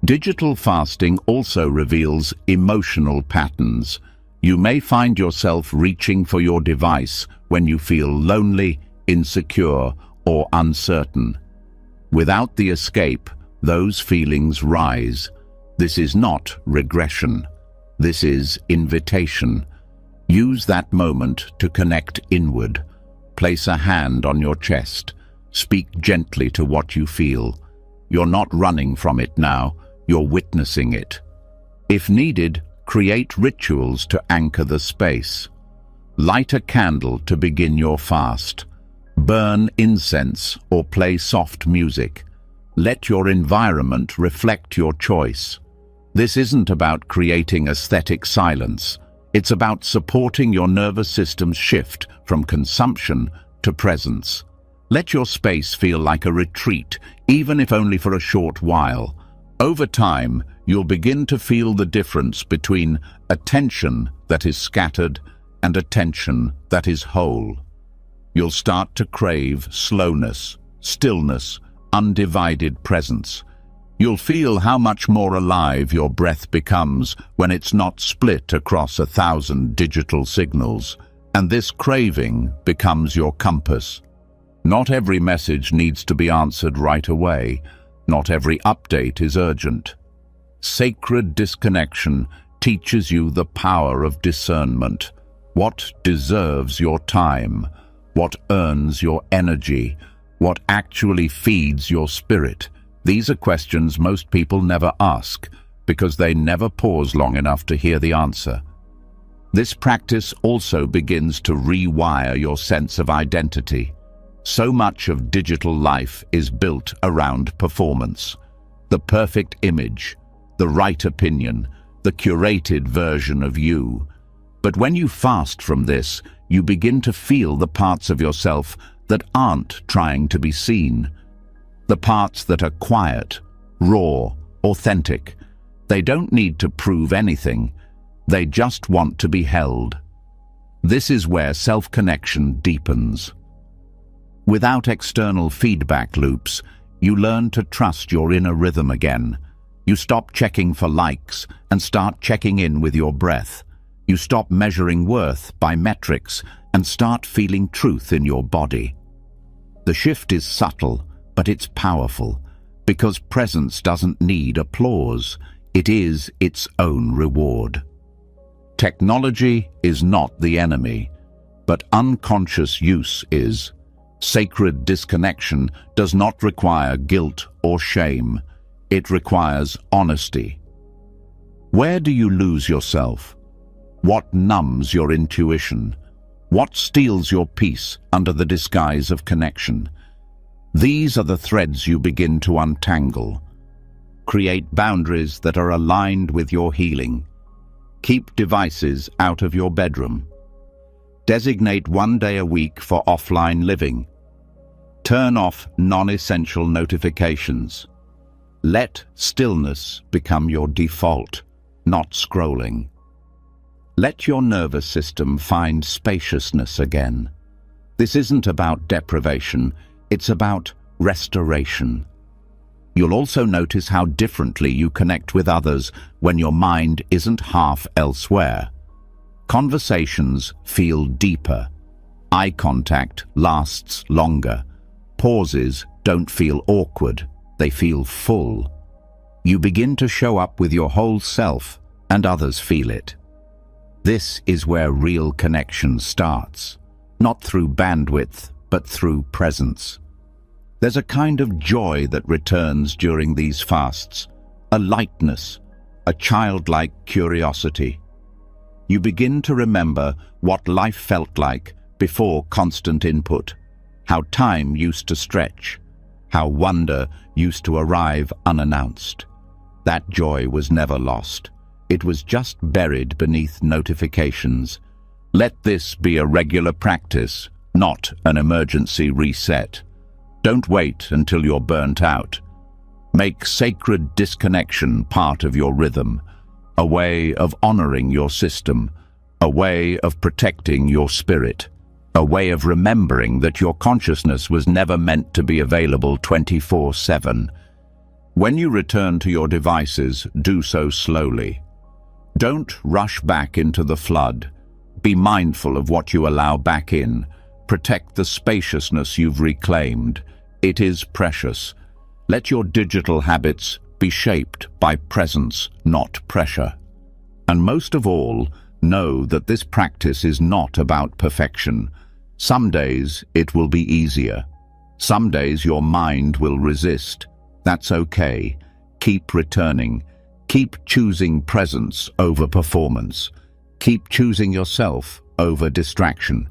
Digital fasting also reveals emotional patterns. You may find yourself reaching for your device when you feel lonely, insecure, or uncertain. Without the escape, those feelings rise. This is not regression. This is invitation. Use that moment to connect inward. Place a hand on your chest. Speak gently to what you feel. You're not running from it now, you're witnessing it. If needed, create rituals to anchor the space. Light a candle to begin your fast. Burn incense or play soft music. Let your environment reflect your choice. This isn't about creating aesthetic silence. It's about supporting your nervous system's shift from consumption to presence. Let your space feel like a retreat, even if only for a short while. Over time, you'll begin to feel the difference between attention that is scattered and attention that is whole. You'll start to crave slowness, stillness, undivided presence. You'll feel how much more alive your breath becomes when it's not split across 1,000 digital signals, and this craving becomes your compass. Not every message needs to be answered right away. Not every update is urgent. Sacred disconnection teaches you the power of discernment. What deserves your time? What earns your energy? What actually feeds your spirit? These are questions most people never ask because they never pause long enough to hear the answer. This practice also begins to rewire your sense of identity. So much of digital life is built around performance. The perfect image, the right opinion, the curated version of you. But when you fast from this, you begin to feel the parts of yourself that aren't trying to be seen. The parts that are quiet, raw, authentic. They don't need to prove anything. They just want to be held. This is where self-connection deepens. Without external feedback loops, you learn to trust your inner rhythm again. You stop checking for likes and start checking in with your breath. You stop measuring worth by metrics and start feeling truth in your body. The shift is subtle, but it's powerful, because presence doesn't need applause. It is its own reward. Technology is not the enemy, but unconscious use is. Sacred disconnection does not require guilt or shame. It requires honesty. Where do you lose yourself? What numbs your intuition? What steals your peace under the disguise of connection? These are the threads you begin to untangle. Create boundaries that are aligned with your healing. Keep devices out of your bedroom. Designate 1 day a week for offline living. Turn off non-essential notifications. Let stillness become your default, not scrolling. Let your nervous system find spaciousness again. This isn't about deprivation, it's about restoration. You'll also notice how differently you connect with others when your mind isn't half elsewhere. Conversations feel deeper. Eye contact lasts longer. Pauses don't feel awkward, they feel full. You begin to show up with your whole self, and others feel it. This is where real connection starts, not through bandwidth, but through presence. There's a kind of joy that returns during these fasts, a lightness, a childlike curiosity. You begin to remember what life felt like before constant input, how time used to stretch, how wonder used to arrive unannounced. That joy was never lost. It was just buried beneath notifications. Let this be a regular practice, not an emergency reset. Don't wait until you're burnt out. Make sacred disconnection part of your rhythm, a way of honoring your system, a way of protecting your spirit, a way of remembering that your consciousness was never meant to be available 24/7. When you return to your devices, do so slowly. Don't rush back into the flood. Be mindful of what you allow back in. Protect the spaciousness you've reclaimed. It is precious. Let your digital habits be shaped by presence, not pressure. And most of all, know that this practice is not about perfection. Some days it will be easier. Some days your mind will resist. That's okay. Keep returning. Keep choosing presence over performance. Keep choosing yourself over distraction.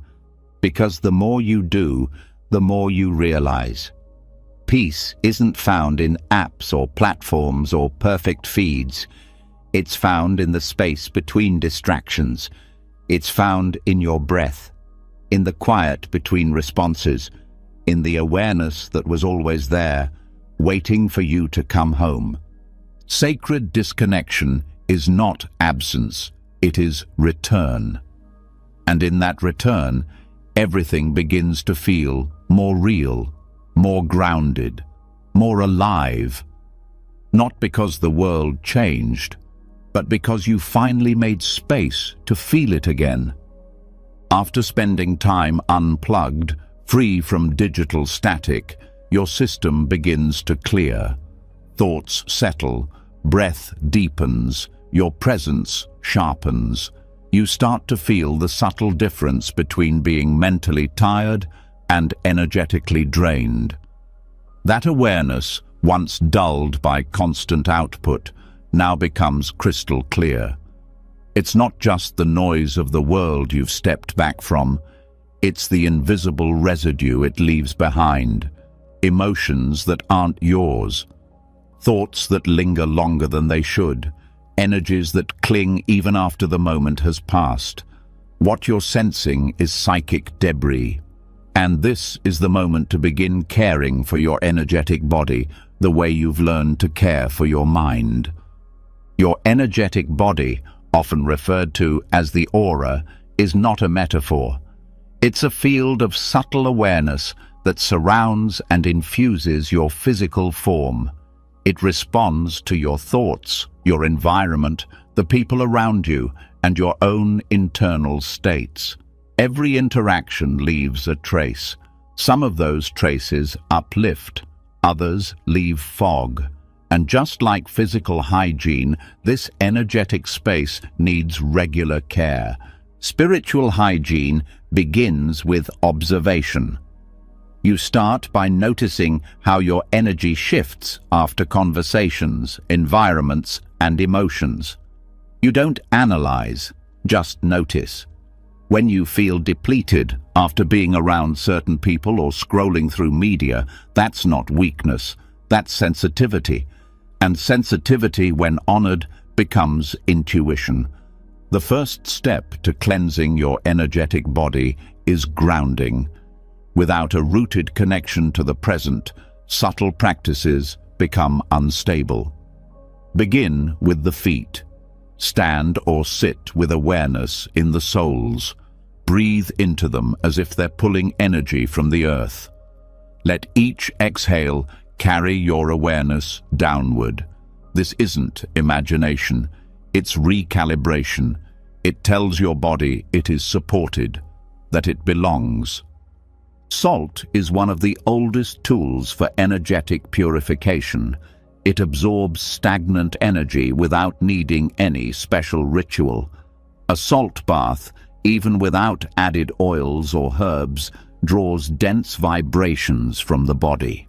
Because the more you do, the more you realize. Peace isn't found in apps or platforms or perfect feeds. It's found in the space between distractions. It's found in your breath, in the quiet between responses, in the awareness that was always there, waiting for you to come home. Sacred disconnection is not absence, it is return. And in that return, everything begins to feel more real, more grounded, more alive. Not because the world changed, but because you finally made space to feel it again. After spending time unplugged, free from digital static, your system begins to clear. Thoughts settle, breath deepens, your presence sharpens. You start to feel the subtle difference between being mentally tired and energetically drained. That awareness, once dulled by constant output, now becomes crystal clear. It's not just the noise of the world you've stepped back from, it's the invisible residue it leaves behind. Emotions that aren't yours, thoughts that linger longer than they should, energies that cling even after the moment has passed. What you're sensing is psychic debris. And this is the moment to begin caring for your energetic body the way you've learned to care for your mind. Your energetic body, often referred to as the aura, is not a metaphor. It's a field of subtle awareness that surrounds and infuses your physical form. It responds to your thoughts, your environment, the people around you, and your own internal states. Every interaction leaves a trace. Some of those traces uplift, others leave fog. And just like physical hygiene, this energetic space needs regular care. Spiritual hygiene begins with observation. You start by noticing how your energy shifts after conversations, environments, and emotions. You don't analyze, just notice. When you feel depleted after being around certain people or scrolling through media, that's not weakness, that's sensitivity. And sensitivity, when honored, becomes intuition. The first step to cleansing your energetic body is grounding. Without a rooted connection to the present, subtle practices become unstable. Begin with the feet. Stand or sit with awareness in the soles. Breathe into them as if they're pulling energy from the earth. Let each exhale carry your awareness downward. This isn't imagination, it's recalibration. It tells your body it is supported, that it belongs. Salt is one of the oldest tools for energetic purification. It absorbs stagnant energy without needing any special ritual. A salt bath, even without added oils or herbs, draws dense vibrations from the body.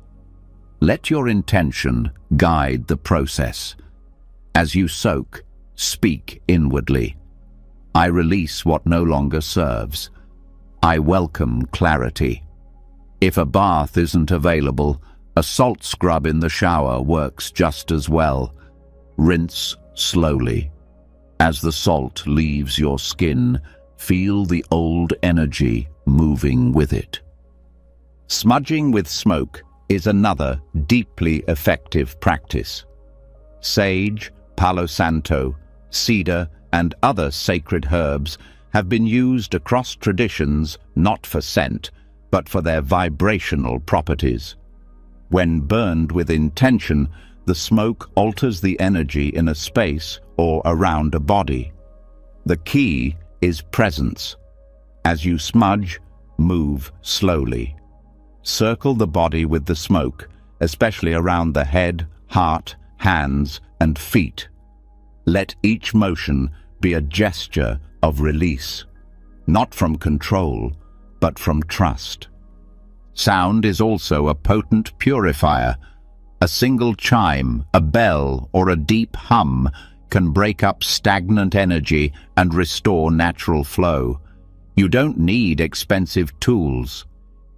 Let your intention guide the process. As you soak, speak inwardly. I release what no longer serves. I welcome clarity. If a bath isn't available, a salt scrub in the shower works just as well. Rinse slowly. As the salt leaves your skin, feel the old energy moving with it. Smudging with smoke is another deeply effective practice. Sage, Palo Santo, cedar, and other sacred herbs have been used across traditions not for scent, but for their vibrational properties. When burned with intention, the smoke alters the energy in a space or around a body. The key is presence. As you smudge, move slowly. Circle the body with the smoke, especially around the head, heart, hands, and feet. Let each motion be a gesture of release, not from control, but from trust. Sound is also a potent purifier. A single chime, a bell, or a deep hum can break up stagnant energy and restore natural flow. You don't need expensive tools.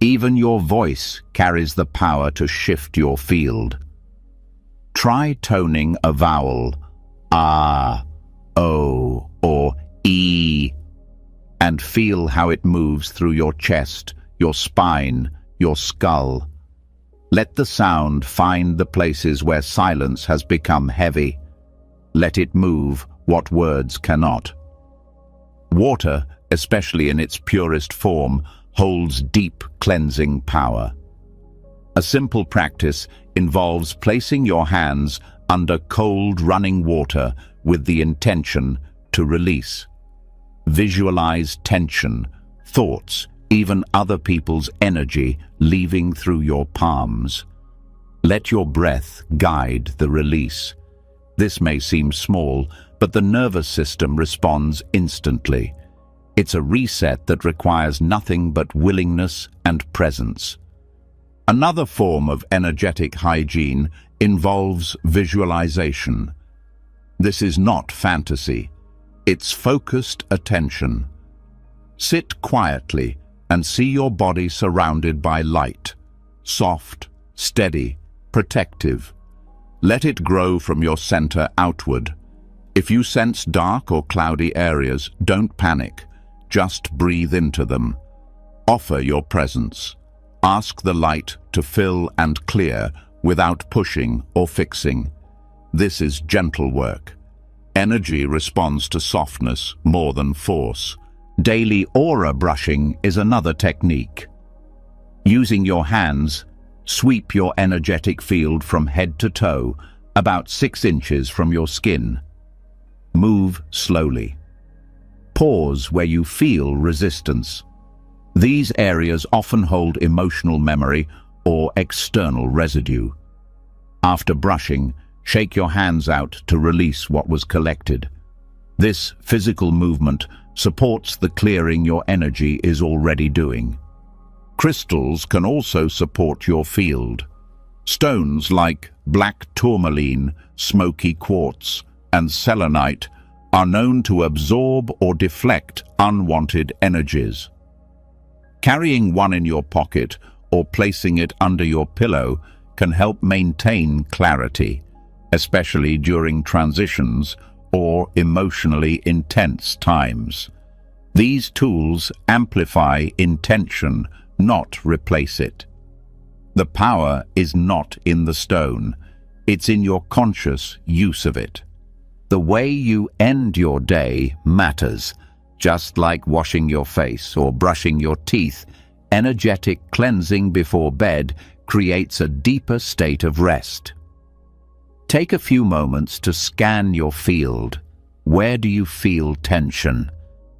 Even your voice carries the power to shift your field. Try toning a vowel, ah, o, or e, and feel how it moves through your chest, your spine, your skull. Let the sound find the places where silence has become heavy. Let it move what words cannot. Water, especially in its purest form, holds deep cleansing power. A simple practice involves placing your hands under cold running water with the intention to release. Visualize tension, thoughts, even other people's energy leaving through your palms. Let your breath guide the release. This may seem small, but the nervous system responds instantly. It's a reset that requires nothing but willingness and presence. Another form of energetic hygiene involves visualization. This is not fantasy. It's focused attention. Sit quietly and see your body surrounded by light, soft, steady, protective. Let it grow from your center outward. If you sense dark or cloudy areas, don't panic. Just breathe into them. Offer your presence. Ask the light to fill and clear without pushing or fixing. This is gentle work. Energy responds to softness more than force. Daily aura brushing is another technique. Using your hands, sweep your energetic field from head to toe, about 6 inches from your skin. Move slowly. Pause where you feel resistance. These areas often hold emotional memory or external residue. After brushing, shake your hands out to release what was collected. This physical movement supports the clearing your energy is already doing. Crystals can also support your field. Stones like black tourmaline, smoky quartz, and selenite are known to absorb or deflect unwanted energies. Carrying one in your pocket or placing it under your pillow can help maintain clarity, especially during transitions or emotionally intense times. These tools amplify intention, not replace it. The power is not in the stone, it's in your conscious use of it. The way you end your day matters. Just like washing your face or brushing your teeth, energetic cleansing before bed creates a deeper state of rest. Take a few moments to scan your field. Where do you feel tension?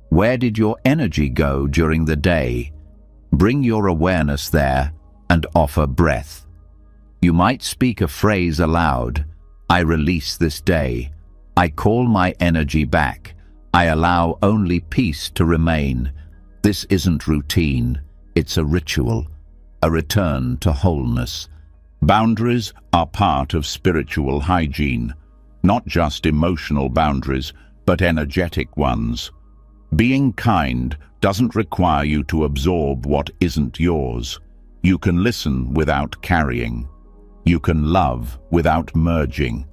Where did your energy go during the day? Bring your awareness there and offer breath. You might speak a phrase aloud. I release this day. I call my energy back. I allow only peace to remain. This isn't routine, it's a ritual, a return to wholeness. Boundaries are part of spiritual hygiene, not just emotional boundaries, but energetic ones. Being kind doesn't require you to absorb what isn't yours. You can listen without carrying. You can love without merging.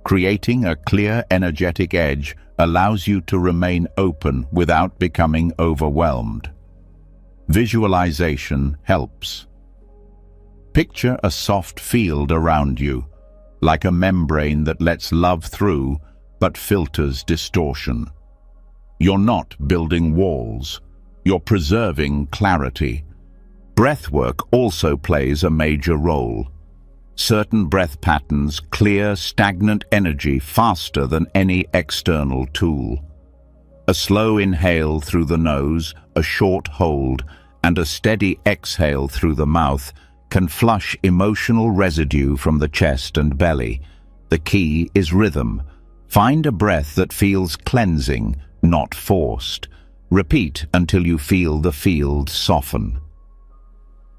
Creating a clear energetic edge allows you to remain open without becoming overwhelmed. Visualization helps. Picture a soft field around you, like a membrane that lets love through but filters distortion. You're not building walls, you're preserving clarity. Breathwork also plays a major role. Certain breath patterns clear stagnant energy faster than any external tool. A slow inhale through the nose, a short hold, and a steady exhale through the mouth can flush emotional residue from the chest and belly. The key is rhythm. Find a breath that feels cleansing, not forced. Repeat until you feel the field soften.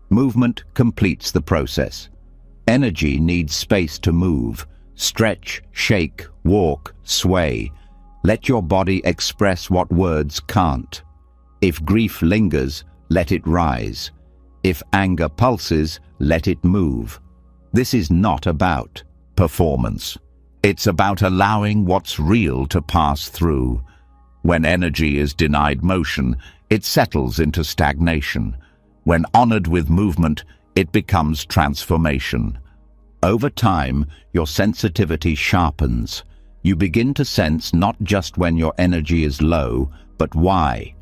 Movement completes the process. Energy needs space to move. Stretch, shake, walk, sway. Let your body express what words can't. If grief lingers, let it rise. If anger pulses, let it move. This is not about performance. It's about allowing what's real to pass through. When energy is denied motion, it settles into stagnation. When honored with movement, it becomes transformation. Over time, your sensitivity sharpens. You begin to sense not just when your energy is low, but why.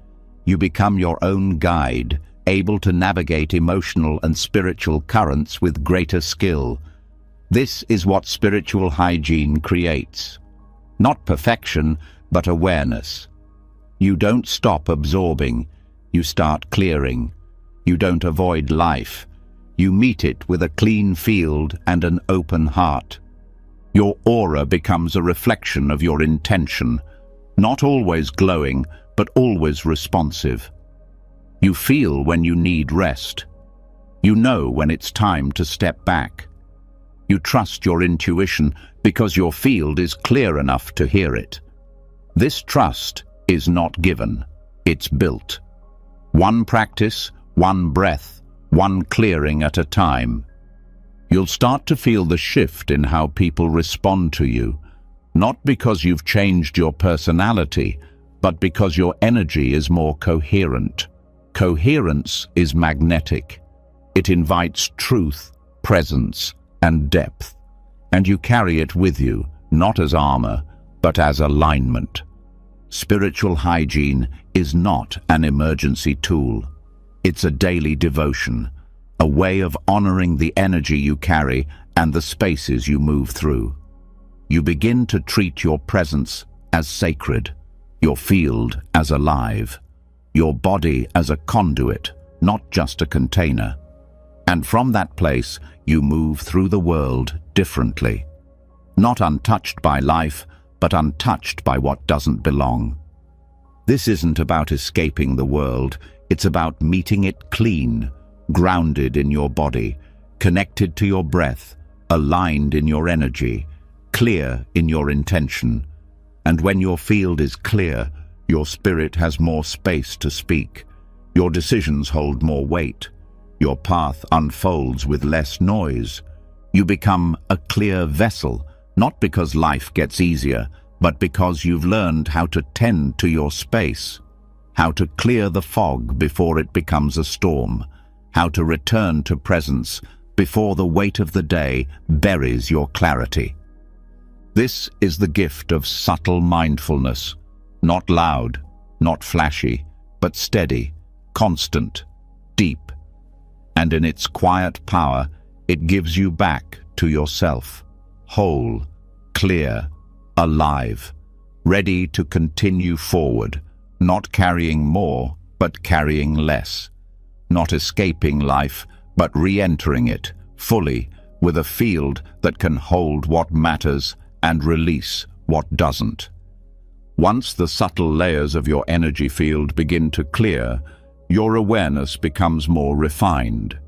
You become your own guide, able to navigate emotional and spiritual currents with greater skill. This is what spiritual hygiene creates. Not perfection, but awareness. You don't stop absorbing, you start clearing. You don't avoid life. You meet it with a clean field and an open heart. Your aura becomes a reflection of your intention, not always glowing, but always responsive. You feel when you need rest. You know when it's time to step back. You trust your intuition because your field is clear enough to hear it. This trust is not given, it's built. One practice, one breath, one clearing at a time. You'll start to feel the shift in how people respond to you, not because you've changed your personality, but because your energy is more coherent. Coherence is magnetic. It invites truth, presence, and depth, and you carry it with you, not as armor, but as alignment. Spiritual hygiene is not an emergency tool. It's a daily devotion, a way of honoring the energy you carry and the spaces you move through. You begin to treat your presence as sacred, your field as alive, your body as a conduit, not just a container. And from that place, you move through the world differently. Not untouched by life, but untouched by what doesn't belong. This isn't about escaping the world, it's about meeting it clean, grounded in your body, connected to your breath, aligned in your energy, clear in your intention. And when your field is clear, your spirit has more space to speak. Your decisions hold more weight. Your path unfolds with less noise. You become a clear vessel, not because life gets easier, but because you've learned how to tend to your space, how to clear the fog before it becomes a storm, how to return to presence before the weight of the day buries your clarity. This is the gift of subtle mindfulness, not loud, not flashy, but steady, constant, deep. And in its quiet power, it gives you back to yourself, whole, clear, alive, ready to continue forward, not carrying more, but carrying less, not escaping life, but re-entering it fully with a field that can hold what matters and release what doesn't. Once the subtle layers of your energy field begin to clear, your awareness becomes more refined.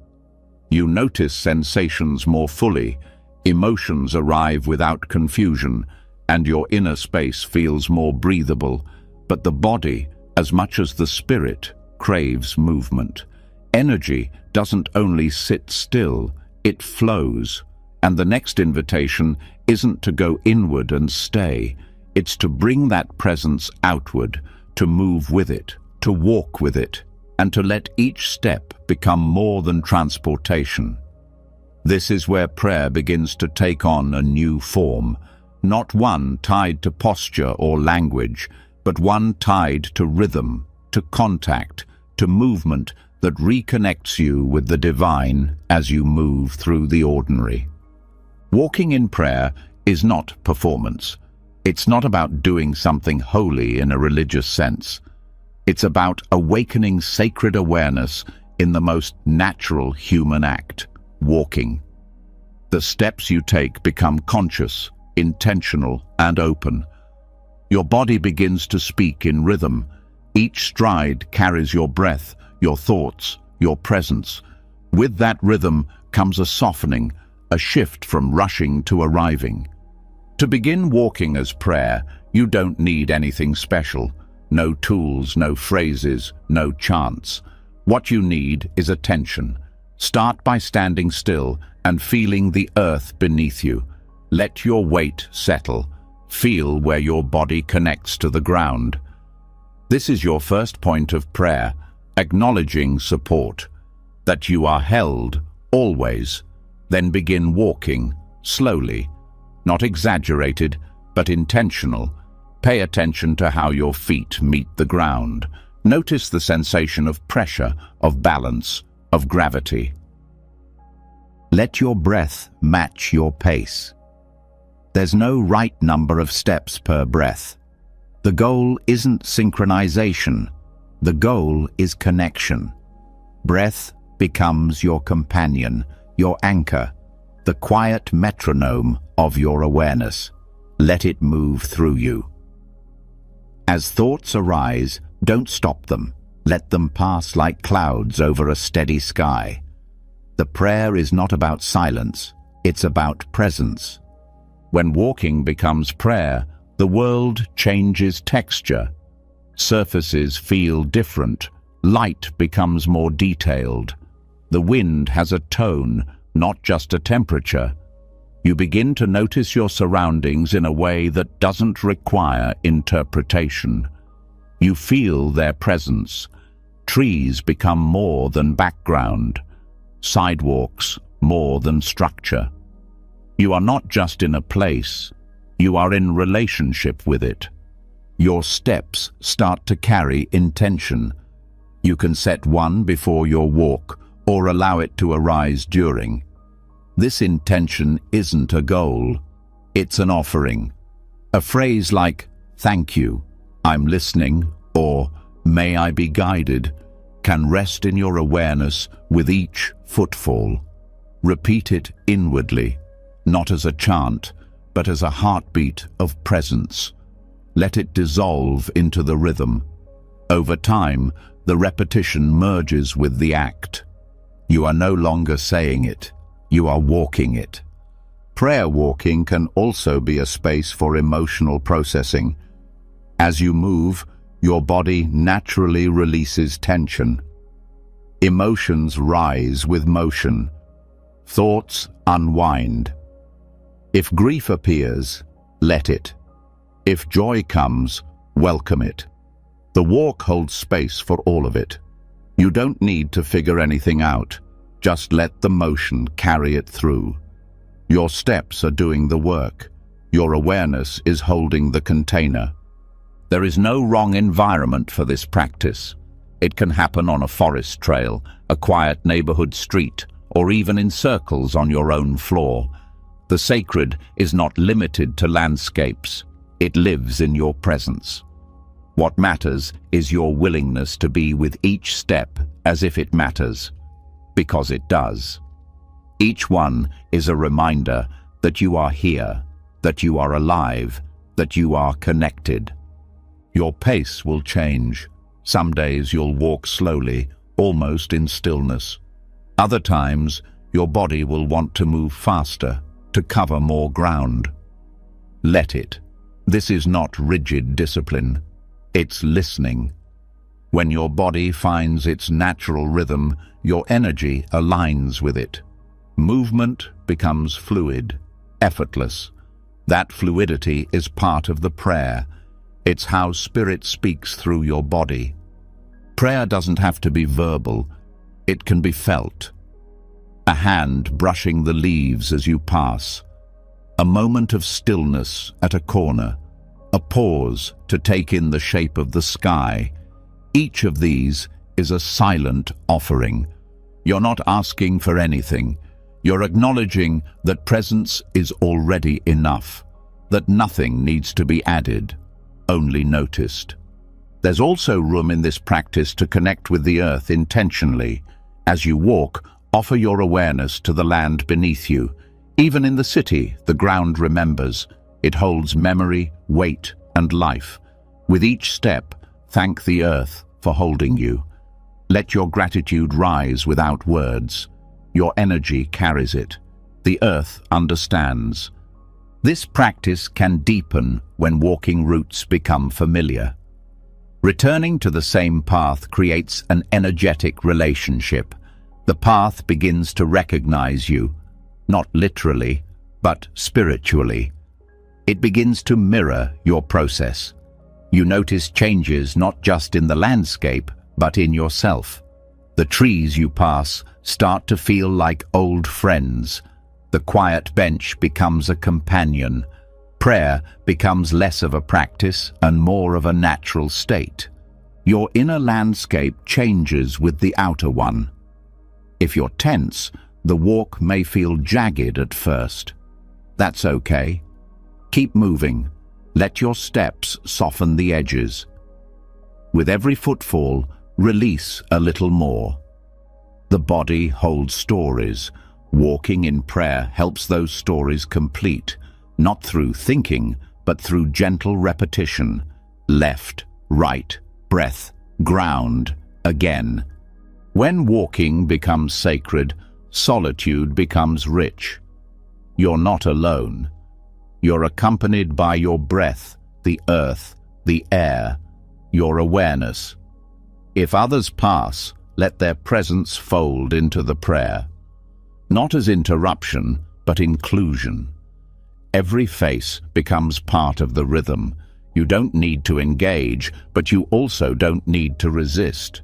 You notice sensations more fully, emotions arrive without confusion, and your inner space feels more breathable. But the body, as much as the spirit, craves movement. Energy doesn't only sit still, it flows. And the next invitation isn't to go inward and stay. It's to bring that presence outward, to move with it, to walk with it, and to let each step become more than transportation. This is where prayer begins to take on a new form, not one tied to posture or language, but one tied to rhythm, to contact, to movement that reconnects you with the divine as you move through the ordinary. Walking in prayer is not performance. It's not about doing something holy in a religious sense. It's about awakening sacred awareness in the most natural human act, walking. The steps you take become conscious, intentional, and open. Your body begins to speak in rhythm. Each stride carries your breath, your thoughts, your presence. With that rhythm comes a softening, a shift from rushing to arriving. To begin walking as prayer, you don't need anything special. No tools, no phrases, no chants. What you need is attention. Start by standing still and feeling the earth beneath you. Let your weight settle. Feel where your body connects to the ground. This is your first point of prayer, acknowledging support, that you are held, always. Then begin walking, slowly, not exaggerated, but intentional. Pay attention to how your feet meet the ground. Notice the sensation of pressure, of balance, of gravity. Let your breath match your pace. There's no right number of steps per breath. The goal isn't synchronization. The goal is connection. Breath becomes your companion, your anchor, the quiet metronome of your awareness. Let it move through you. As thoughts arise, don't stop them. Let them pass like clouds over a steady sky. The prayer is not about silence, it's about presence. When walking becomes prayer, the world changes texture. Surfaces feel different. Light becomes more detailed. The wind has a tone, not just a temperature. You begin to notice your surroundings in a way that doesn't require interpretation. You feel their presence. Trees become more than background. Sidewalks more than structure. You are not just in a place, you are in relationship with it. Your steps start to carry intention. You can set one before your walk or allow it to arise during. This intention isn't a goal, it's an offering. A phrase like, "Thank you, I'm listening," or "May I be guided," can rest in your awareness with each footfall. Repeat it inwardly, not as a chant, but as a heartbeat of presence. Let it dissolve into the rhythm. Over time, the repetition merges with the act. You are no longer saying it, you are walking it. Prayer walking can also be a space for emotional processing. As you move, your body naturally releases tension. Emotions rise with motion. Thoughts unwind. If grief appears, let it. If joy comes, welcome it. The walk holds space for all of it. You don't need to figure anything out. Just let the motion carry it through. Your steps are doing the work. Your awareness is holding the container. There is no wrong environment for this practice. It can happen on a forest trail, a quiet neighborhood street, or even in circles on your own floor. The sacred is not limited to landscapes. It lives in your presence. What matters is your willingness to be with each step as if it matters, because it does. Each one is a reminder that you are here, that you are alive, that you are connected. Your pace will change. Some days you'll walk slowly, almost in stillness. Other times, your body will want to move faster, to cover more ground. Let it. This is not rigid discipline. It's listening. When your body finds its natural rhythm, your energy aligns with it. Movement becomes fluid, effortless. That fluidity is part of the prayer. It's how spirit speaks through your body. Prayer doesn't have to be verbal. It can be felt. A hand brushing the leaves as you pass. A moment of stillness at a corner. A pause to take in the shape of the sky. Each of these is a silent offering. You're not asking for anything. You're acknowledging that presence is already enough, that nothing needs to be added, only noticed. There's also room in this practice to connect with the earth intentionally. As you walk, offer your awareness to the land beneath you. Even in the city, the ground remembers. It holds memory, weight, and life. With each step, thank the earth for holding you. Let your gratitude rise without words. Your energy carries it. The earth understands. This practice can deepen when walking routes become familiar. Returning to the same path creates an energetic relationship. The path begins to recognize you, not literally, but spiritually. It begins to mirror your process. You notice changes not just in the landscape, but in yourself. The trees you pass start to feel like old friends. The quiet bench becomes a companion. Prayer becomes less of a practice and more of a natural state. Your inner landscape changes with the outer one. If you're tense, the walk may feel jagged at first. That's okay. Keep moving. Let your steps soften the edges. With every footfall, release a little more. The body holds stories, Walking in prayer helps those stories complete, not through thinking, but through gentle repetition. Left, right, breath, ground, again. When walking becomes sacred, solitude becomes rich. You're not alone. You're accompanied by your breath, the earth, the air, your awareness. If others pass, let their presence fold into the prayer. Not as interruption, but inclusion. Every face becomes part of the rhythm. You don't need to engage, but you also don't need to resist.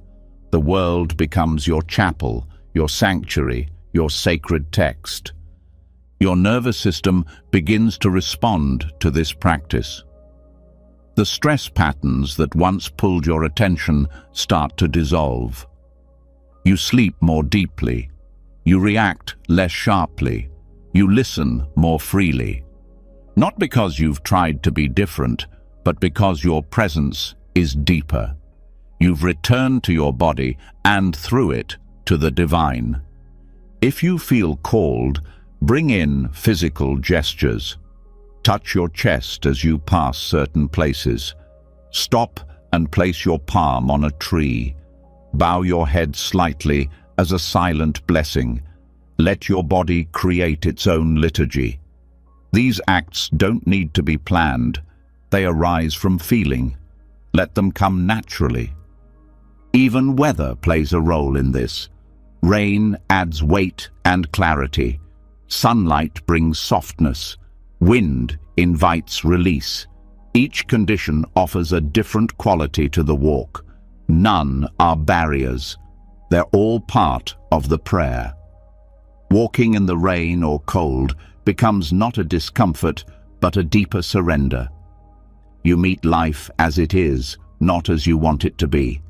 The world becomes your chapel, your sanctuary, your sacred text. Your nervous system begins to respond to this practice. The stress patterns that once pulled your attention start to dissolve. You sleep more deeply. You react less sharply. You listen more freely. Not because you've tried to be different, but because your presence is deeper. You've returned to your body and through it to the divine. If you feel called, bring in physical gestures. Touch your chest as you pass certain places. Stop and place your palm on a tree. Bow your head slightly as a silent blessing. Let your body create its own liturgy. These acts don't need to be planned. They arise from feeling. Let them come naturally. Even weather plays a role in this. Rain adds weight and clarity. Sunlight brings softness. Wind invites release. Each condition offers a different quality to the walk. None are barriers. They're all part of the prayer. Walking in the rain or cold becomes not a discomfort, but a deeper surrender. You meet life as it is, not as you want it to be.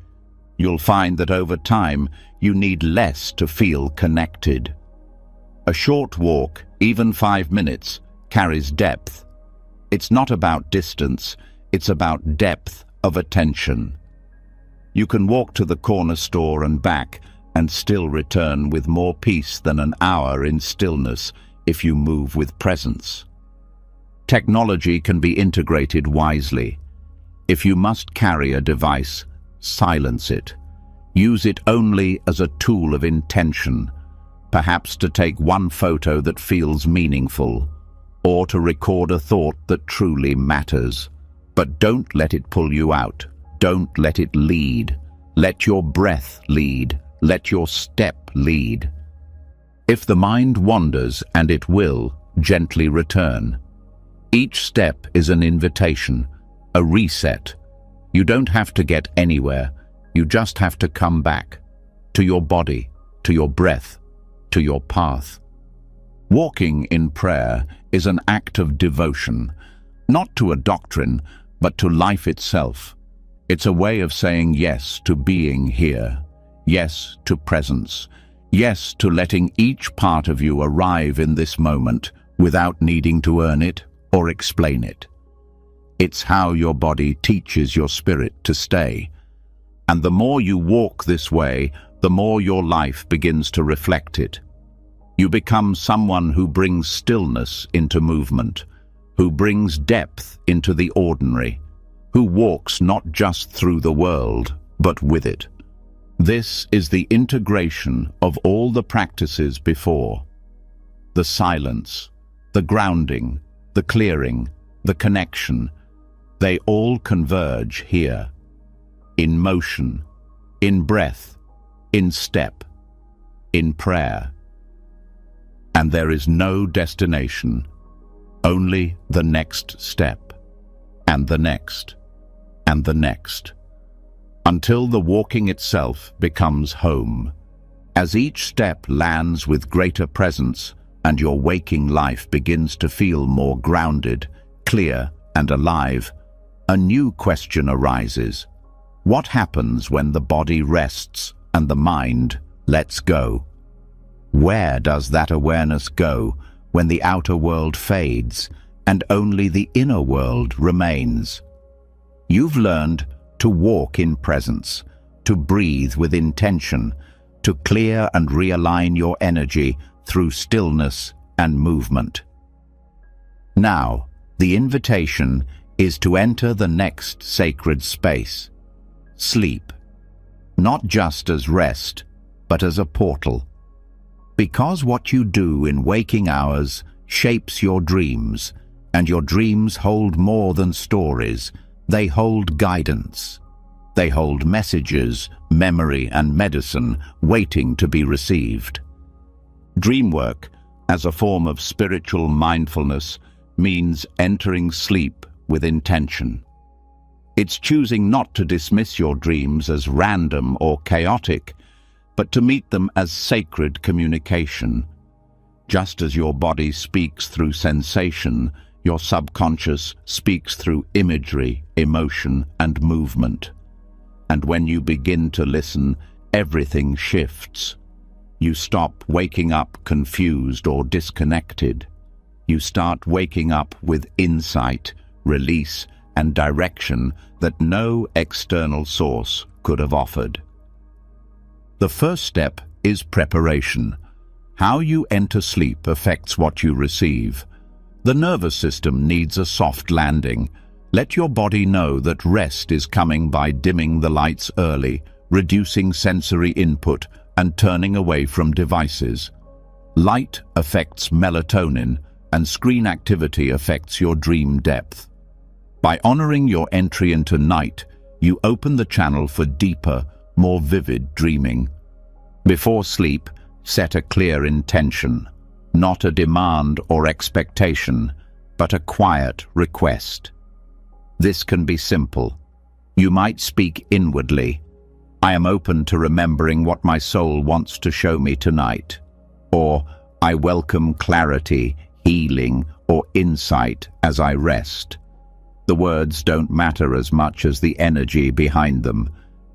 You'll find that over time, you need less to feel connected. A short walk, even 5 minutes, carries depth. It's not about distance, it's about depth of attention. You can walk to the corner store and back and still return with more peace than an hour in stillness if you move with presence. Technology can be integrated wisely. If you must carry a device, silence it. Use it only as a tool of intention, perhaps to take one photo that feels meaningful, or to record a thought that truly matters. But don't let it pull you out. Don't let it lead. Let your breath lead. Let your step lead. If the mind wanders, and it will, gently return. Each step is an invitation, a reset. You don't have to get anywhere. You just have to come back to your body, to your breath, to your path. Walking in prayer is an act of devotion, not to a doctrine, but to life itself. It's a way of saying yes to being here, yes to presence, yes to letting each part of you arrive in this moment without needing to earn it or explain it. It's how your body teaches your spirit to stay. And the more you walk this way, the more your life begins to reflect it. You become someone who brings stillness into movement, who brings depth into the ordinary, who walks not just through the world, but with it. This is the integration of all the practices before. The silence, the grounding, the clearing, the connection, they all converge here. In motion, in breath, in step, in prayer. And there is no destination, only the next step, and the next, and the next, until the walking itself becomes home. As each step lands with greater presence and your waking life begins to feel more grounded, clear, and alive, a new question arises. What happens when the body rests and the mind lets go? Where does that awareness go when the outer world fades and only the inner world remains? You've learned to walk in presence, to breathe with intention, to clear and realign your energy through stillness and movement. Now, the invitation is to enter the next sacred space, sleep, not just as rest, but as a portal. Because what you do in waking hours shapes your dreams, and your dreams hold more than stories. They hold guidance. They hold messages, memory, and medicine waiting to be received. Dreamwork, as a form of spiritual mindfulness, means entering sleep with intention. It's choosing not to dismiss your dreams as random or chaotic, but to meet them as sacred communication. Just as your body speaks through sensation, your subconscious speaks through imagery, emotion, and movement. And when you begin to listen, everything shifts. You stop waking up confused or disconnected. You start waking up with insight, release, and direction that no external source could have offered. The first step is preparation. How you enter sleep affects what you receive. The nervous system needs a soft landing. Let your body know that rest is coming by dimming the lights early, reducing sensory input, and turning away from devices. Light affects melatonin, and screen activity affects your dream depth. By honoring your entry into night, you open the channel for deeper, more vivid dreaming. Before sleep, set a clear intention, not a demand or expectation, but a quiet request. This can be simple. You might speak inwardly. I am open to remembering what my soul wants to show me tonight. Or, I welcome clarity, healing, or insight as I rest. The words don't matter as much as the energy behind them.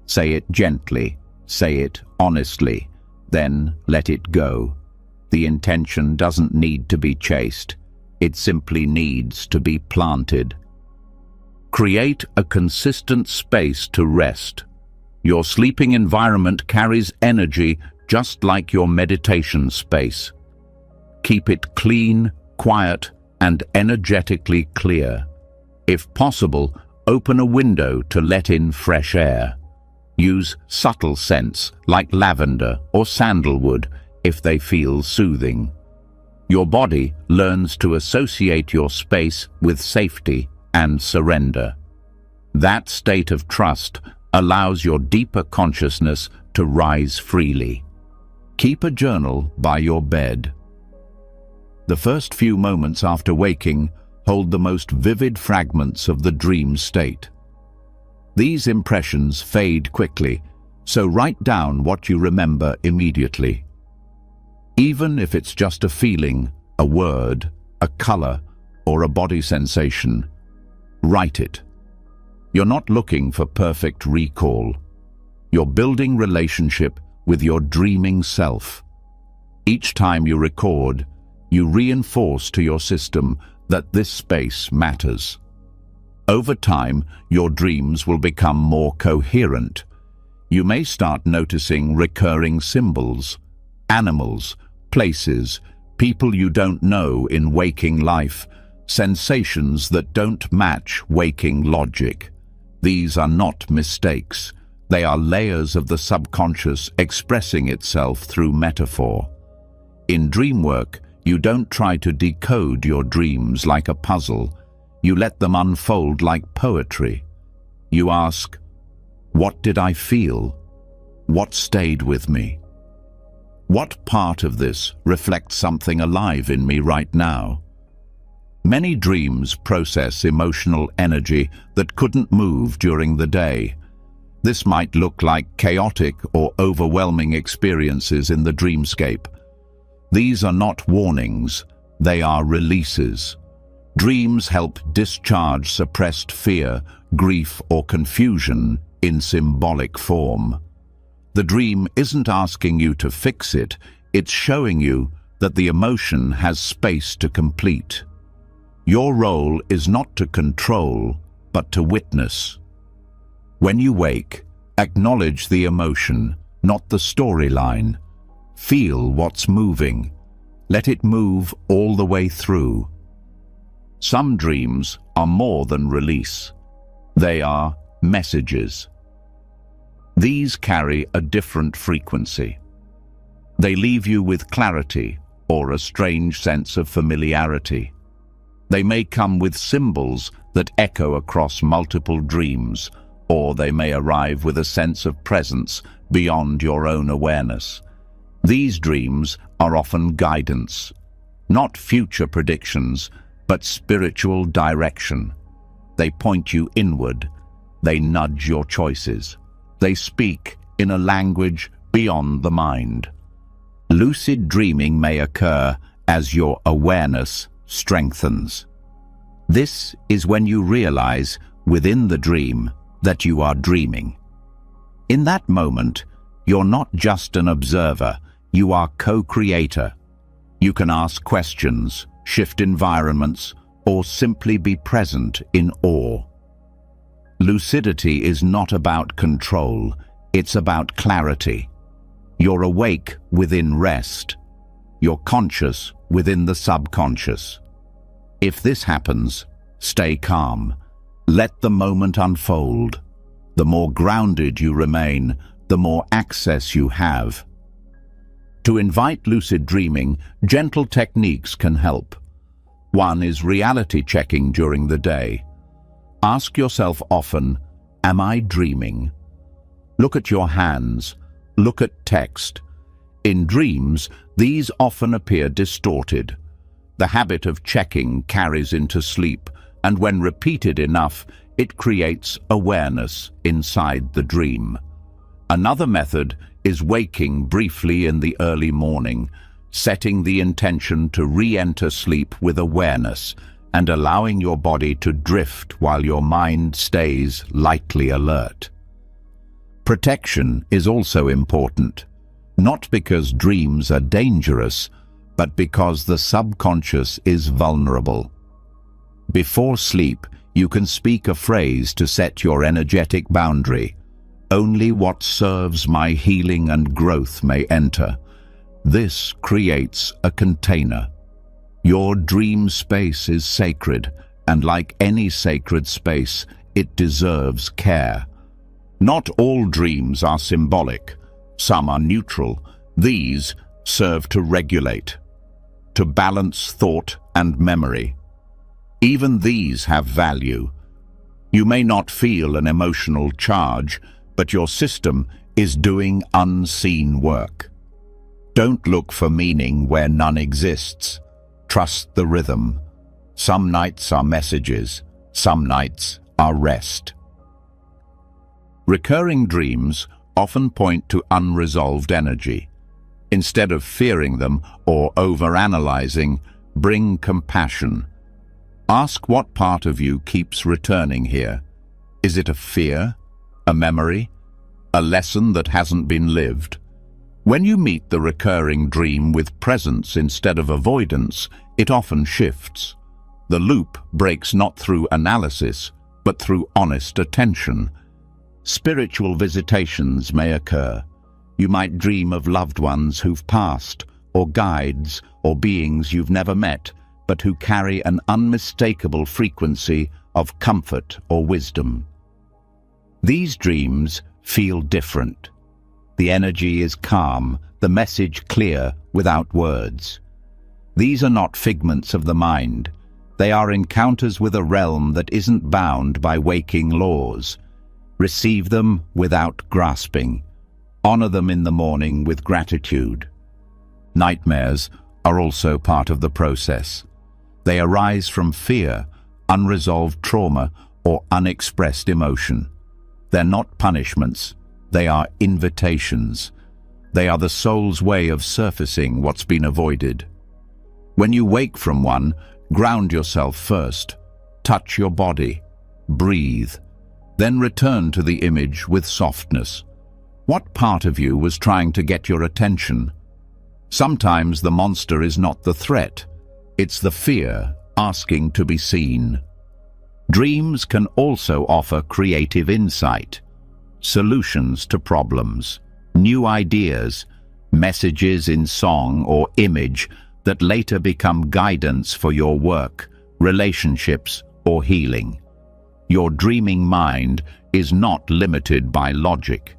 Say it gently, say it honestly, then let it go. The intention doesn't need to be chased. It simply needs to be planted. Create a consistent space to rest. Your sleeping environment carries energy just like your meditation space. Keep it clean, quiet, and energetically clear. If possible, open a window to let in fresh air. Use subtle scents like lavender or sandalwood if they feel soothing. Your body learns to associate your space with safety and surrender. That state of trust allows your deeper consciousness to rise freely. Keep a journal by your bed. The first few moments after waking hold the most vivid fragments of the dream state. These impressions fade quickly, so write down what you remember immediately. Even if it's just a feeling, a word, a color, or a body sensation, write it. You're not looking for perfect recall. You're building relationship with your dreaming self. Each time you record, you reinforce to your system that this space matters. Over time, your dreams will become more coherent. You may start noticing recurring symbols, animals, places, people you don't know in waking life, sensations that don't match waking logic. These are not mistakes. They are layers of the subconscious expressing itself through metaphor. In Dreamwork, you don't try to decode your dreams like a puzzle. You let them unfold like poetry. You ask, what did I feel? What stayed with me? What part of this reflects something alive in me right now? Many dreams process emotional energy that couldn't move during the day. This might look like chaotic or overwhelming experiences in the dreamscape. These are not warnings, they are releases. Dreams help discharge suppressed fear, grief, or confusion in symbolic form. The dream isn't asking you to fix it, it's showing you that the emotion has space to complete. Your role is not to control, but to witness. When you wake, acknowledge the emotion, not the storyline. Feel what's moving. Let it move all the way through. Some dreams are more than release. They are messages. These carry a different frequency. They leave you with clarity or a strange sense of familiarity. They may come with symbols that echo across multiple dreams, or they may arrive with a sense of presence beyond your own awareness. These dreams are often guidance, not future predictions, but spiritual direction. They point you inward. They nudge your choices. They speak in a language beyond the mind. Lucid dreaming may occur as your awareness strengthens. This is when you realize within the dream that you are dreaming. In that moment, you're not just an observer, you are co-creator. You can ask questions, shift environments, or simply be present in awe. Lucidity is not about control, it's about clarity. You're awake within rest. You're conscious within the subconscious. If this happens, stay calm. Let the moment unfold. The more grounded you remain, the more access you have. To invite lucid dreaming, gentle techniques can help. One is reality checking during the day. Ask yourself often, am I dreaming? Look at your hands. Look at text. In dreams, these often appear distorted. The habit of checking carries into sleep, and when repeated enough, it creates awareness inside the dream. Another method is waking briefly in the early morning, setting the intention to re-enter sleep with awareness and allowing your body to drift while your mind stays lightly alert. Protection is also important, not because dreams are dangerous, but because the subconscious is vulnerable. Before sleep, you can speak a phrase to set your energetic boundary. Only what serves my healing and growth may enter. This creates a container. Your dream space is sacred, and like any sacred space, it deserves care. Not all dreams are symbolic. Some are neutral. These serve to regulate, to balance thought and memory. Even these have value. You may not feel an emotional charge, but your system is doing unseen work. Don't look for meaning where none exists. Trust the rhythm. Some nights are messages, some nights are rest. Recurring dreams often point to unresolved energy. Instead of fearing them or overanalyzing, bring compassion. Ask what part of you keeps returning here. Is it a fear, a memory, a lesson that hasn't been lived? When you meet the recurring dream with presence instead of avoidance, it often shifts. The loop breaks not through analysis, but through honest attention. Spiritual visitations may occur. You might dream of loved ones who've passed, or guides, or beings you've never met, but who carry an unmistakable frequency of comfort or wisdom. These dreams feel different. The energy is calm, the message clear without words. These are not figments of the mind. They are encounters with a realm that isn't bound by waking laws. Receive them without grasping. Honor them in the morning with gratitude. Nightmares are also part of the process. They arise from fear, unresolved trauma, or unexpressed emotion. They're not punishments. They are invitations. They are the soul's way of surfacing what's been avoided. When you wake from one, ground yourself first. Touch your body. Breathe. Then return to the image with softness. What part of you was trying to get your attention? Sometimes the monster is not the threat. It's the fear asking to be seen. Dreams can also offer creative insight, solutions to problems, new ideas, messages in song or image that later become guidance for your work, relationships, or healing. Your dreaming mind is not limited by logic.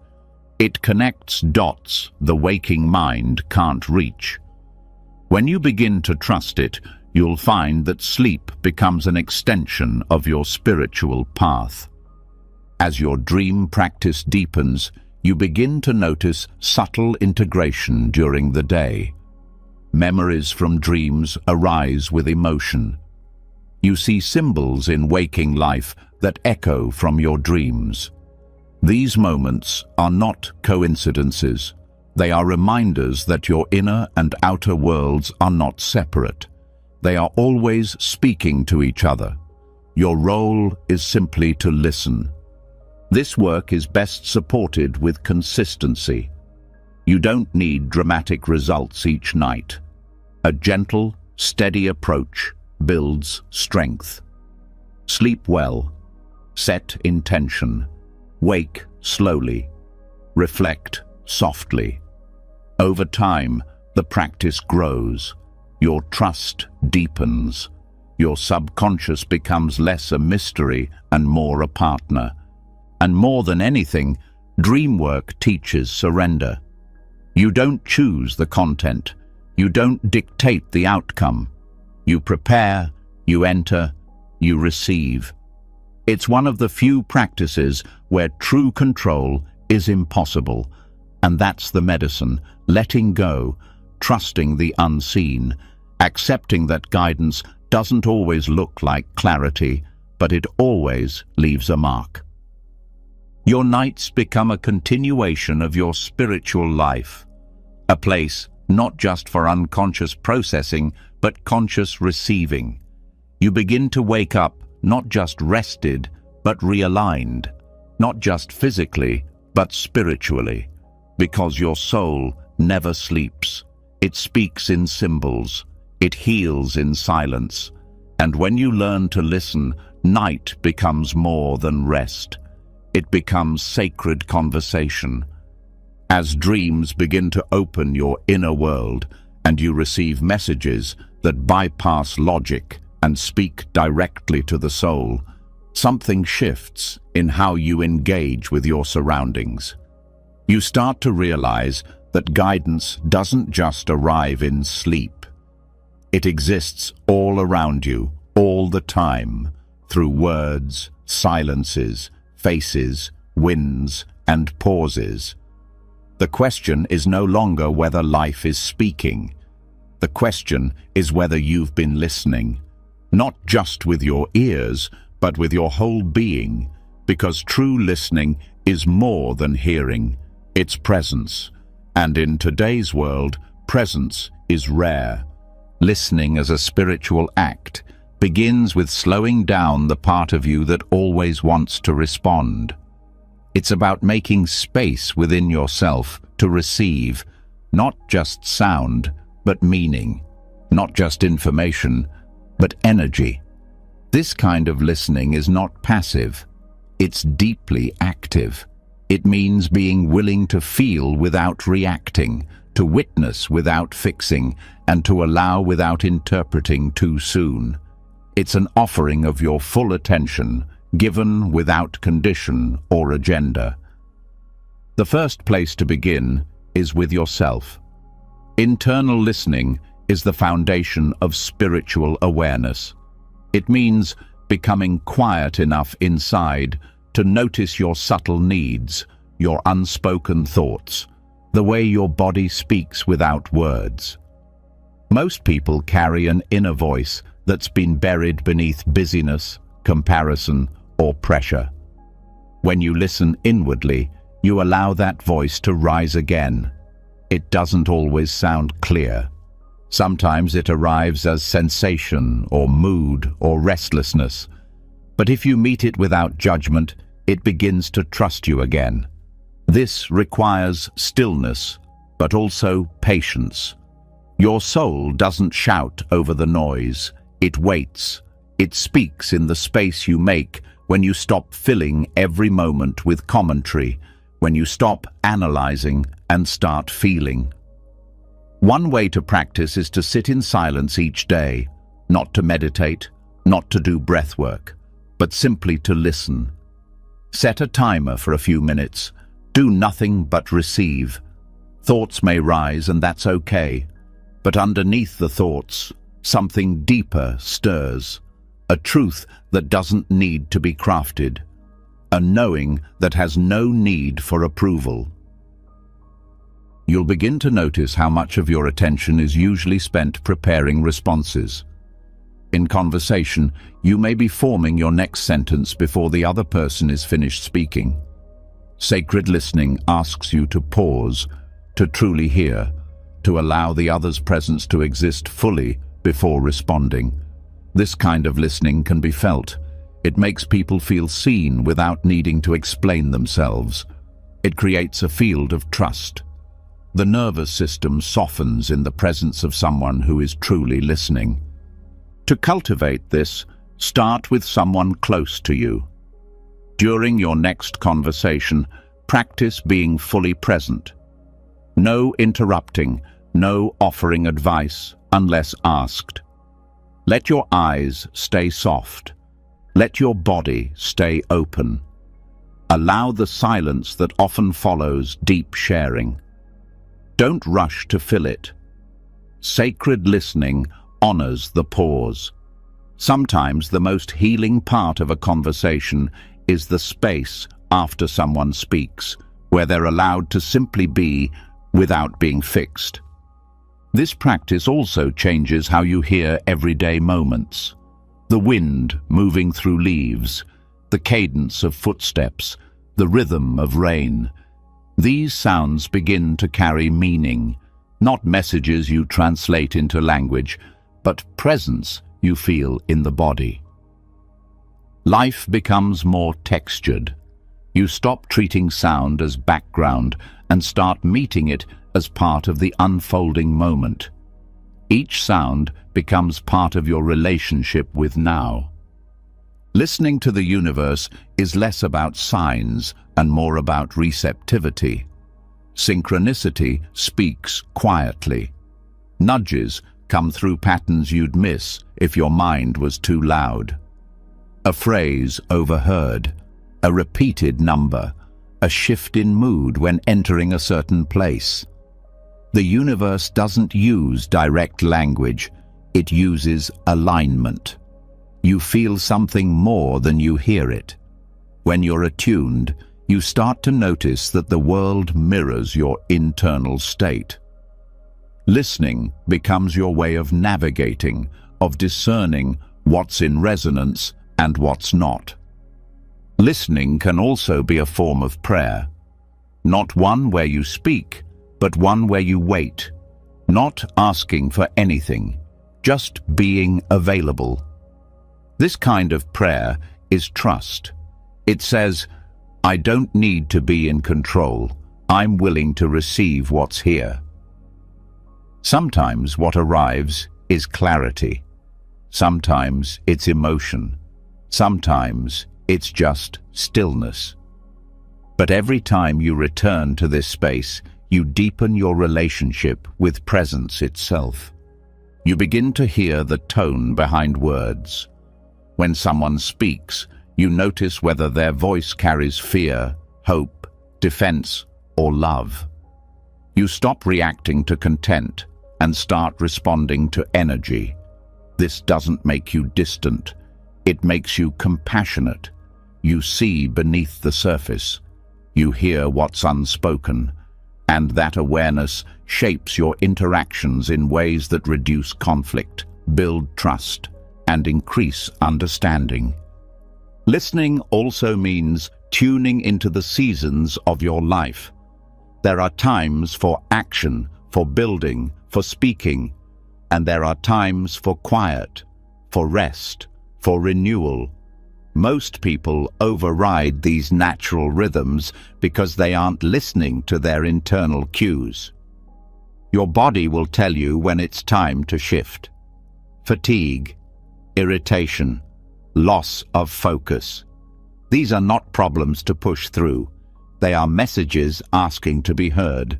It connects dots the waking mind can't reach. When you begin to trust it, you'll find that sleep becomes an extension of your spiritual path. As your dream practice deepens, you begin to notice subtle integration during the day. Memories from dreams arise with emotion. You see symbols in waking life that echo from your dreams. These moments are not coincidences. They are reminders that your inner and outer worlds are not separate. They are always speaking to each other. Your role is simply to listen. This work is best supported with consistency. You don't need dramatic results each night. A gentle, steady approach builds strength. Sleep well. Set intention. Wake slowly. Reflect softly. Over time, the practice grows. Your trust deepens. Your subconscious becomes less a mystery and more a partner. And more than anything, Dreamwork teaches surrender. You don't choose the content. You don't dictate the outcome. You prepare, you enter, you receive. It's one of the few practices where true control is impossible. And that's the medicine, letting go, trusting the unseen, accepting that guidance doesn't always look like clarity, but it always leaves a mark. Your nights become a continuation of your spiritual life, a place not just for unconscious processing, but conscious receiving. You begin to wake up not just rested, but realigned, not just physically, but spiritually, because your soul never sleeps. It speaks in symbols, it heals in silence, and when you learn to listen, night becomes more than rest. It becomes sacred conversation. As dreams begin to open your inner world and you receive messages that bypass logic and speak directly to the soul, something shifts in how you engage with your surroundings. You start to realize that guidance doesn't just arrive in sleep. It exists all around you, all the time, through words, silences, faces, winds, and pauses. The question is no longer whether life is speaking. The question is whether you've been listening, not just with your ears, but with your whole being, because true listening is more than hearing, it's presence. And in today's world, presence is rare. Listening as a spiritual act begins with slowing down the part of you that always wants to respond. It's about making space within yourself to receive, not just sound, but meaning, not just information, but energy. This kind of listening is not passive, it's deeply active. It means being willing to feel without reacting, to witness without fixing, and to allow without interpreting too soon. It's an offering of your full attention, given without condition or agenda. The first place to begin is with yourself. Internal listening is the foundation of spiritual awareness. It means becoming quiet enough inside to notice your subtle needs, your unspoken thoughts, the way your body speaks without words. Most people carry an inner voice that's been buried beneath busyness, comparison, or pressure. When you listen inwardly, you allow that voice to rise again. It doesn't always sound clear. Sometimes it arrives as sensation or mood or restlessness. But if you meet it without judgment, it begins to trust you again. This requires stillness, but also patience. Your soul doesn't shout over the noise. It waits. It speaks in the space you make when you stop filling every moment with commentary, when you stop analyzing and start feeling. One way to practice is to sit in silence each day, not to meditate, not to do breath work, but simply to listen. Set a timer for a few minutes. Do nothing but receive. Thoughts may rise, and that's okay. But underneath the thoughts, something deeper stirs. A truth that doesn't need to be crafted. A knowing that has no need for approval. You'll begin to notice how much of your attention is usually spent preparing responses. In conversation, you may be forming your next sentence before the other person is finished speaking. Sacred listening asks you to pause, to truly hear, to allow the other's presence to exist fully before responding. This kind of listening can be felt. It makes people feel seen without needing to explain themselves. It creates a field of trust. The nervous system softens in the presence of someone who is truly listening. To cultivate this, start with someone close to you. During your next conversation, practice being fully present. No interrupting, no offering advice unless asked. Let your eyes stay soft. Let your body stay open. Allow the silence that often follows deep sharing. Don't rush to fill it. Sacred listening honors the pause. Sometimes the most healing part of a conversation is the space after someone speaks, where they're allowed to simply be without being fixed. This practice also changes how you hear everyday moments. The wind moving through leaves, the cadence of footsteps, the rhythm of rain. These sounds begin to carry meaning, not messages you translate into language, but presence you feel in the body. Life becomes more textured. You stop treating sound as background and start meeting it as part of the unfolding moment. Each sound becomes part of your relationship with now. Listening to the universe is less about signs and more about receptivity. Synchronicity speaks quietly. Nudges come through patterns you'd miss if your mind was too loud. A phrase overheard, a repeated number, a shift in mood when entering a certain place. The universe doesn't use direct language, it uses alignment. You feel something more than you hear it. When you're attuned, you start to notice that the world mirrors your internal state. Listening becomes your way of navigating, of discerning what's in resonance and what's not. Listening can also be a form of prayer. Not one where you speak, but one where you wait, not asking for anything, just being available. This kind of prayer is trust. It says, I don't need to be in control. I'm willing to receive what's here. Sometimes what arrives is clarity. Sometimes it's emotion. Sometimes it's just stillness. But every time you return to this space, you deepen your relationship with presence itself. You begin to hear the tone behind words. When someone speaks, you notice whether their voice carries fear, hope, defense, or love. You stop reacting to content and start responding to energy. This doesn't make you distant. It makes you compassionate. You see beneath the surface. You hear what's unspoken. And that awareness shapes your interactions in ways that reduce conflict, build trust, and increase understanding. Listening also means tuning into the seasons of your life. There are times for action, for building, for speaking, and there are times for quiet, for rest, for renewal. Most people override these natural rhythms because they aren't listening to their internal cues. Your body will tell you when it's time to shift. Fatigue, irritation, loss of focus. These are not problems to push through. They are messages asking to be heard.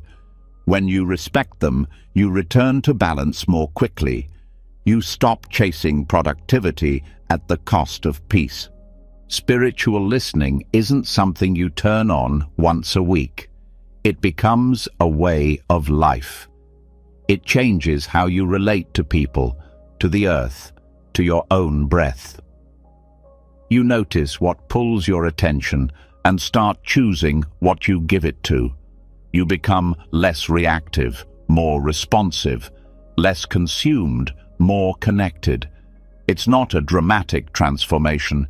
When you respect them, you return to balance more quickly. You stop chasing productivity at the cost of peace. Spiritual listening isn't something you turn on once a week. It becomes a way of life. It changes how you relate to people, to the earth, to your own breath. You notice what pulls your attention and start choosing what you give it to. You become less reactive, more responsive, less consumed, more connected. It's not a dramatic transformation.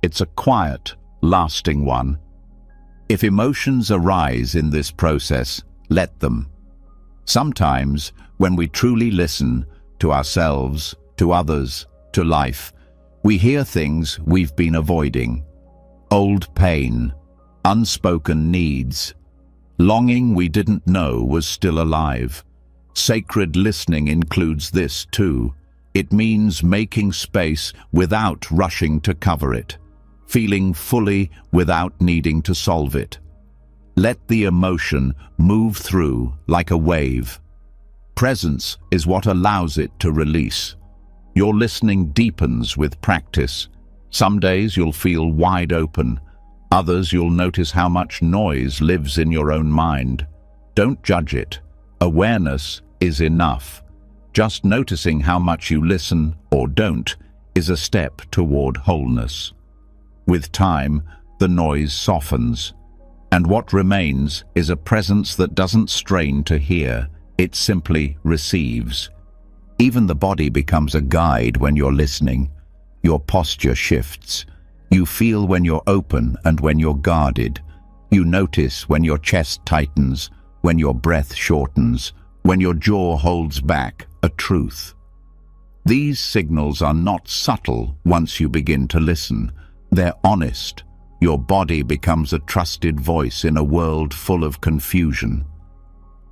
It's a quiet, lasting one. If emotions arise in this process, let them. Sometimes, when we truly listen to ourselves, to others, to life, we hear things we've been avoiding. Old pain, unspoken needs, longing we didn't know was still alive. Sacred listening includes this too. It means making space without rushing to cover it, feeling fully without needing to solve it. Let the emotion move through like a wave. Presence is what allows it to release. Your listening deepens with practice. Some days you'll feel wide open. Others you'll notice how much noise lives in your own mind. Don't judge it. Awareness is enough. Just noticing how much you listen or don't is a step toward wholeness. With time, the noise softens, and what remains is a presence that doesn't strain to hear, it simply receives. Even the body becomes a guide when you're listening. Your posture shifts. You feel when you're open and when you're guarded. You notice when your chest tightens, when your breath shortens, when your jaw holds back a truth. These signals are not subtle once you begin to listen. They're honest. Your body becomes a trusted voice in a world full of confusion.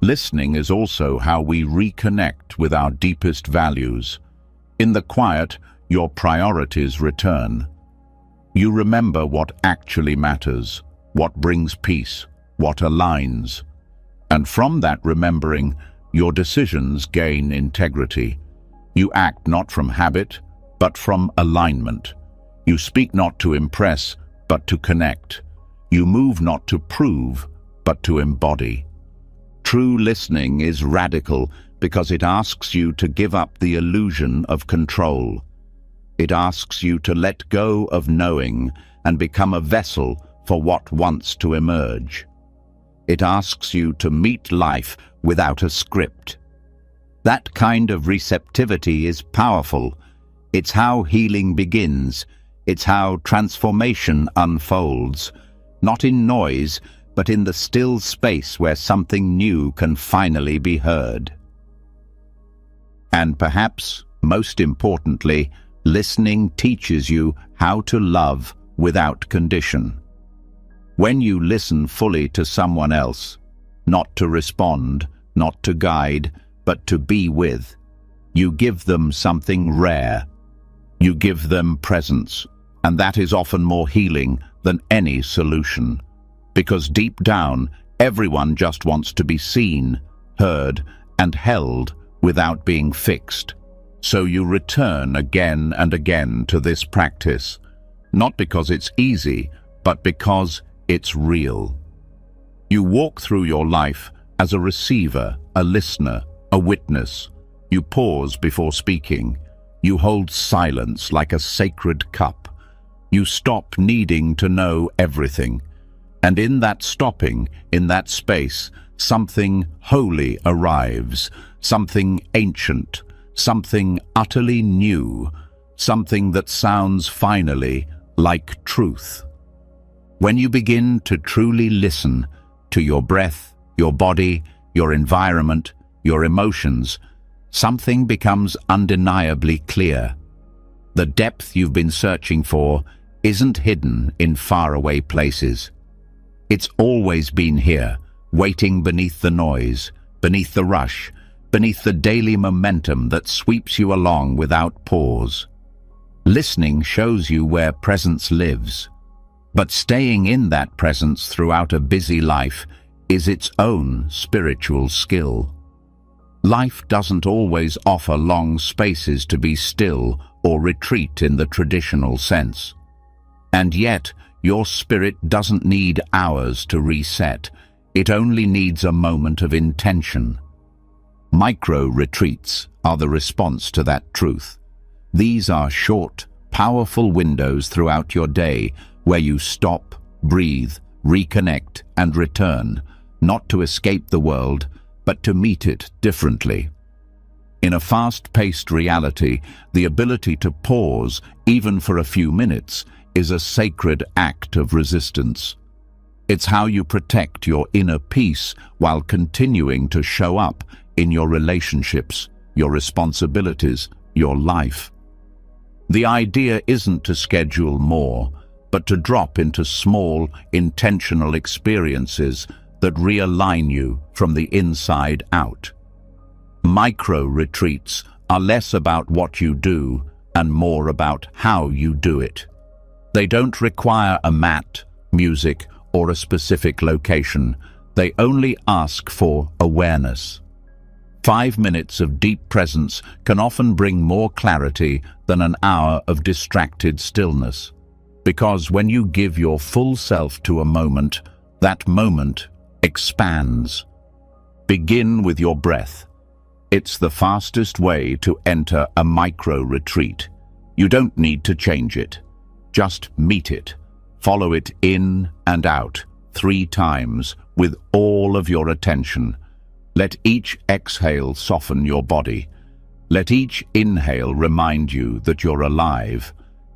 Listening is also how we reconnect with our deepest values. In the quiet, your priorities return. You remember what actually matters, what brings peace, what aligns. And from that remembering, your decisions gain integrity. You act not from habit, but from alignment. You speak not to impress, but to connect. You move not to prove, but to embody. True listening is radical because it asks you to give up the illusion of control. It asks you to let go of knowing and become a vessel for what wants to emerge. It asks you to meet life without a script. That kind of receptivity is powerful. It's how healing begins. It's how transformation unfolds, not in noise, but in the still space where something new can finally be heard. And perhaps, most importantly, listening teaches you how to love without condition. When you listen fully to someone else, not to respond, not to guide, but to be with, you give them something rare. You give them presence, and that is often more healing than any solution. Because deep down, everyone just wants to be seen, heard, and held without being fixed. So you return again and again to this practice, not because it's easy, but because it's real. You walk through your life as a receiver, a listener, a witness. You pause before speaking. You hold silence like a sacred cup. You stop needing to know everything. And in that stopping, in that space, something holy arrives, something ancient, something utterly new, something that sounds finally like truth. When you begin to truly listen to your breath, your body, your environment, your emotions, something becomes undeniably clear. The depth you've been searching for isn't hidden in faraway places. It's always been here, waiting beneath the noise, beneath the rush, beneath the daily momentum that sweeps you along without pause. Listening shows you where presence lives, but staying in that presence throughout a busy life is its own spiritual skill. Life doesn't always offer long spaces to be still or retreat in the traditional sense. And yet, your spirit doesn't need hours to reset. It only needs a moment of intention. Micro-retreats are the response to that truth. These are short, powerful windows throughout your day where you stop, breathe, reconnect, and return, not to escape the world, but to meet it differently. In a fast-paced reality, the ability to pause, even for a few minutes, is a sacred act of resistance. It's how you protect your inner peace while continuing to show up in your relationships, your responsibilities, your life. The idea isn't to schedule more, but to drop into small, intentional experiences that realign you from the inside out. Micro-retreats are less about what you do and more about how you do it. They don't require a mat, music, or a specific location. They only ask for awareness. 5 minutes of deep presence can often bring more clarity than an hour of distracted stillness. Because when you give your full self to a moment, that moment expands. Begin with your breath. It's the fastest way to enter a micro-retreat. You don't need to change it. Just meet it. Follow it in and out 3 times with all of your attention. Let each exhale soften your body. Let each inhale remind you that you're alive.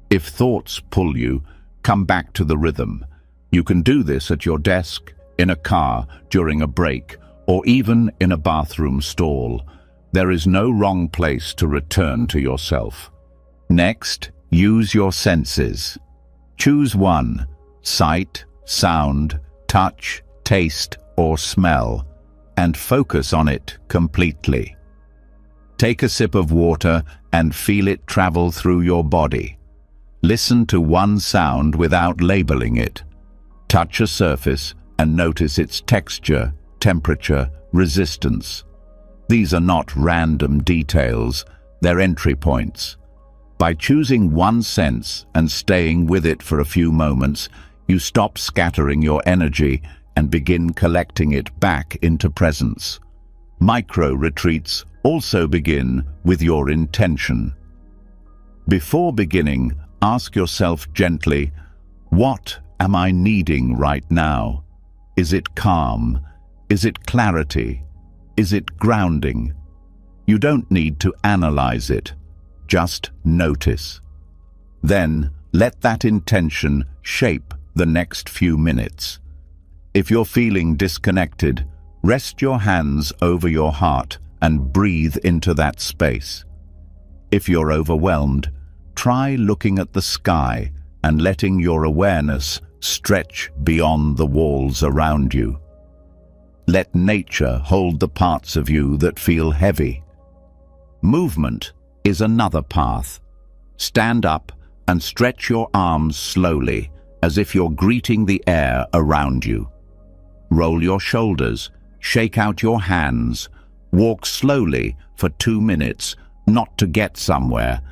If thoughts pull you, come back to the rhythm. You can do this at your desk, in a car, during a break, or even in a bathroom stall. There is no wrong place to return to yourself. Next, use your senses. Choose one: sight, sound, touch, taste, or smell, and focus on it completely. Take a sip of water and feel it travel through your body. Listen to one sound without labeling it. Touch a surface and notice its texture, temperature, resistance. These are not random details, they're entry points. By choosing one sense and staying with it for a few moments, you stop scattering your energy and begin collecting it back into presence. Micro-retreats also begin with your intention. Before beginning, ask yourself gently, what am I needing right now? Is it calm? Is it clarity? Is it grounding? You don't need to analyze it. Just notice. Then let that intention shape the next few minutes. If you're feeling disconnected, rest your hands over your heart and breathe into that space. If you're overwhelmed, try looking at the sky and letting your awareness stretch beyond the walls around you. Let nature hold the parts of you that feel heavy. Movement is another path. Stand up and stretch your arms slowly, as if you're greeting the air around you. Roll your shoulders, shake out your hands, walk slowly for 2 minutes, not to get somewhere,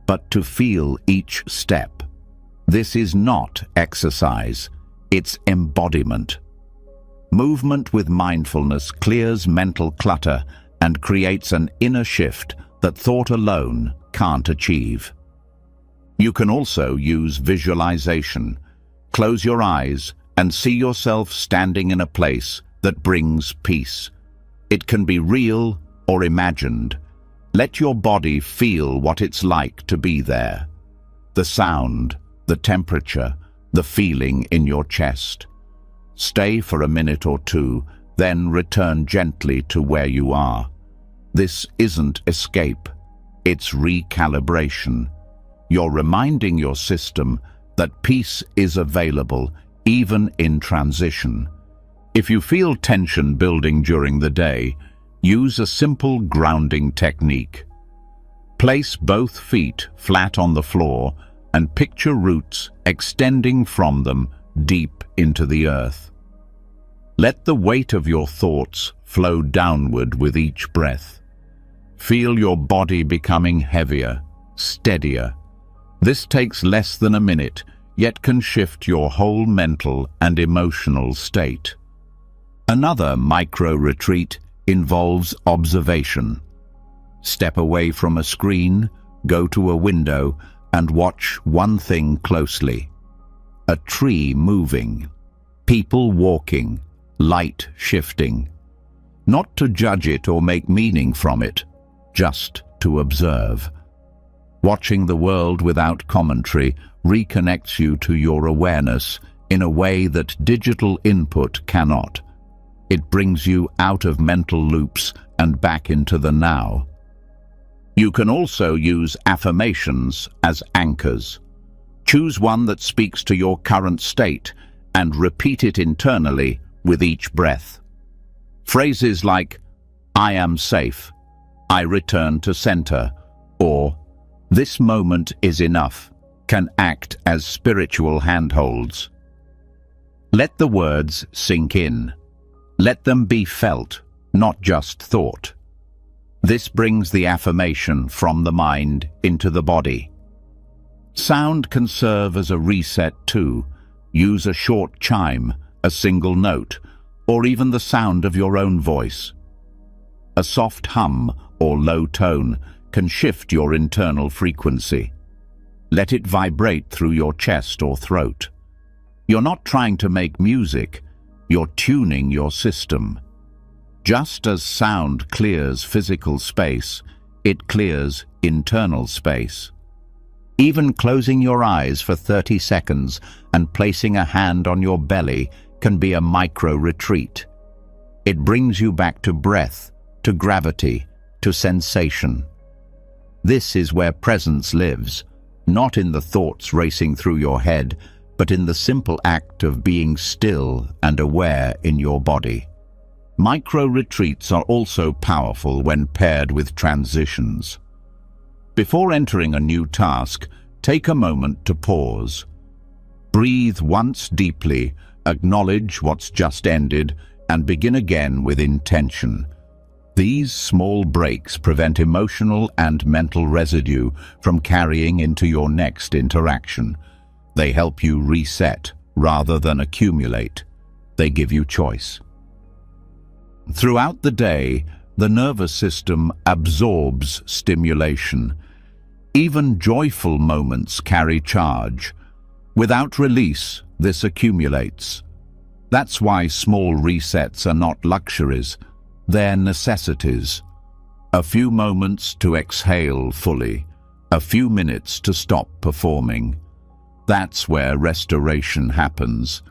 but to feel each step. This is not exercise, it's embodiment. Movement with mindfulness clears mental clutter and creates an inner shift that thought alone can't achieve. You can also use visualization. Close your eyes and see yourself standing in a place that brings peace. It can be real or imagined. Let your body feel what it's like to be there. The sound, the temperature, the feeling in your chest. Stay for a minute or two, then return gently to where you are. This isn't escape, it's recalibration. You're reminding your system that peace is available even in transition. If you feel tension building during the day, use a simple grounding technique. Place both feet flat on the floor and picture roots extending from them deep into the earth. Let the weight of your thoughts flow downward with each breath. Feel your body becoming heavier, steadier. This takes less than a minute, yet can shift your whole mental and emotional state. Another micro-retreat involves observation. Step away from a screen, go to a window, and watch one thing closely. A tree moving, people walking, light shifting. Not to judge it or make meaning from it, just to observe. Watching the world without commentary reconnects you to your awareness in a way that digital input cannot. It brings you out of mental loops and back into the now. You can also use affirmations as anchors. Choose one that speaks to your current state and repeat it internally with each breath. Phrases like, "I am safe," "I return to center," or "This moment is enough," can act as spiritual handholds. Let the words sink in. Let them be felt, not just thought. This brings the affirmation from the mind into the body. Sound can serve as a reset too. Use a short chime, a single note, or even the sound of your own voice. A soft hum or low tone can shift your internal frequency. Let it vibrate through your chest or throat. You're not trying to make music, you're tuning your system. Just as sound clears physical space, it clears internal space. Even closing your eyes for 30 seconds and placing a hand on your belly can be a micro-retreat. It brings you back to breath, to gravity, to sensation. This is where presence lives, not in the thoughts racing through your head, but in the simple act of being still and aware in your body. Micro-retreats are also powerful when paired with transitions. Before entering a new task, take a moment to pause. Breathe once deeply, acknowledge what's just ended, and begin again with intention. These small breaks prevent emotional and mental residue from carrying into your next interaction. They help you reset rather than accumulate. They give you choice. Throughout the day, the nervous system absorbs stimulation. Even joyful moments carry charge. Without release, this accumulates. That's why small resets are not luxuries, they're necessities. A few moments to exhale fully, a few minutes to stop performing. That's where restoration happens.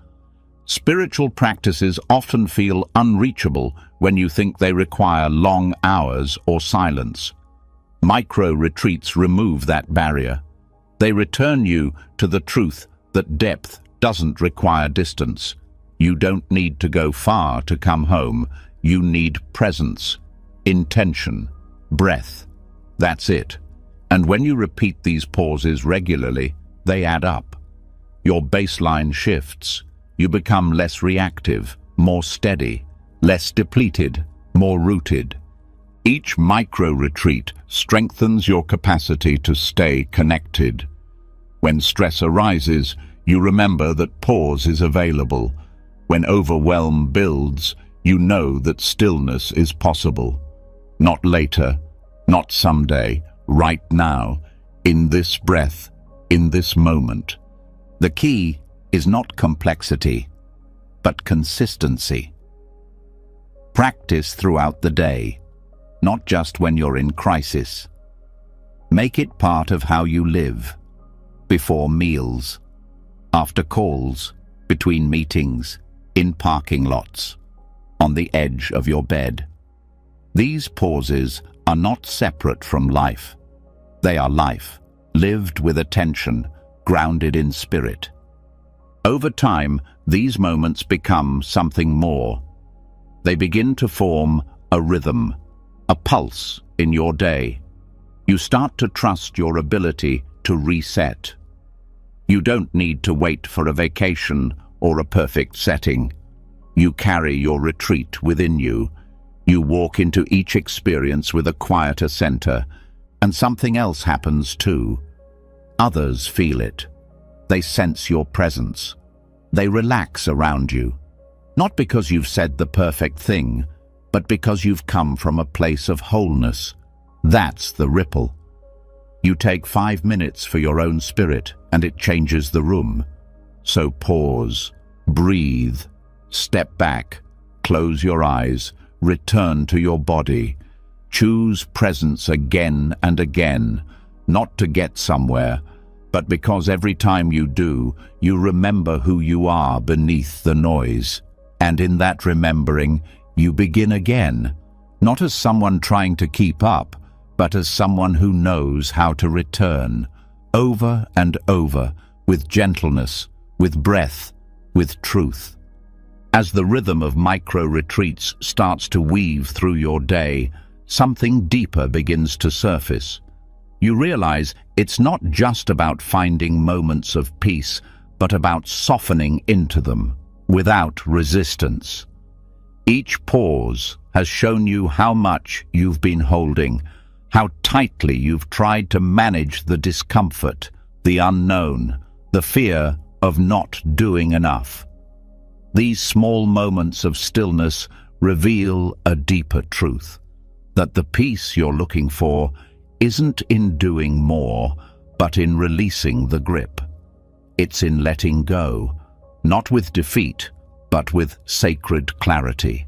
Spiritual practices often feel unreachable when you think they require long hours or silence. Micro-retreats remove that barrier. They return you to the truth that depth doesn't require distance. You don't need to go far to come home. You need presence, intention, breath. That's it. And when you repeat these pauses regularly, they add up. Your baseline shifts. You become less reactive, more steady, less depleted, more rooted. Each micro-retreat strengthens your capacity to stay connected. When stress arises, you remember that pause is available. When overwhelm builds, you know that stillness is possible. Not later, not someday, right now, in this breath, in this moment. The key is not complexity, but consistency. Practice throughout the day, not just when you're in crisis. Make it part of how you live, before meals, after calls, between meetings, in parking lots, on the edge of your bed. These pauses are not separate from life. They are life, lived with attention, grounded in spirit. Over time, these moments become something more. They begin to form a rhythm, a pulse in your day. You start to trust your ability to reset. You don't need to wait for a vacation or a perfect setting. You carry your retreat within you. You walk into each experience with a quieter center, and something else happens too. Others feel it. They sense your presence. They relax around you. Not because you've said the perfect thing, but because you've come from a place of wholeness. That's the ripple. You take 5 minutes for your own spirit, and it changes the room. So pause, breathe, step back, close your eyes, return to your body. Choose presence again and again, not to get somewhere, but because every time you do, you remember who you are beneath the noise. And in that remembering, you begin again, not as someone trying to keep up, but as someone who knows how to return, over and over, with gentleness, with breath, with truth. As the rhythm of micro-retreats starts to weave through your day, something deeper begins to surface. You realize it's not just about finding moments of peace, but about softening into them, without resistance. Each pause has shown you how much you've been holding, how tightly you've tried to manage the discomfort, the unknown, the fear of not doing enough. These small moments of stillness reveal a deeper truth, that the peace you're looking for isn't in doing more, but in releasing the grip. It's in letting go, not with defeat, but with sacred clarity.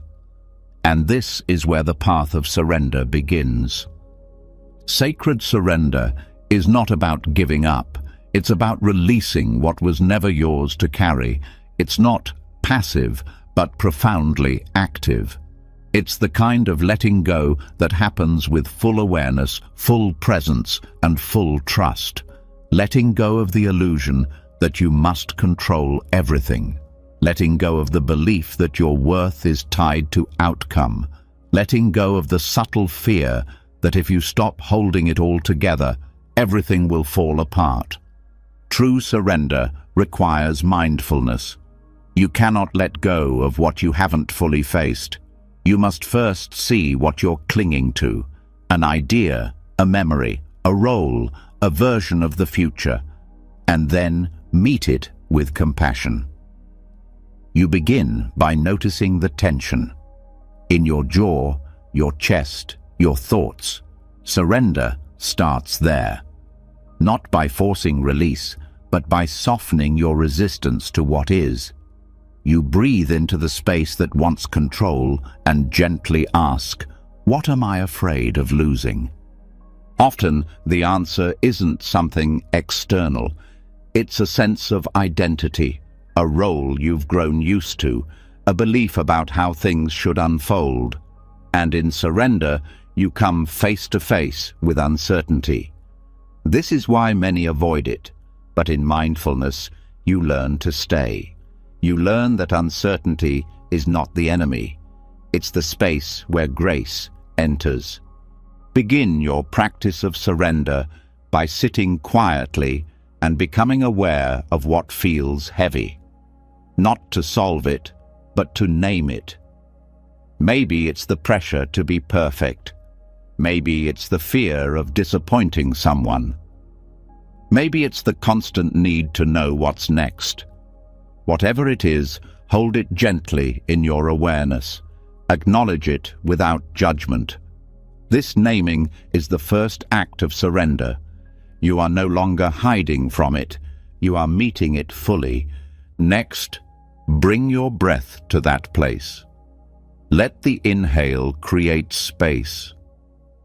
And this is where the path of surrender begins. Sacred surrender is not about giving up. It's about releasing what was never yours to carry. It's not passive, but profoundly active. It's the kind of letting go that happens with full awareness, full presence, and full trust. Letting go of the illusion that you must control everything. Letting go of the belief that your worth is tied to outcome. Letting go of the subtle fear that if you stop holding it all together, everything will fall apart. True surrender requires mindfulness. You cannot let go of what you haven't fully faced. You must first see what you're clinging to, an idea, a memory, a role, a version of the future, and then meet it with compassion. You begin by noticing the tension in your jaw, your chest, your thoughts. Surrender starts there, not by forcing release, but by softening your resistance to what is. You breathe into the space that wants control and gently ask, "What am I afraid of losing?" Often, the answer isn't something external. It's a sense of identity, a role you've grown used to, a belief about how things should unfold. And in surrender, you come face to face with uncertainty. This is why many avoid it, but in mindfulness, you learn to stay. You learn that uncertainty is not the enemy. It's the space where grace enters. Begin your practice of surrender by sitting quietly and becoming aware of what feels heavy. Not to solve it, but to name it. Maybe it's the pressure to be perfect. Maybe it's the fear of disappointing someone. Maybe it's the constant need to know what's next. Whatever it is, hold it gently in your awareness. Acknowledge it without judgment. This naming is the first act of surrender. You are no longer hiding from it. You are meeting it fully. Next, bring your breath to that place. Let the inhale create space.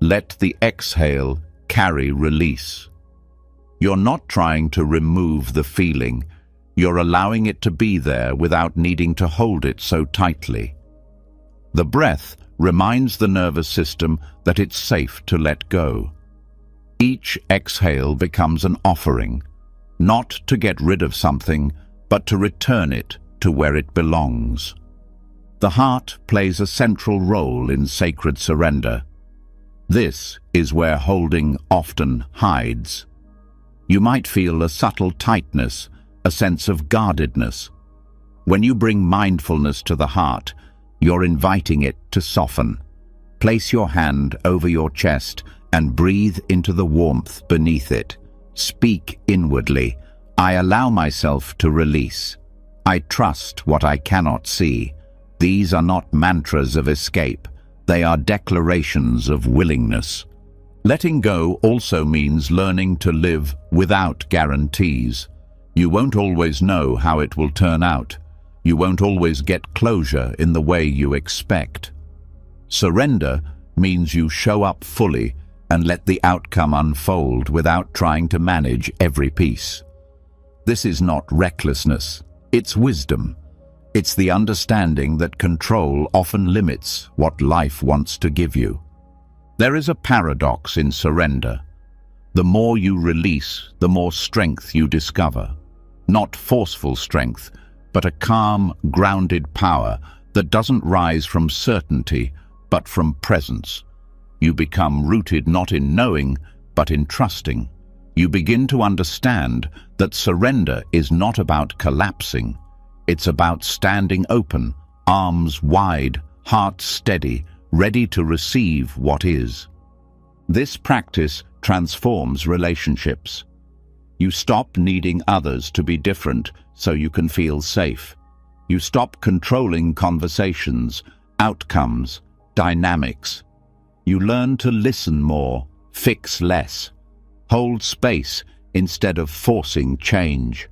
Let the exhale carry release. You're not trying to remove the feeling. You're allowing it to be there without needing to hold it so tightly. The breath reminds the nervous system that it's safe to let go. Each exhale becomes an offering, not to get rid of something, but to return it to where it belongs. The heart plays a central role in sacred surrender. This is where holding often hides. You might feel a subtle tightness, a sense of guardedness. When you bring mindfulness to the heart, you're inviting it to soften. Place your hand over your chest and breathe into the warmth beneath it. Speak inwardly. I allow myself to release. I trust what I cannot see. These are not mantras of escape. They are declarations of willingness. Letting go also means learning to live without guarantees. You won't always know how it will turn out. You won't always get closure in the way you expect. Surrender means you show up fully and let the outcome unfold without trying to manage every piece. This is not recklessness, it's wisdom. It's the understanding that control often limits what life wants to give you. There is a paradox in surrender. The more you release, the more strength you discover. Not forceful strength, but a calm, grounded power that doesn't rise from certainty, but from presence. You become rooted not in knowing, but in trusting. You begin to understand that surrender is not about collapsing. It's about standing open, arms wide, heart steady, ready to receive what is. This practice transforms relationships. You stop needing others to be different so you can feel safe. You stop controlling conversations, outcomes, dynamics. You learn to listen more, fix less, hold space instead of forcing change.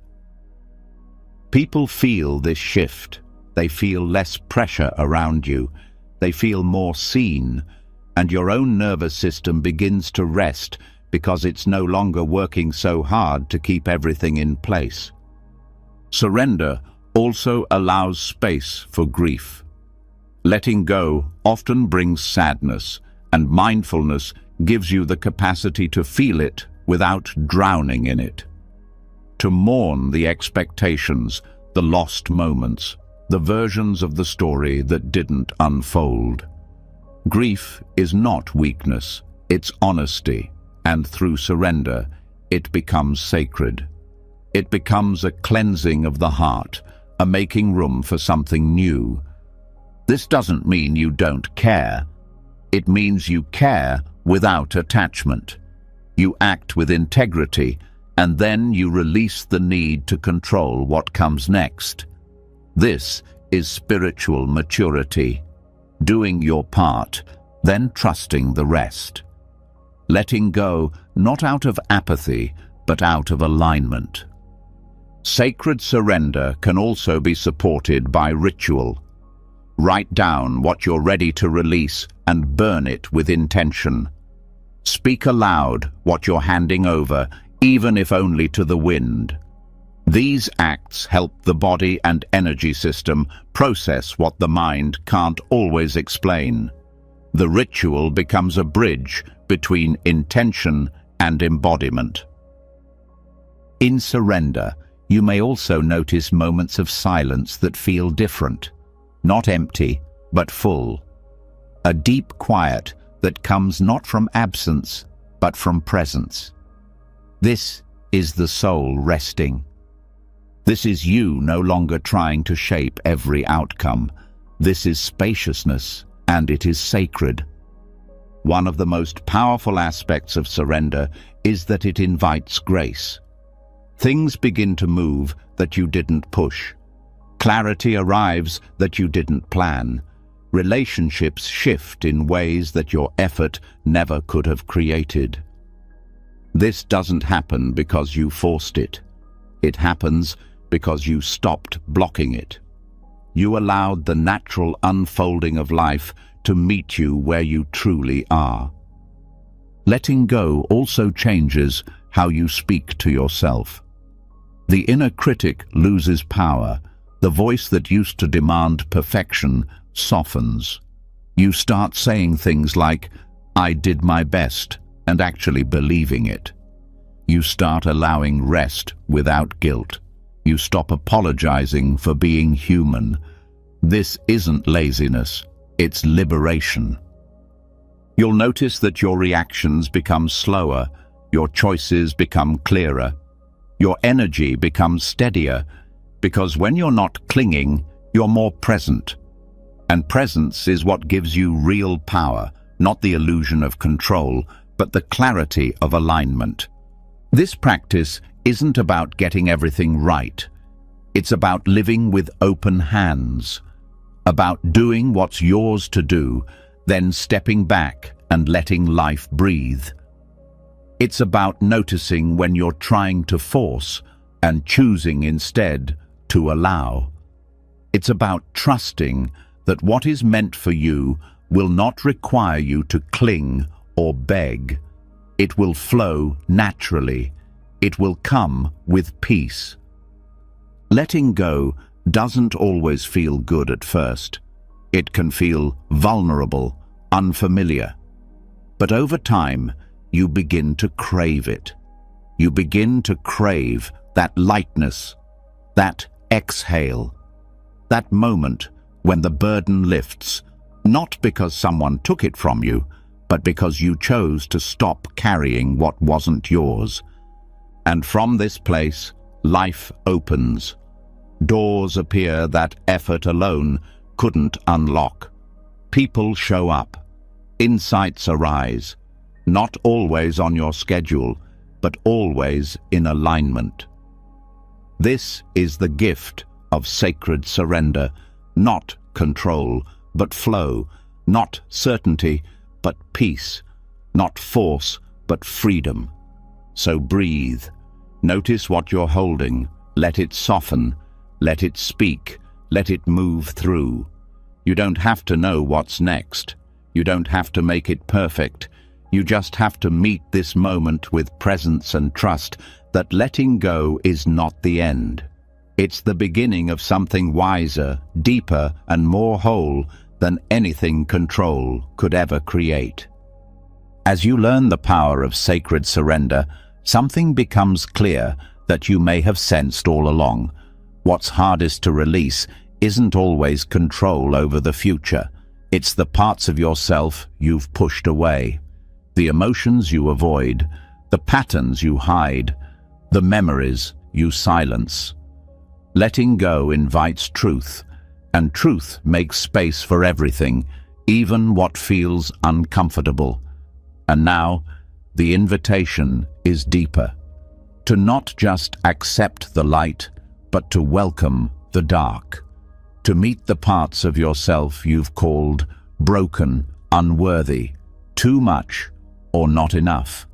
People feel this shift. They feel less pressure around you. They feel more seen, and your own nervous system begins to rest because it's no longer working so hard to keep everything in place. Surrender also allows space for grief. Letting go often brings sadness, and mindfulness gives you the capacity to feel it without drowning in it. To mourn the expectations, the lost moments, the versions of the story that didn't unfold. Grief is not weakness, it's honesty, and through surrender, it becomes sacred. It becomes a cleansing of the heart, a making room for something new. This doesn't mean you don't care. It means you care without attachment. You act with integrity, and then you release the need to control what comes next. This is spiritual maturity, doing your part, then trusting the rest. Letting go not out of apathy, but out of alignment. Sacred surrender can also be supported by ritual. Write down what you're ready to release and burn it with intention. Speak aloud what you're handing over, even if only to the wind. These acts help the body and energy system process what the mind can't always explain. The ritual becomes a bridge between intention and embodiment. In surrender, you may also notice moments of silence that feel different. Not empty, but full. A deep quiet that comes not from absence, but from presence. This is the soul resting. This is you no longer trying to shape every outcome. This is spaciousness, and it is sacred. One of the most powerful aspects of surrender is that it invites grace. Things begin to move that you didn't push. Clarity arrives that you didn't plan. Relationships shift in ways that your effort never could have created. This doesn't happen because you forced it. It happens because you stopped blocking it. You allowed the natural unfolding of life to meet you where you truly are. Letting go also changes how you speak to yourself. The inner critic loses power. The voice that used to demand perfection softens. You start saying things like, "I did my best," and actually believing it. You start allowing rest without guilt. You stop apologizing for being human. This isn't laziness, it's liberation. You'll notice that your reactions become slower, your choices become clearer, your energy becomes steadier, Because when you're not clinging, you're more present. And presence is what gives you real power, not the illusion of control, but the clarity of alignment. This practice isn't about getting everything right. It's about living with open hands, about doing what's yours to do, then stepping back and letting life breathe. It's about noticing when you're trying to force and choosing instead to allow. It's about trusting that what is meant for you will not require you to cling or beg. It will flow naturally. It will come with peace. Letting go doesn't always feel good at first. It can feel vulnerable, unfamiliar. But over time, you begin to crave it. You begin to crave that lightness, that exhale, that moment when the burden lifts, not because someone took it from you, but because you chose to stop carrying what wasn't yours. And from this place, life opens. Doors appear that effort alone couldn't unlock. People show up. Insights arise, not always on your schedule, but always in alignment. This is the gift of sacred surrender, not control, but flow, not certainty, but peace, not force, but freedom. So breathe. Notice what you're holding. Let it soften. Let it speak. Let it move through. You don't have to know what's next. You don't have to make it perfect. You just have to meet this moment with presence and trust that letting go is not the end. It's the beginning of something wiser, deeper, and more whole than anything control could ever create. As you learn the power of sacred surrender, something becomes clear that you may have sensed all along. What's hardest to release isn't always control over the future. It's the parts of yourself you've pushed away, the emotions you avoid, the patterns you hide, the memories you silence. Letting go invites truth, and truth makes space for everything, even what feels uncomfortable. And now, the invitation is deeper. To not just accept the light, but to welcome the dark. To meet the parts of yourself you've called broken, unworthy, too much, or not enough.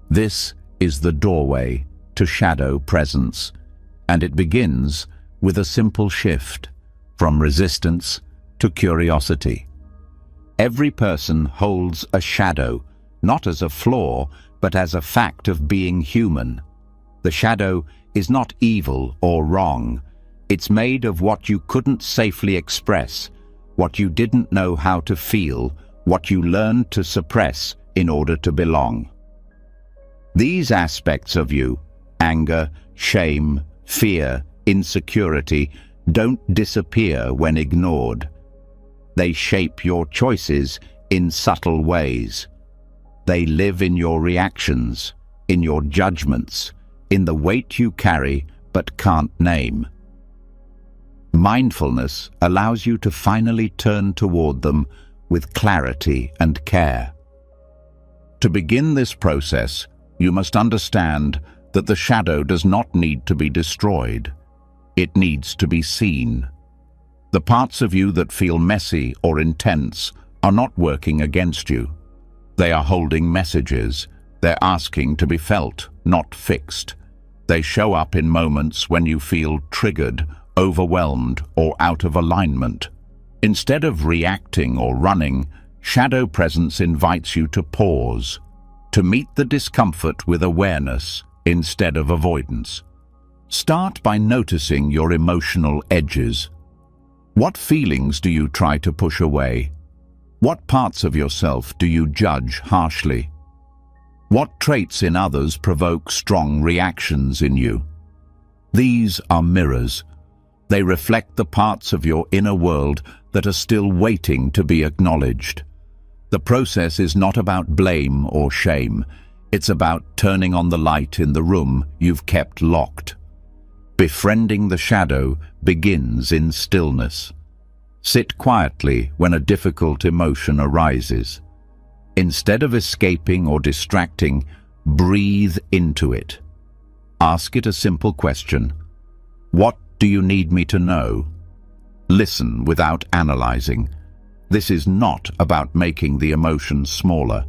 This is the doorway to shadow presence, and it begins with a simple shift from resistance to curiosity. Every person holds a shadow, not as a flaw, but as a fact of being human. The shadow is not evil or wrong. It's made of what you couldn't safely express, what you didn't know how to feel, what you learned to suppress in order to belong. These aspects of you, anger, shame, fear, insecurity, don't disappear when ignored. They shape your choices in subtle ways. They live in your reactions, in your judgments, in the weight you carry but can't name. Mindfulness allows you to finally turn toward them with clarity and care. To begin this process, you must understand that the shadow does not need to be destroyed. It needs to be seen. The parts of you that feel messy or intense are not working against you. They are holding messages. They're asking to be felt, not fixed. They show up in moments when you feel triggered, overwhelmed, or out of alignment. Instead of reacting or running, shadow presence invites you to pause, to meet the discomfort with awareness instead of avoidance. Start by noticing your emotional edges. What feelings do you try to push away? What parts of yourself do you judge harshly? What traits in others provoke strong reactions in you? These are mirrors. They reflect the parts of your inner world that are still waiting to be acknowledged. The process is not about blame or shame. It's about turning on the light in the room you've kept locked. Befriending the shadow begins in stillness. Sit quietly when a difficult emotion arises. Instead of escaping or distracting, breathe into it. Ask it a simple question. What do you need me to know? Listen without analyzing. This is not about making the emotion smaller.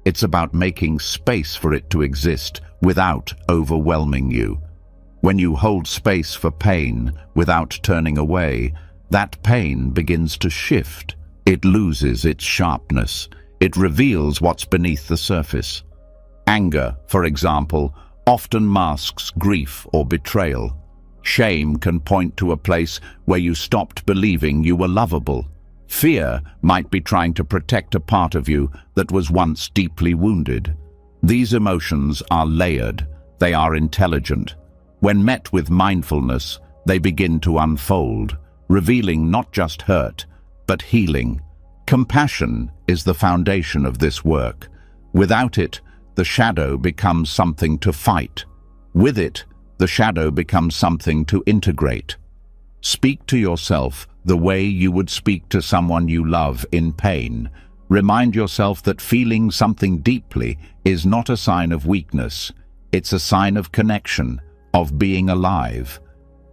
It's about making space for it to exist without overwhelming you. When you hold space for pain without turning away, that pain begins to shift. It loses its sharpness. It reveals what's beneath the surface. Anger, for example, often masks grief or betrayal. Shame can point to a place where you stopped believing you were lovable. Fear might be trying to protect a part of you that was once deeply wounded. These emotions are layered. They are intelligent. When met with mindfulness, they begin to unfold, revealing not just hurt, but healing. Compassion is the foundation of this work. Without it, the shadow becomes something to fight. With it, the shadow becomes something to integrate. Speak to yourself the way you would speak to someone you love in pain. Remind yourself that feeling something deeply is not a sign of weakness. It's a sign of connection, of being alive.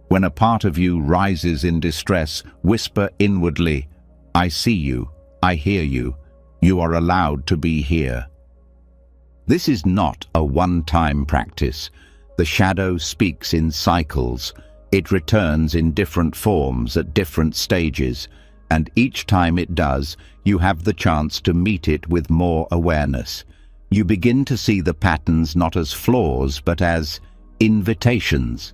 When a part of you rises in distress, whisper inwardly, "I see you, I hear you. You are allowed to be here." This is not a one-time practice. The shadow speaks in cycles. It returns in different forms at different stages, and each time it does, you have the chance to meet it with more awareness. You begin to see the patterns not as flaws, but as invitations.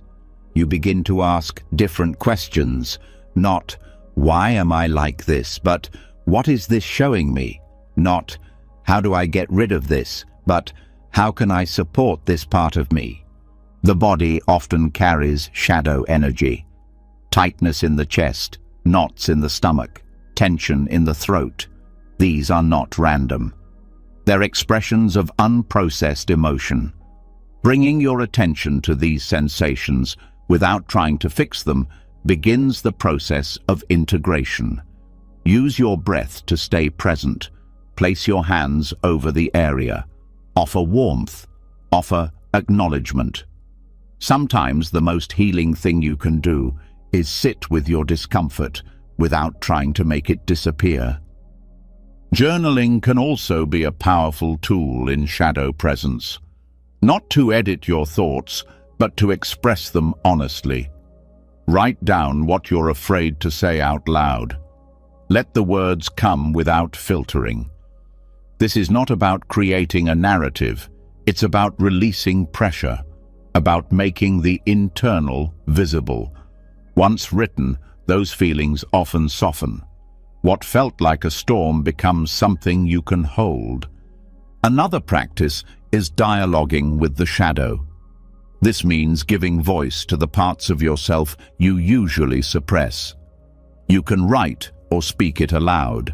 You begin to ask different questions, not "Why am I like this?" but "What is this showing me?" Not "How do I get rid of this?" but "How can I support this part of me?" The body often carries shadow energy. Tightness in the chest, knots in the stomach, tension in the throat. These are not random. They're expressions of unprocessed emotion. Bringing your attention to these sensations without trying to fix them begins the process of integration. Use your breath to stay present. Place your hands over the area. Offer warmth. Offer acknowledgement. Sometimes the most healing thing you can do is sit with your discomfort without trying to make it disappear. Journaling can also be a powerful tool in shadow presence. Not to edit your thoughts, but to express them honestly. Write down what you're afraid to say out loud. Let the words come without filtering. This is not about creating a narrative. It's about releasing pressure, about making the internal visible. Once written, those feelings often soften. What felt like a storm becomes something you can hold. Another practice is dialoguing with the shadow. This means giving voice to the parts of yourself you usually suppress. You can write or speak it aloud.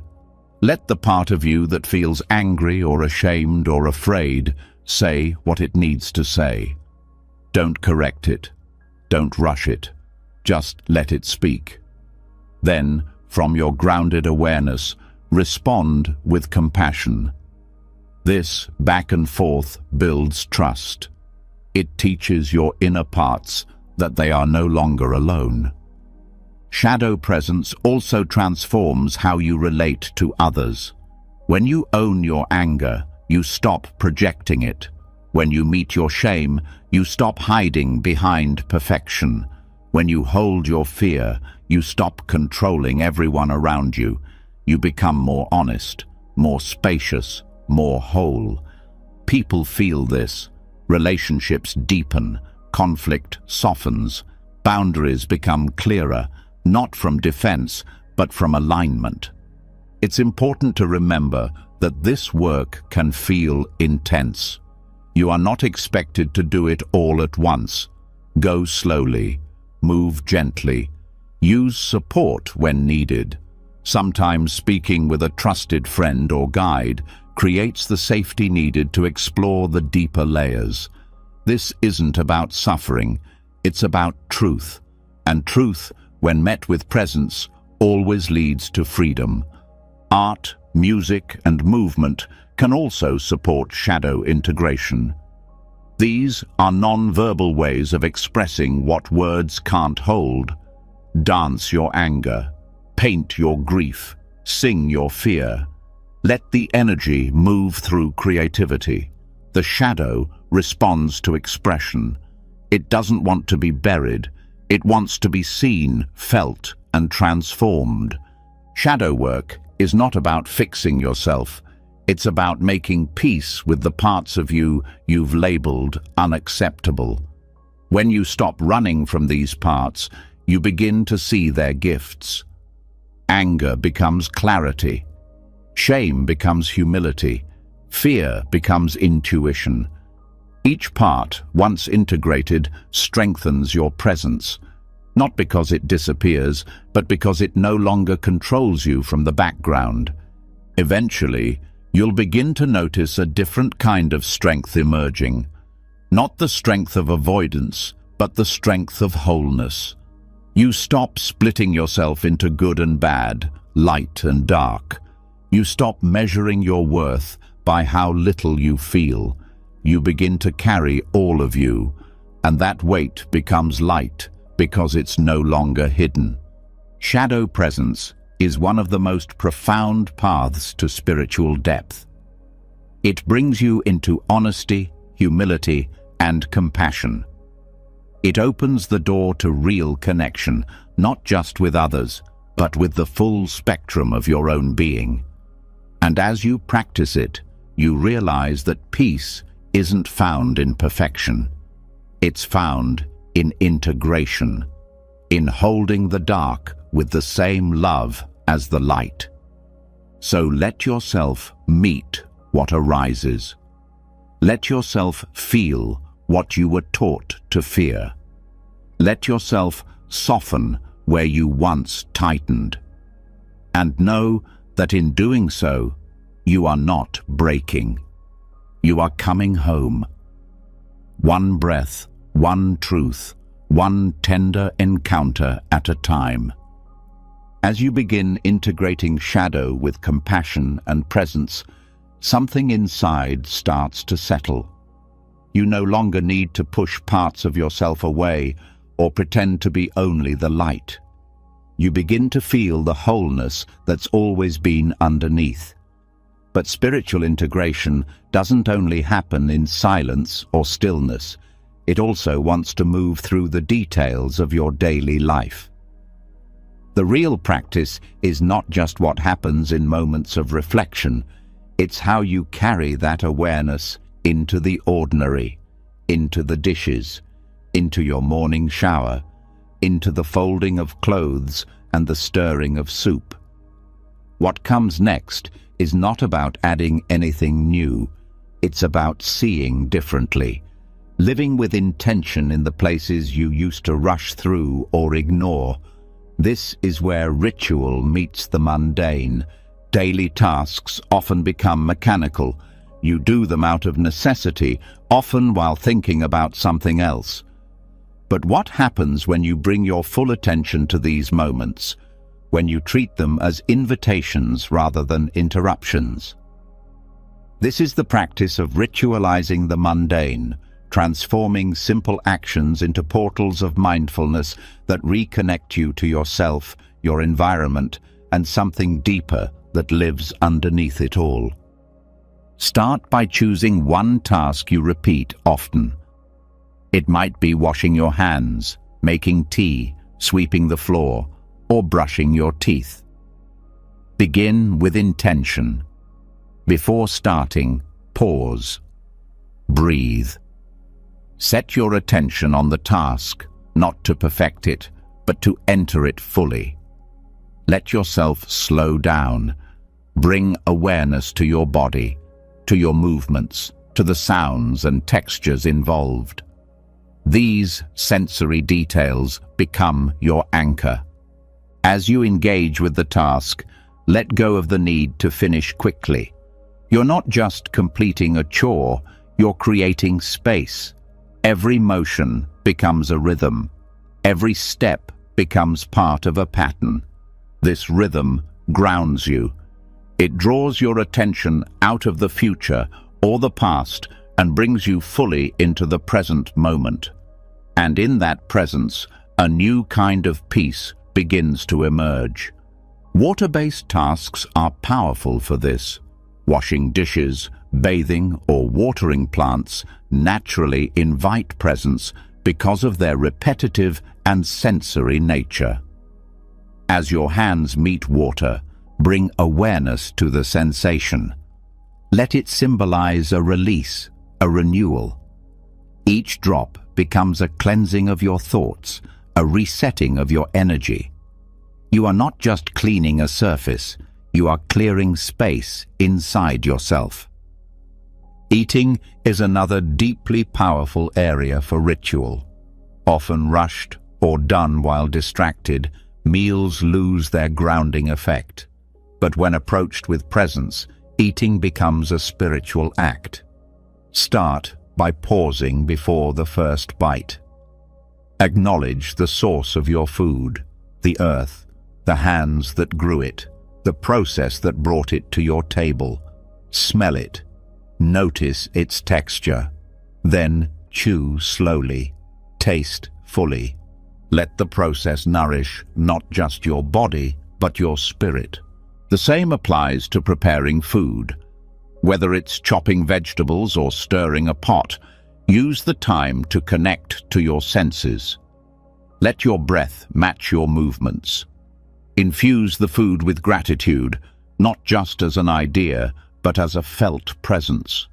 Let the part of you that feels angry or ashamed or afraid say what it needs to say. Don't correct it. Don't rush it. Just let it speak. Then, from your grounded awareness, respond with compassion. This back and forth builds trust. It teaches your inner parts that they are no longer alone. Shadow presence also transforms how you relate to others. When you own your anger, you stop projecting it. When you meet your shame, you stop hiding behind perfection. When you hold your fear, you stop controlling everyone around you. You become more honest, more spacious, more whole. People feel this. Relationships deepen, conflict softens, boundaries become clearer, not from defense, but from alignment. It's important to remember that this work can feel intense. You are not expected to do it all at once. Go slowly, move gently, use support when needed. Sometimes speaking with a trusted friend or guide creates the safety needed to explore the deeper layers. This isn't about suffering, It's about truth, and truth, when met with presence, always leads to freedom. Art, music, and movement can also support shadow integration. These are non-verbal ways of expressing what words can't hold. Dance your anger, paint your grief, sing your fear. Let the energy move through creativity. The shadow responds to expression. It doesn't want to be buried. It wants to be seen, felt, and transformed. Shadow work is not about fixing yourself. It's about making peace with the parts of you you've labeled unacceptable. When you stop running from these parts, you begin to see their gifts. Anger becomes clarity. Shame becomes humility. Fear becomes intuition. Each part, once integrated, strengthens your presence, not because it disappears, but because it no longer controls you from the background. Eventually, you'll begin to notice a different kind of strength emerging. Not the strength of avoidance, but the strength of wholeness. You stop splitting yourself into good and bad, light and dark. You stop measuring your worth by how little you feel. You begin to carry all of you, and that weight becomes light because it's no longer hidden. Shadow presence is one of the most profound paths to spiritual depth. It brings you into honesty, humility, and compassion. It opens the door to real connection, not just with others, but with the full spectrum of your own being. And as you practice it, you realize that peace isn't found in perfection. It's found in integration, in holding the dark with the same love as the light. So let yourself meet what arises. Let yourself feel what you were taught to fear. Let yourself soften where you once tightened. And know that in doing so, you are not breaking. You are coming home. One breath, one truth, one tender encounter at a time. As you begin integrating shadow with compassion and presence, something inside starts to settle. You no longer need to push parts of yourself away or pretend to be only the light. You begin to feel the wholeness that's always been underneath. But spiritual integration doesn't only happen in silence or stillness. It also wants to move through the details of your daily life. The real practice is not just what happens in moments of reflection. It's how you carry that awareness into the ordinary, into the dishes, into your morning shower, into the folding of clothes and the stirring of soup. What comes next is not about adding anything new. It's about seeing differently, living with intention in the places you used to rush through or ignore. This is where ritual meets the mundane. Daily tasks often become mechanical. You do them out of necessity, often while thinking about something else. But what happens when you bring your full attention to these moments, when you treat them as invitations rather than interruptions? This is the practice of ritualizing the mundane, transforming simple actions into portals of mindfulness that reconnect you to yourself, your environment, and something deeper that lives underneath it all. Start by choosing one task you repeat often. It might be washing your hands, making tea, sweeping the floor, or brushing your teeth. Begin with intention. Before starting, pause. Breathe. Set your attention on the task, not to perfect it, but to enter it fully. Let yourself slow down. Bring awareness to your body, to your movements, to the sounds and textures involved. These sensory details become your anchor. As you engage with the task, let go of the need to finish quickly. You're not just completing a chore, you're creating space. Every motion, becomes a rhythm. Every step becomes part of a pattern. This rhythm grounds you. It draws your attention out of the future or the past and brings you fully into the present moment. And in that presence, a new kind of peace begins to emerge. Water-based tasks are powerful for this. Washing dishes, bathing, or watering plants naturally invite presence because of their repetitive and sensory nature. As your hands meet water, bring awareness to the sensation. Let it symbolize a release, a renewal. Each drop becomes a cleansing of your thoughts, a resetting of your energy. You are not just cleaning a surface, you are clearing space inside yourself. Eating is another deeply powerful area for ritual. Often rushed or done while distracted, meals lose their grounding effect. But when approached with presence, eating becomes a spiritual act. Start by pausing before the first bite. Acknowledge the source of your food, the earth, the hands that grew it, the process that brought it to your table. Smell it. Notice its texture. Then chew slowly. Taste fully. Let the process nourish not just your body, but your spirit. The same applies to preparing food. Whether it's chopping vegetables or stirring a pot, use the time to connect to your senses. Let your breath match your movements. Infuse the food with gratitude, not just as an idea, but as a felt presence.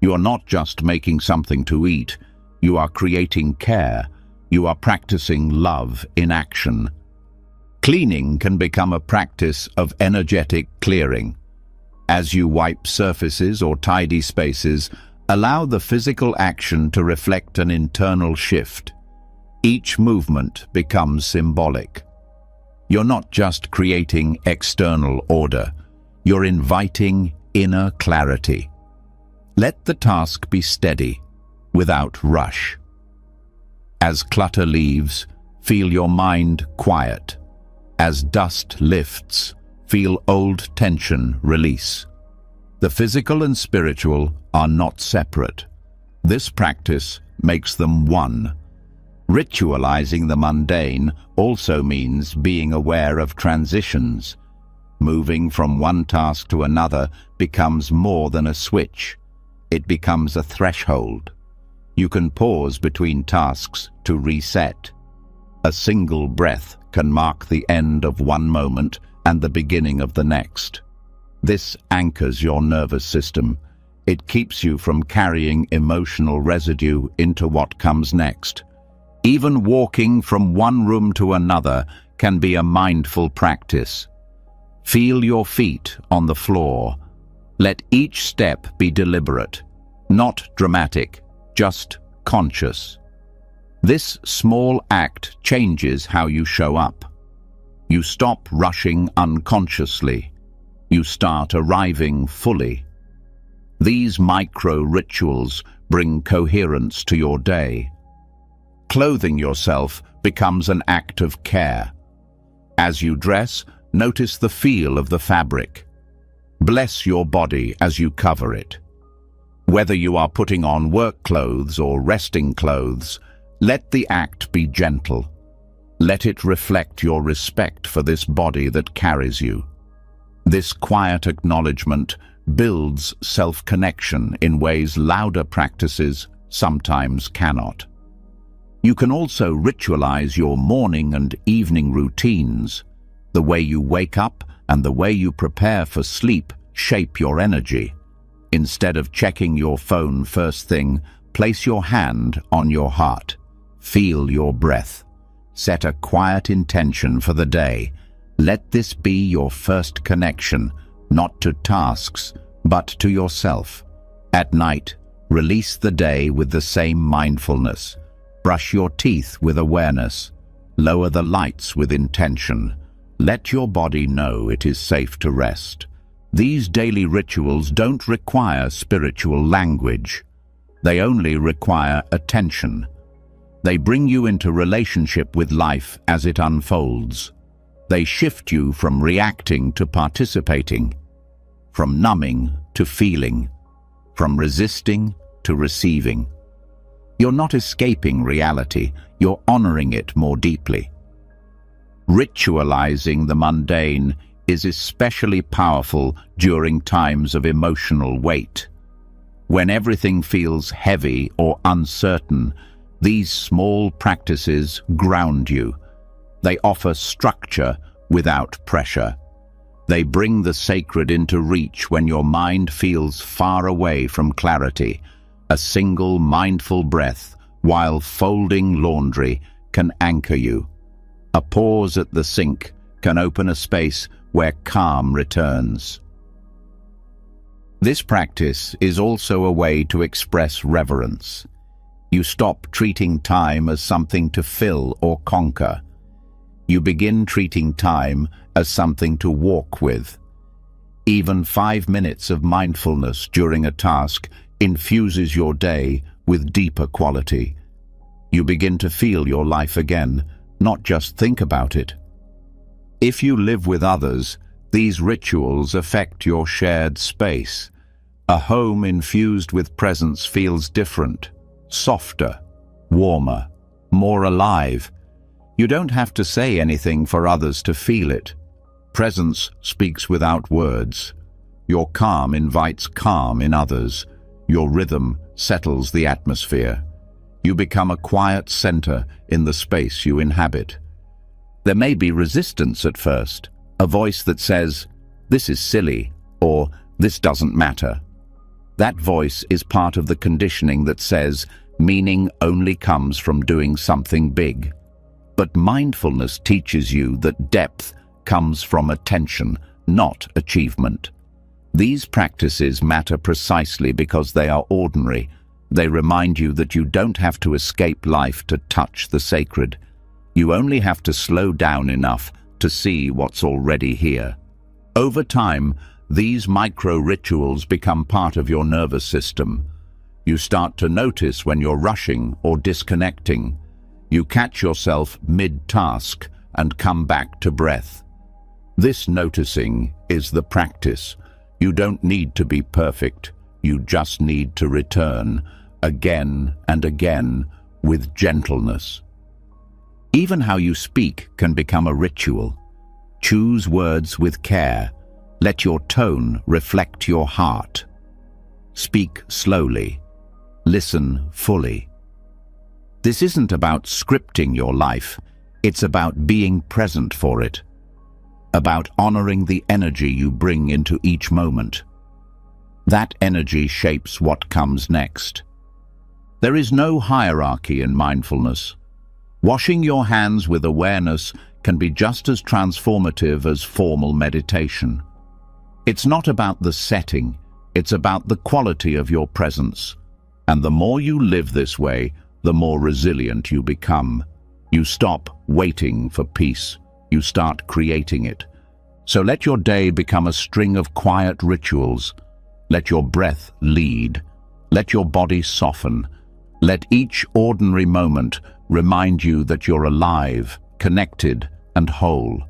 You are not just making something to eat, you are creating care. You are practicing love in action. Cleaning can become a practice of energetic clearing. As you wipe surfaces or tidy spaces, allow the physical action to reflect an internal shift. Each movement becomes symbolic. You're not just creating external order, you're inviting inner clarity. Let the task be steady, without rush. As clutter leaves, feel your mind quiet. As dust lifts, feel old tension release. The physical and spiritual are not separate. This practice makes them one. Ritualizing the mundane also means being aware of transitions. Moving from one task to another becomes more than a switch. It becomes a threshold. You can pause between tasks to reset. A single breath can mark the end of one moment and the beginning of the next. This anchors your nervous system. It keeps you from carrying emotional residue into what comes next. Even walking from one room to another can be a mindful practice. Feel your feet on the floor. Let each step be deliberate, not dramatic, just conscious. This small act changes how you show up. You stop rushing unconsciously. You start arriving fully. These micro-rituals bring coherence to your day. Clothing yourself becomes an act of care. As you dress, notice the feel of the fabric. Bless your body as you cover it. Whether you are putting on work clothes or resting clothes, let the act be gentle. Let it reflect your respect for this body that carries you. This quiet acknowledgement builds self-connection in ways louder practices sometimes cannot. You can also ritualize your morning and evening routines. The way you wake up and the way you prepare for sleep shape your energy. Instead of checking your phone first thing, place your hand on your heart. Feel your breath. Set a quiet intention for the day. Let this be your first connection, not to tasks, but to yourself. At night, release the day with the same mindfulness. Brush your teeth with awareness. Lower the lights with intention. Let your body know it is safe to rest. These daily rituals don't require spiritual language. They only require attention. They bring you into relationship with life as it unfolds. They shift you from reacting to participating, from numbing to feeling, from resisting to receiving. You're not escaping reality, you're honoring it more deeply. Ritualizing the mundane is especially powerful during times of emotional weight. When everything feels heavy or uncertain, these small practices ground you. They offer structure without pressure. They bring the sacred into reach when your mind feels far away from clarity. A single mindful breath while folding laundry can anchor you. A pause at the sink can open a space where calm returns. This practice is also a way to express reverence. You stop treating time as something to fill or conquer. You begin treating time as something to walk with. Even 5 minutes of mindfulness during a task infuses your day with deeper quality. You begin to feel your life again, not just think about it. If you live with others, these rituals affect your shared space. A home infused with presence feels different, softer, warmer, more alive. You don't have to say anything for others to feel it. Presence speaks without words. Your calm invites calm in others. Your rhythm settles the atmosphere. You become a quiet center in the space you inhabit. There may be resistance at first, a voice that says, "This is silly," or "This doesn't matter." That voice is part of the conditioning that says meaning only comes from doing something big. But mindfulness teaches you that depth comes from attention, not achievement. These practices matter precisely because they are ordinary. They remind you that you don't have to escape life to touch the sacred. You only have to slow down enough to see what's already here. Over time, these micro-rituals become part of your nervous system. You start to notice when you're rushing or disconnecting. You catch yourself mid-task and come back to breath. This noticing is the practice. You don't need to be perfect. You just need to return again and again with gentleness. Even how you speak can become a ritual. Choose words with care. Let your tone reflect your heart. Speak slowly. Listen fully. This isn't about scripting your life. It's about being present for it. About honoring the energy you bring into each moment. That energy shapes what comes next. There is no hierarchy in mindfulness. Washing your hands with awareness can be just as transformative as formal meditation. It's not about the setting, it's about the quality of your presence. And the more you live this way, the more resilient you become. You stop waiting for peace. You start creating it. So let your day become a string of quiet rituals. Let your breath lead. Let your body soften. Let each ordinary moment remind you that you're alive, connected, and whole.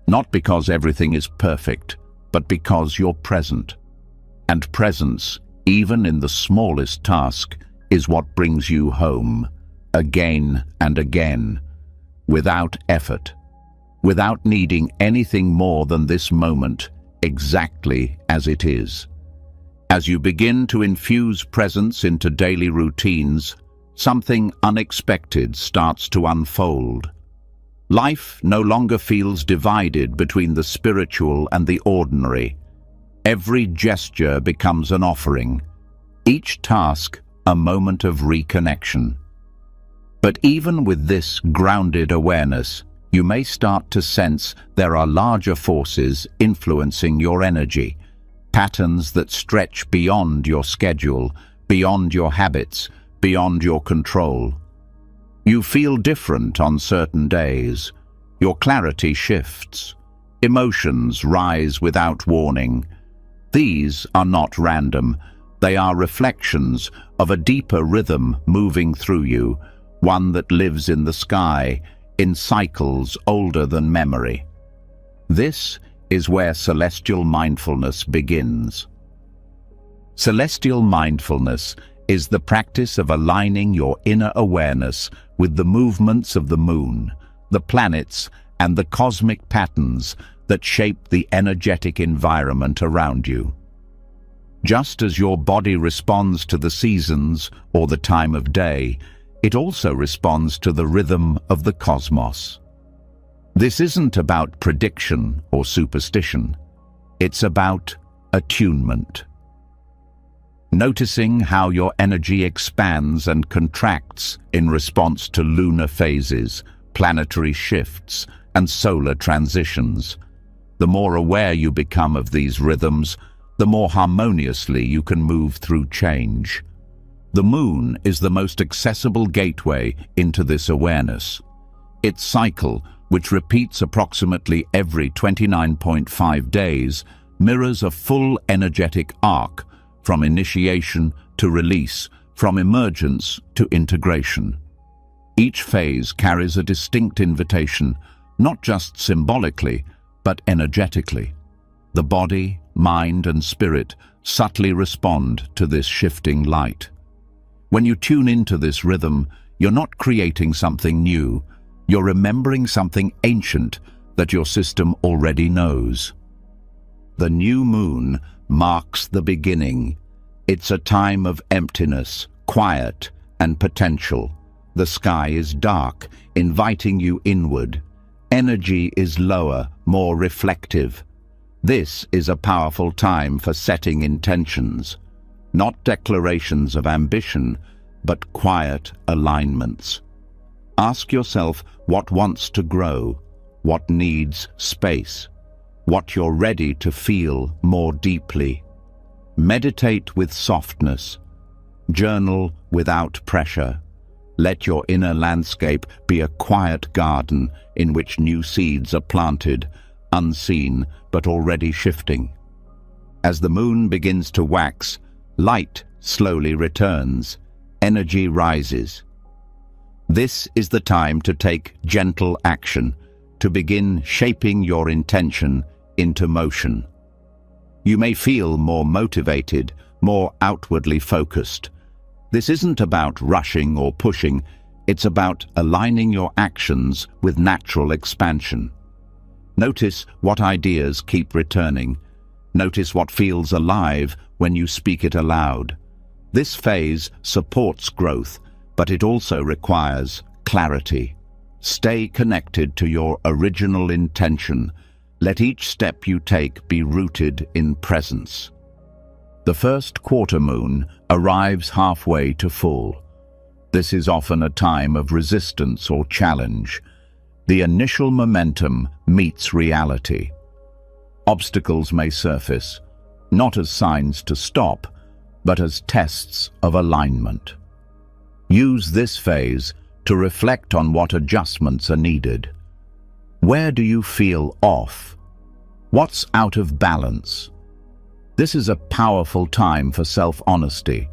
Not because everything is perfect, but because you're present. And presence, even in the smallest task, is what brings you home, again and again, without effort, without needing anything more than this moment, exactly as it is. As you begin to infuse presence into daily routines, something unexpected starts to unfold. Life no longer feels divided between the spiritual and the ordinary. Every gesture becomes an offering, each task a moment of reconnection. But even with this grounded awareness, you may start to sense there are larger forces influencing your energy, patterns that stretch beyond your schedule, beyond your habits, beyond your control. You feel different on certain days. Your clarity shifts. Emotions rise without warning. These are not random. They are reflections of a deeper rhythm moving through you, one that lives in the sky, in cycles older than memory. This is where celestial mindfulness begins. Celestial mindfulness is the practice of aligning your inner awareness with the movements of the moon, the planets, and the cosmic patterns that shape the energetic environment around you. Just as your body responds to the seasons or the time of day, it also responds to the rhythm of the cosmos. This isn't about prediction or superstition. It's about attunement. Noticing how your energy expands and contracts in response to lunar phases, planetary shifts, and solar transitions. The more aware you become of these rhythms, the more harmoniously you can move through change. The moon is the most accessible gateway into this awareness. Its cycle, which repeats approximately every 29.5 days, mirrors a full energetic arc from initiation to release, from emergence to integration. Each phase carries a distinct invitation, not just symbolically, but energetically. The body, mind, and spirit subtly respond to this shifting light. When you tune into this rhythm, you're not creating something new. You're remembering something ancient that your system already knows. The new moon marks the beginning. It's a time of emptiness, quiet, and potential. The sky is dark, inviting you inward. Energy is lower, more reflective. This is a powerful time for setting intentions, not declarations of ambition, but quiet alignments. Ask yourself what wants to grow, what needs space, what you're ready to feel more deeply. Meditate with softness. Journal without pressure. Let your inner landscape be a quiet garden in which new seeds are planted, unseen but already shifting. As the moon begins to wax, light slowly returns, energy rises. This is the time to take gentle action, to begin shaping your intention into motion. You may feel more motivated, more outwardly focused. This isn't about rushing or pushing, it's about aligning your actions with natural expansion. Notice what ideas keep returning. Notice what feels alive when you speak it aloud. This phase supports growth, but it also requires clarity. Stay connected to your original intention. Let each step you take be rooted in presence. The first quarter moon arrives halfway to full. This is often a time of resistance or challenge. The initial momentum meets reality. Obstacles may surface, not as signs to stop, but as tests of alignment. Use this phase to reflect on what adjustments are needed. Where do you feel off? What's out of balance? This is a powerful time for self-honesty,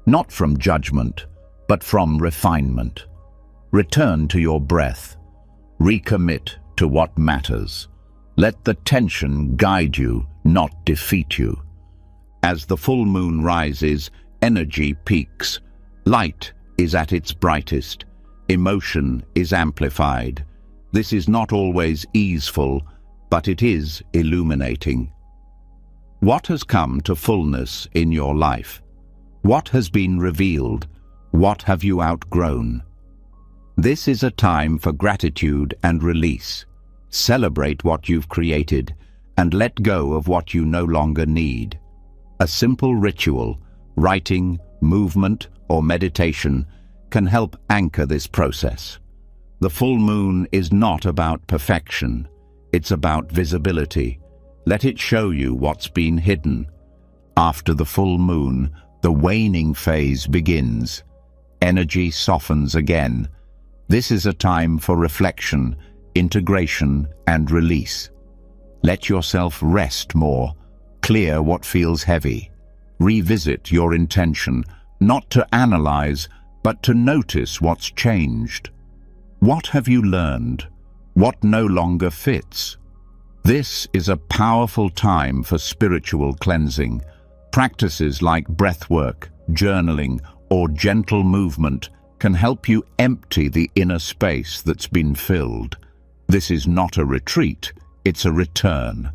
not from judgment, but from refinement. Return to your breath. Recommit to what matters. Let the tension guide you, not defeat you. As the full moon rises, energy peaks. Light is at its brightest. Emotion is amplified. This is not always easeful, but it is illuminating. What has come to fullness in your life? What has been revealed? What have you outgrown? This is a time for gratitude and release. Celebrate what you've created and let go of what you no longer need. A simple ritual, writing, movement, or meditation can help anchor this process. The full moon is not about perfection. It's about visibility. Let it show you what's been hidden. After the full moon, the waning phase begins. Energy softens again. This is a time for reflection, integration, and release. Let yourself rest more. Clear what feels heavy. Revisit your intention, not to analyze, but to notice what's changed. What have you learned? What no longer fits? This is a powerful time for spiritual cleansing. Practices like breathwork, journaling, or gentle movement can help you empty the inner space that's been filled. This is not a retreat, it's a return.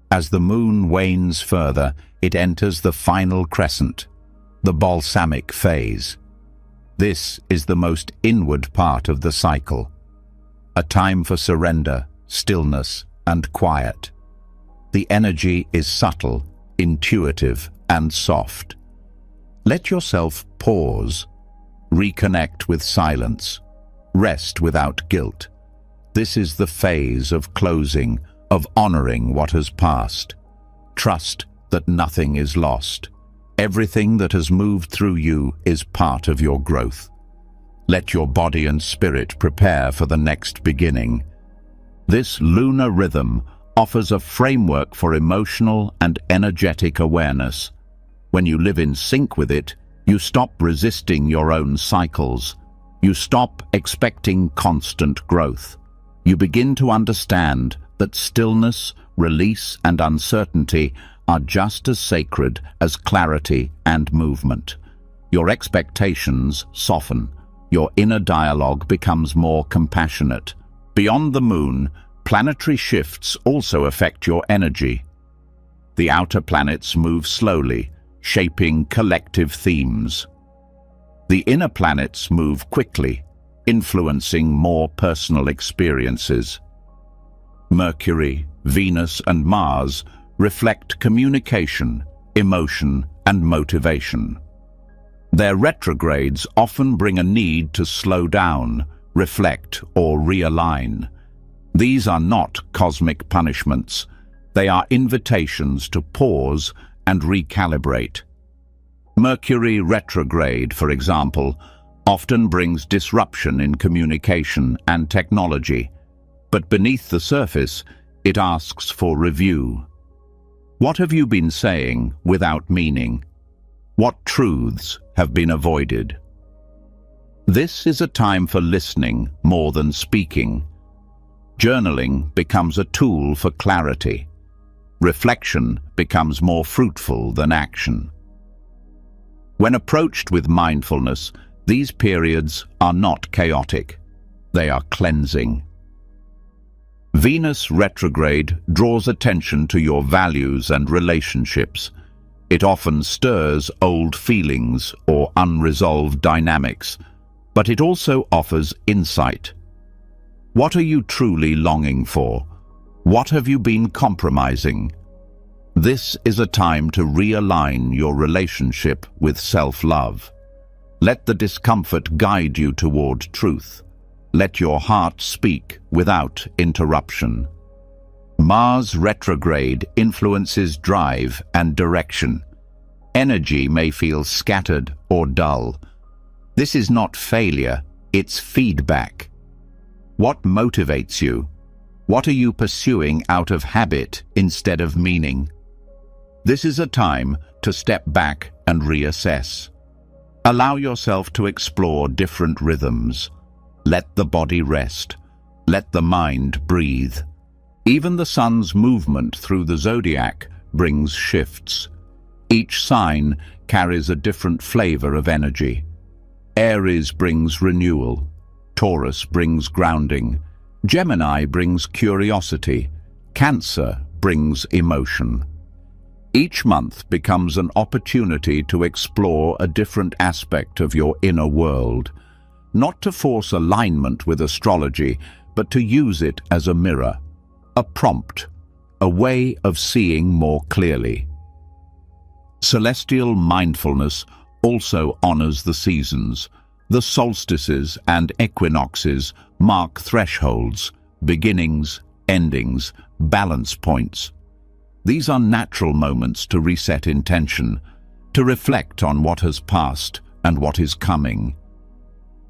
As the moon wanes further, it enters the final crescent, the balsamic phase. This is the most inward part of the cycle, a time for surrender, stillness, and quiet. The energy is subtle, intuitive, and soft. Let yourself pause, reconnect with silence, rest without guilt. This is the phase of closing, of honoring what has passed. Trust that nothing is lost. Everything that has moved through you is part of your growth. Let your body and spirit prepare for the next beginning. This lunar rhythm offers a framework for emotional and energetic awareness. When you live in sync with it, you stop resisting your own cycles. You stop expecting constant growth. You begin to understand that stillness, release, and uncertainty are just as sacred as clarity and movement. Your expectations soften. Your inner dialogue becomes more compassionate. Beyond the moon, planetary shifts also affect your energy. The outer planets move slowly, shaping collective themes. The inner planets move quickly, influencing more personal experiences. Mercury, Venus, and Mars reflect communication, emotion, and motivation. Their retrogrades often bring a need to slow down, reflect, or realign. These are not cosmic punishments. They are invitations to pause and recalibrate. Mercury retrograde, for example, often brings disruption in communication and technology, but beneath the surface, it asks for review. What have you been saying without meaning? What truths have been avoided? This is a time for listening more than speaking. Journaling becomes a tool for clarity. Reflection becomes more fruitful than action. When approached with mindfulness, these periods are not chaotic. They are cleansing. Venus retrograde draws attention to your values and relationships. It often stirs old feelings or unresolved dynamics, but it also offers insight. What are you truly longing for? What have you been compromising? This is a time to realign your relationship with self-love. Let the discomfort guide you toward truth. Let your heart speak without interruption. Mars retrograde influences drive and direction. Energy may feel scattered or dull. This is not failure, it's feedback. What motivates you? What are you pursuing out of habit instead of meaning? This is a time to step back and reassess. Allow yourself to explore different rhythms. Let the body rest. Let the mind breathe. Even the sun's movement through the zodiac brings shifts. Each sign carries a different flavor of energy. Aries brings renewal. Taurus brings grounding. Gemini brings curiosity. Cancer brings emotion. Each month becomes an opportunity to explore a different aspect of your inner world, not to force alignment with astrology, but to use it as a mirror, a prompt, a way of seeing more clearly. Celestial mindfulness also honors the seasons. The solstices and equinoxes mark thresholds, beginnings, endings, balance points. These are natural moments to reset intention, to reflect on what has passed and what is coming.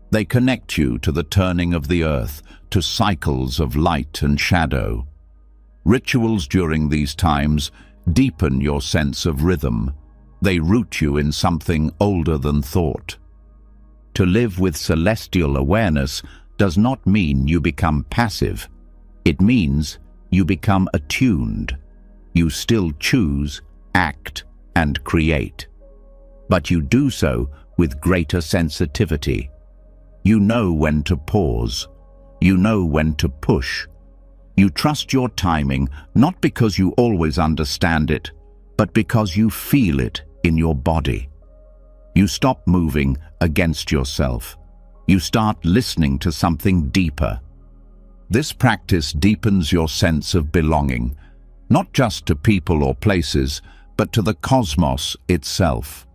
They connect you to the turning of the earth, to cycles of light and shadow. Rituals during these times deepen your sense of rhythm. They root you in something older than thought. To live with celestial awareness does not mean you become passive. It means you become attuned. You still choose, act, and create. But you do so with greater sensitivity. You know when to pause. You know when to push. You trust your timing, not because you always understand it, but because you feel it in your body. You stop moving against yourself. You start listening to something deeper. This practice deepens your sense of belonging, not just to people or places, but to the cosmos itself.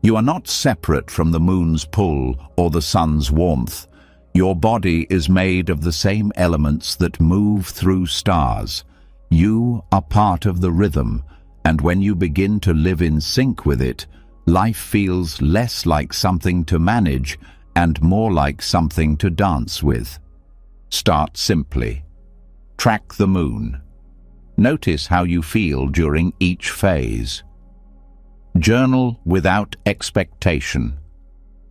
You are not separate from the moon's pull or the sun's warmth. Your body is made of the same elements that move through stars. You are part of the rhythm, and when you begin to live in sync with it, life feels less like something to manage and more like something to dance with. Start simply. Track the moon. Notice how you feel during each phase. Journal without expectation.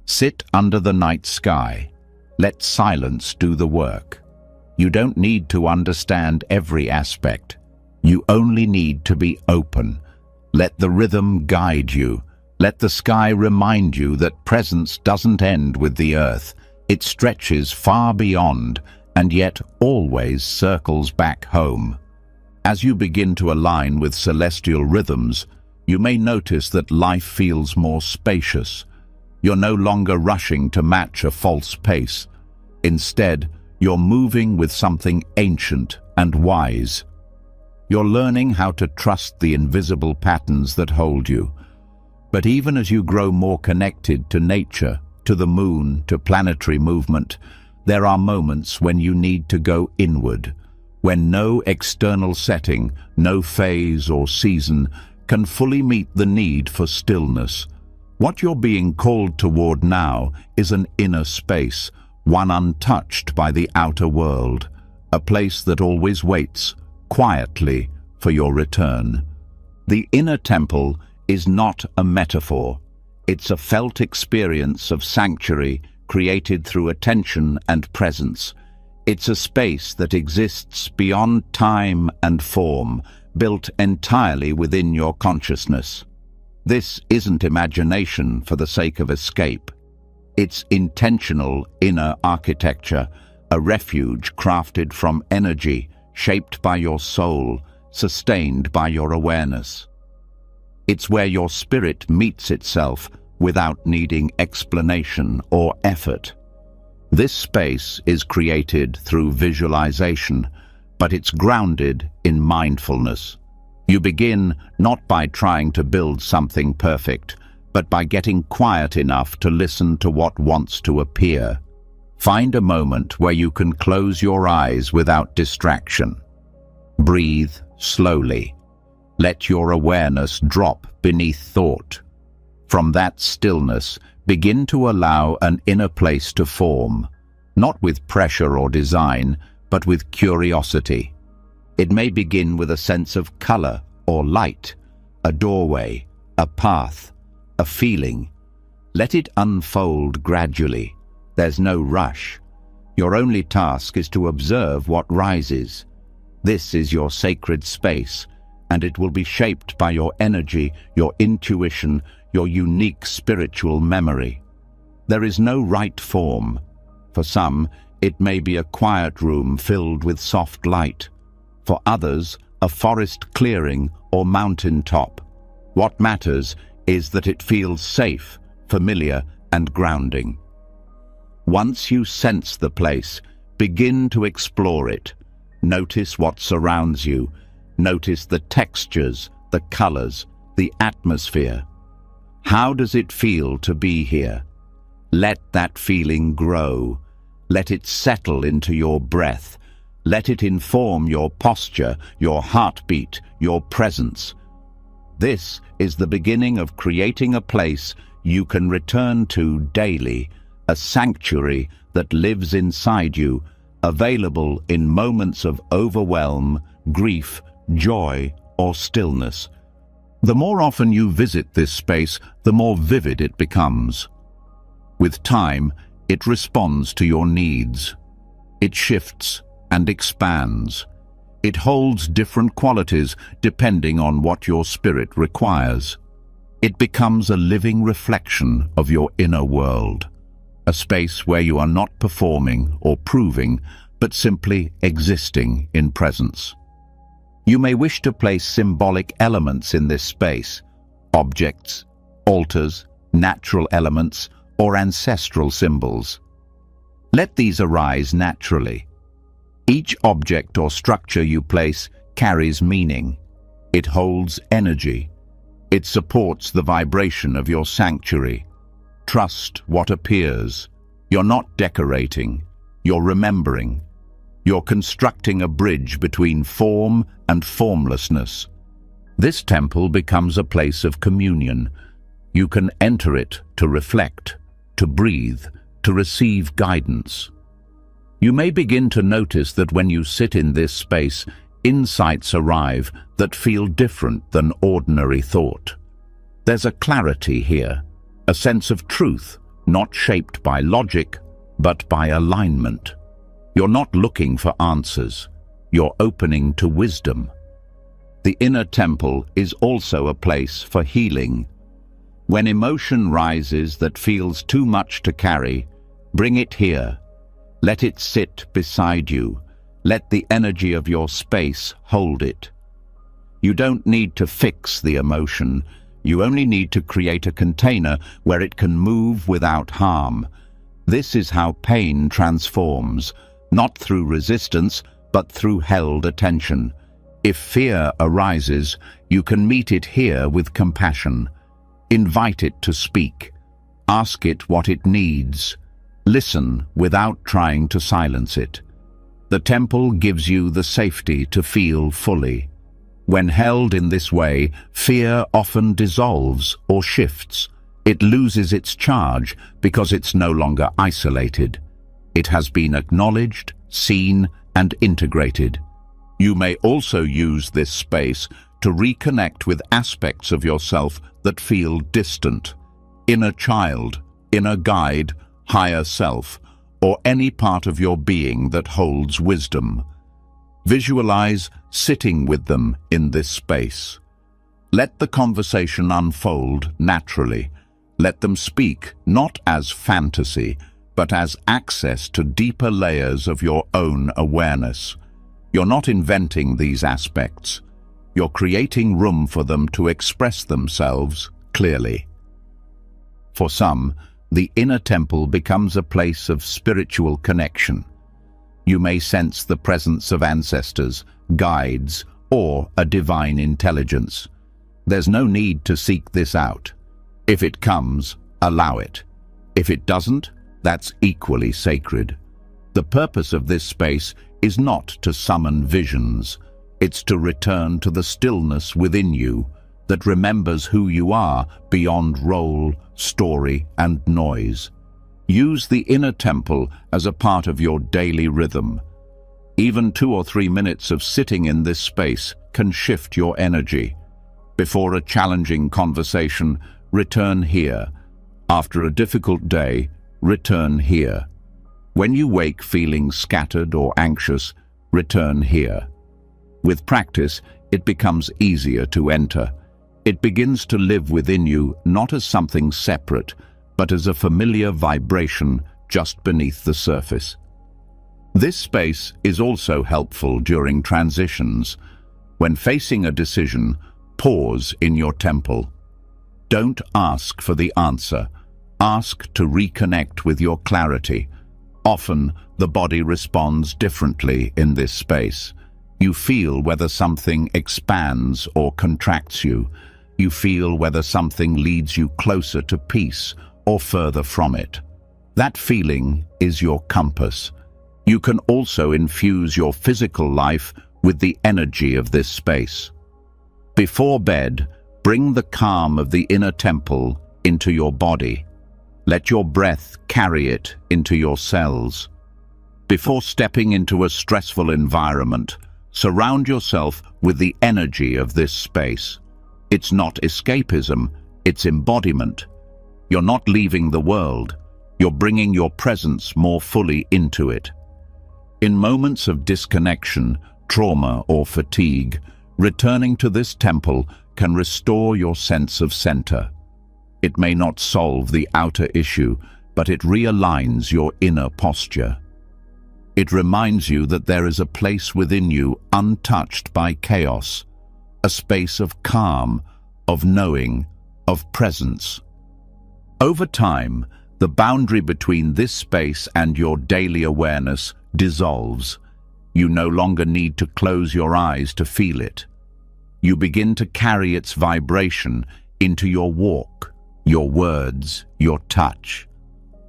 Sit under the night sky. Let silence do the work. You don't need to understand every aspect. You only need to be open. Let the rhythm guide you. Let the sky remind you that presence doesn't end with the earth. It stretches far beyond, and yet always circles back home. As you begin to align with celestial rhythms, you may notice that life feels more spacious. You're no longer rushing to match a false pace. Instead, you're moving with something ancient and wise. You're learning how to trust the invisible patterns that hold you. But even as you grow more connected to nature, to the moon, to planetary movement, there are moments when you need to go inward, when no external setting, no phase or season can fully meet the need for stillness. What you're being called toward now is an inner space, one untouched by the outer world, a place that always waits, quietly, for your return. The inner temple is not a metaphor. It's a felt experience of sanctuary created through attention and presence. It's a space that exists beyond time and form, built entirely within your consciousness. This isn't imagination for the sake of escape. It's intentional inner architecture, a refuge crafted from energy, shaped by your soul, sustained by your awareness. It's where your spirit meets itself without needing explanation or effort. This space is created through visualization, but it's grounded in mindfulness. You begin not by trying to build something perfect, but by getting quiet enough to listen to what wants to appear. Find a moment where you can close your eyes without distraction. Breathe slowly. Let your awareness drop beneath thought. From that stillness, begin to allow an inner place to form, not with pressure or design, but with curiosity. It may begin with a sense of color or light, a doorway, a path, a feeling. Let it unfold gradually. There's no rush. Your only task is to observe what rises. This is your sacred space, and it will be shaped by your energy, your intuition, your unique spiritual memory. There is no right form. For some, it may be a quiet room filled with soft light. For others, a forest clearing or mountain top. What matters is that it feels safe, familiar, and grounding. Once you sense the place, begin to explore it. Notice what surrounds you. Notice the textures, the colors, the atmosphere. How does it feel to be here? Let that feeling grow. Let it settle into your breath. Let it inform your posture, your heartbeat, your presence. This is the beginning of creating a place you can return to daily, a sanctuary that lives inside you, available in moments of overwhelm, grief, joy, or stillness. The more often you visit this space, the more vivid it becomes. With time, it responds to your needs. It shifts and expands. It holds different qualities depending on what your spirit requires. It becomes a living reflection of your inner world, a space where you are not performing or proving, but simply existing in presence. You may wish to place symbolic elements in this space: objects, altars, natural elements, or ancestral symbols. Let these arise naturally. Each object or structure you place carries meaning. It holds energy. It supports the vibration of your sanctuary. Trust what appears. You're not decorating. You're remembering. You're constructing a bridge between form and formlessness. This temple becomes a place of communion. You can enter it to reflect, to breathe, to receive guidance. You may begin to notice that when you sit in this space, insights arrive that feel different than ordinary thought. There's a clarity here, a sense of truth, not shaped by logic, but by alignment. You're not looking for answers. You're opening to wisdom. The inner temple is also a place for healing. When emotion rises that feels too much to carry, bring it here. Let it sit beside you. Let the energy of your space hold it. You don't need to fix the emotion. You only need to create a container where it can move without harm. This is how pain transforms, not through resistance, but through held attention. If fear arises, you can meet it here with compassion. Invite it to speak. Ask it what it needs. Listen without trying to silence it. The temple gives you the safety to feel fully. When held in this way, fear often dissolves or shifts. It loses its charge because it's no longer isolated. It has been acknowledged, seen, and integrated. You may also use this space to reconnect with aspects of yourself that feel distant. Inner child, inner guide, higher self, or any part of your being that holds wisdom. Visualize sitting with them in this space. Let the conversation unfold naturally. Let them speak not as fantasy, but as access to deeper layers of your own awareness. You're not inventing these aspects. You're creating room for them to express themselves clearly. For some, the inner temple becomes a place of spiritual connection. You may sense the presence of ancestors, guides, or a divine intelligence. There's no need to seek this out. If it comes, allow it. If it doesn't, that's equally sacred. The purpose of this space is not to summon visions. It's to return to the stillness within you that remembers who you are beyond role, story, and noise. Use the inner temple as a part of your daily rhythm. Even 2 or 3 minutes of sitting in this space can shift your energy. Before a challenging conversation, return here. After a difficult day, return here. When you wake feeling scattered or anxious, return here. With practice, it becomes easier to enter. It begins to live within you not as something separate, but as a familiar vibration just beneath the surface. This space is also helpful during transitions. When facing a decision, pause in your temple. Don't ask for the answer. Ask to reconnect with your clarity. Often, the body responds differently in this space. You feel whether something expands or contracts you. You feel whether something leads you closer to peace or further from it. That feeling is your compass. You can also infuse your physical life with the energy of this space. Before bed, bring the calm of the inner temple into your body. Let your breath carry it into your cells. Before stepping into a stressful environment, surround yourself with the energy of this space. It's not escapism, it's embodiment. You're not leaving the world. You're bringing your presence more fully into it. In moments of disconnection, trauma, or fatigue, returning to this temple can restore your sense of center. It may not solve the outer issue, but it realigns your inner posture. It reminds you that there is a place within you untouched by chaos, a space of calm, of knowing, of presence. Over time, the boundary between this space and your daily awareness dissolves. You no longer need to close your eyes to feel it. You begin to carry its vibration into your walk, your words, your touch.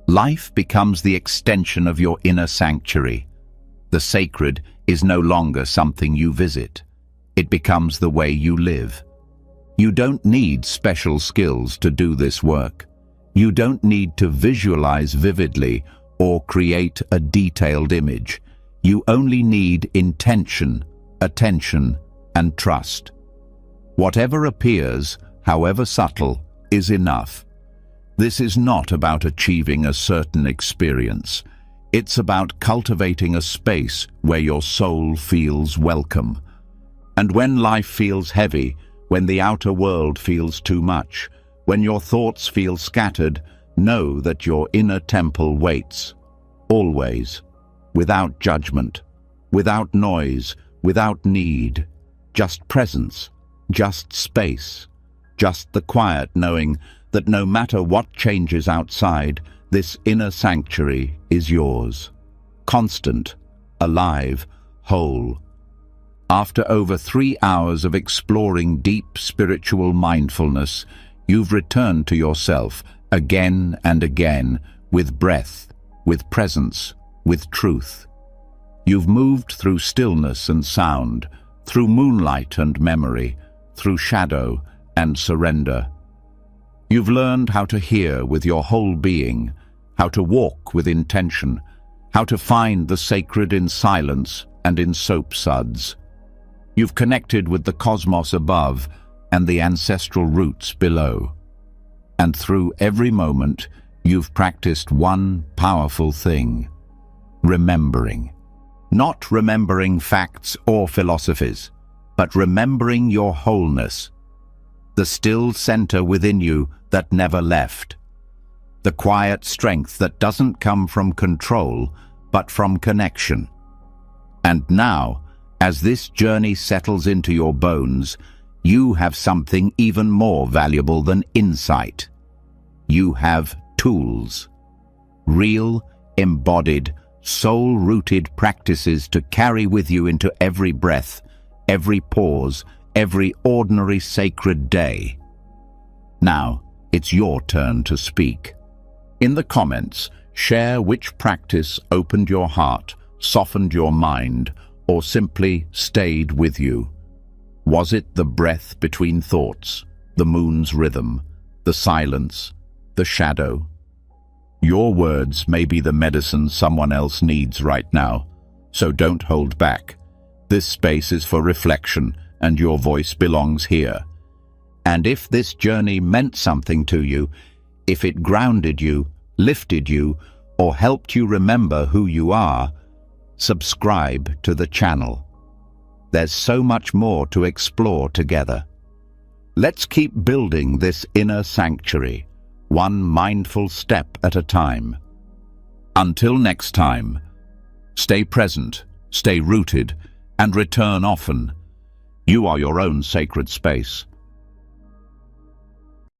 Life becomes the extension of your inner sanctuary. The sacred is no longer something you visit. It becomes the way you live. You don't need special skills to do this work. You don't need to visualize vividly or create a detailed image. You only need intention, attention, and trust. Whatever appears, however subtle, is enough. This is not about achieving a certain experience. It's about cultivating a space where your soul feels welcome. And when life feels heavy, when the outer world feels too much, when your thoughts feel scattered, know that your inner temple waits, always, without judgment, without noise, without need, just presence, just space, just the quiet knowing that no matter what changes outside, this inner sanctuary is yours, constant, alive, whole. After over 3 hours of exploring deep spiritual mindfulness, you've returned to yourself again and again with breath, with presence, with truth. You've moved through stillness and sound, through moonlight and memory, through shadow and surrender. You've learned how to hear with your whole being, how to walk with intention, how to find the sacred in silence and in soap suds. You've connected with the cosmos above and the ancestral roots below. And through every moment, you've practiced one powerful thing: remembering. Not remembering facts or philosophies, but remembering your wholeness. The still center within you that never left. The quiet strength that doesn't come from control, but from connection. And now, as this journey settles into your bones, you have something even more valuable than insight. You have tools. Real, embodied, soul-rooted practices to carry with you into every breath, every pause, every ordinary sacred day. Now, it's your turn to speak. In the comments, share which practice opened your heart, softened your mind, or simply stayed with you. Was it the breath between thoughts, the moon's rhythm, the silence, the shadow? Your words may be the medicine someone else needs right now, so don't hold back. This space is for reflection, and your voice belongs here. And if this journey meant something to you, if it grounded you, lifted you, or helped you remember who you are, subscribe to the channel. There's so much more to explore together. Let's keep building this inner sanctuary, one mindful step at a time. Until next time, stay present, stay rooted, and return often. You are your own sacred space.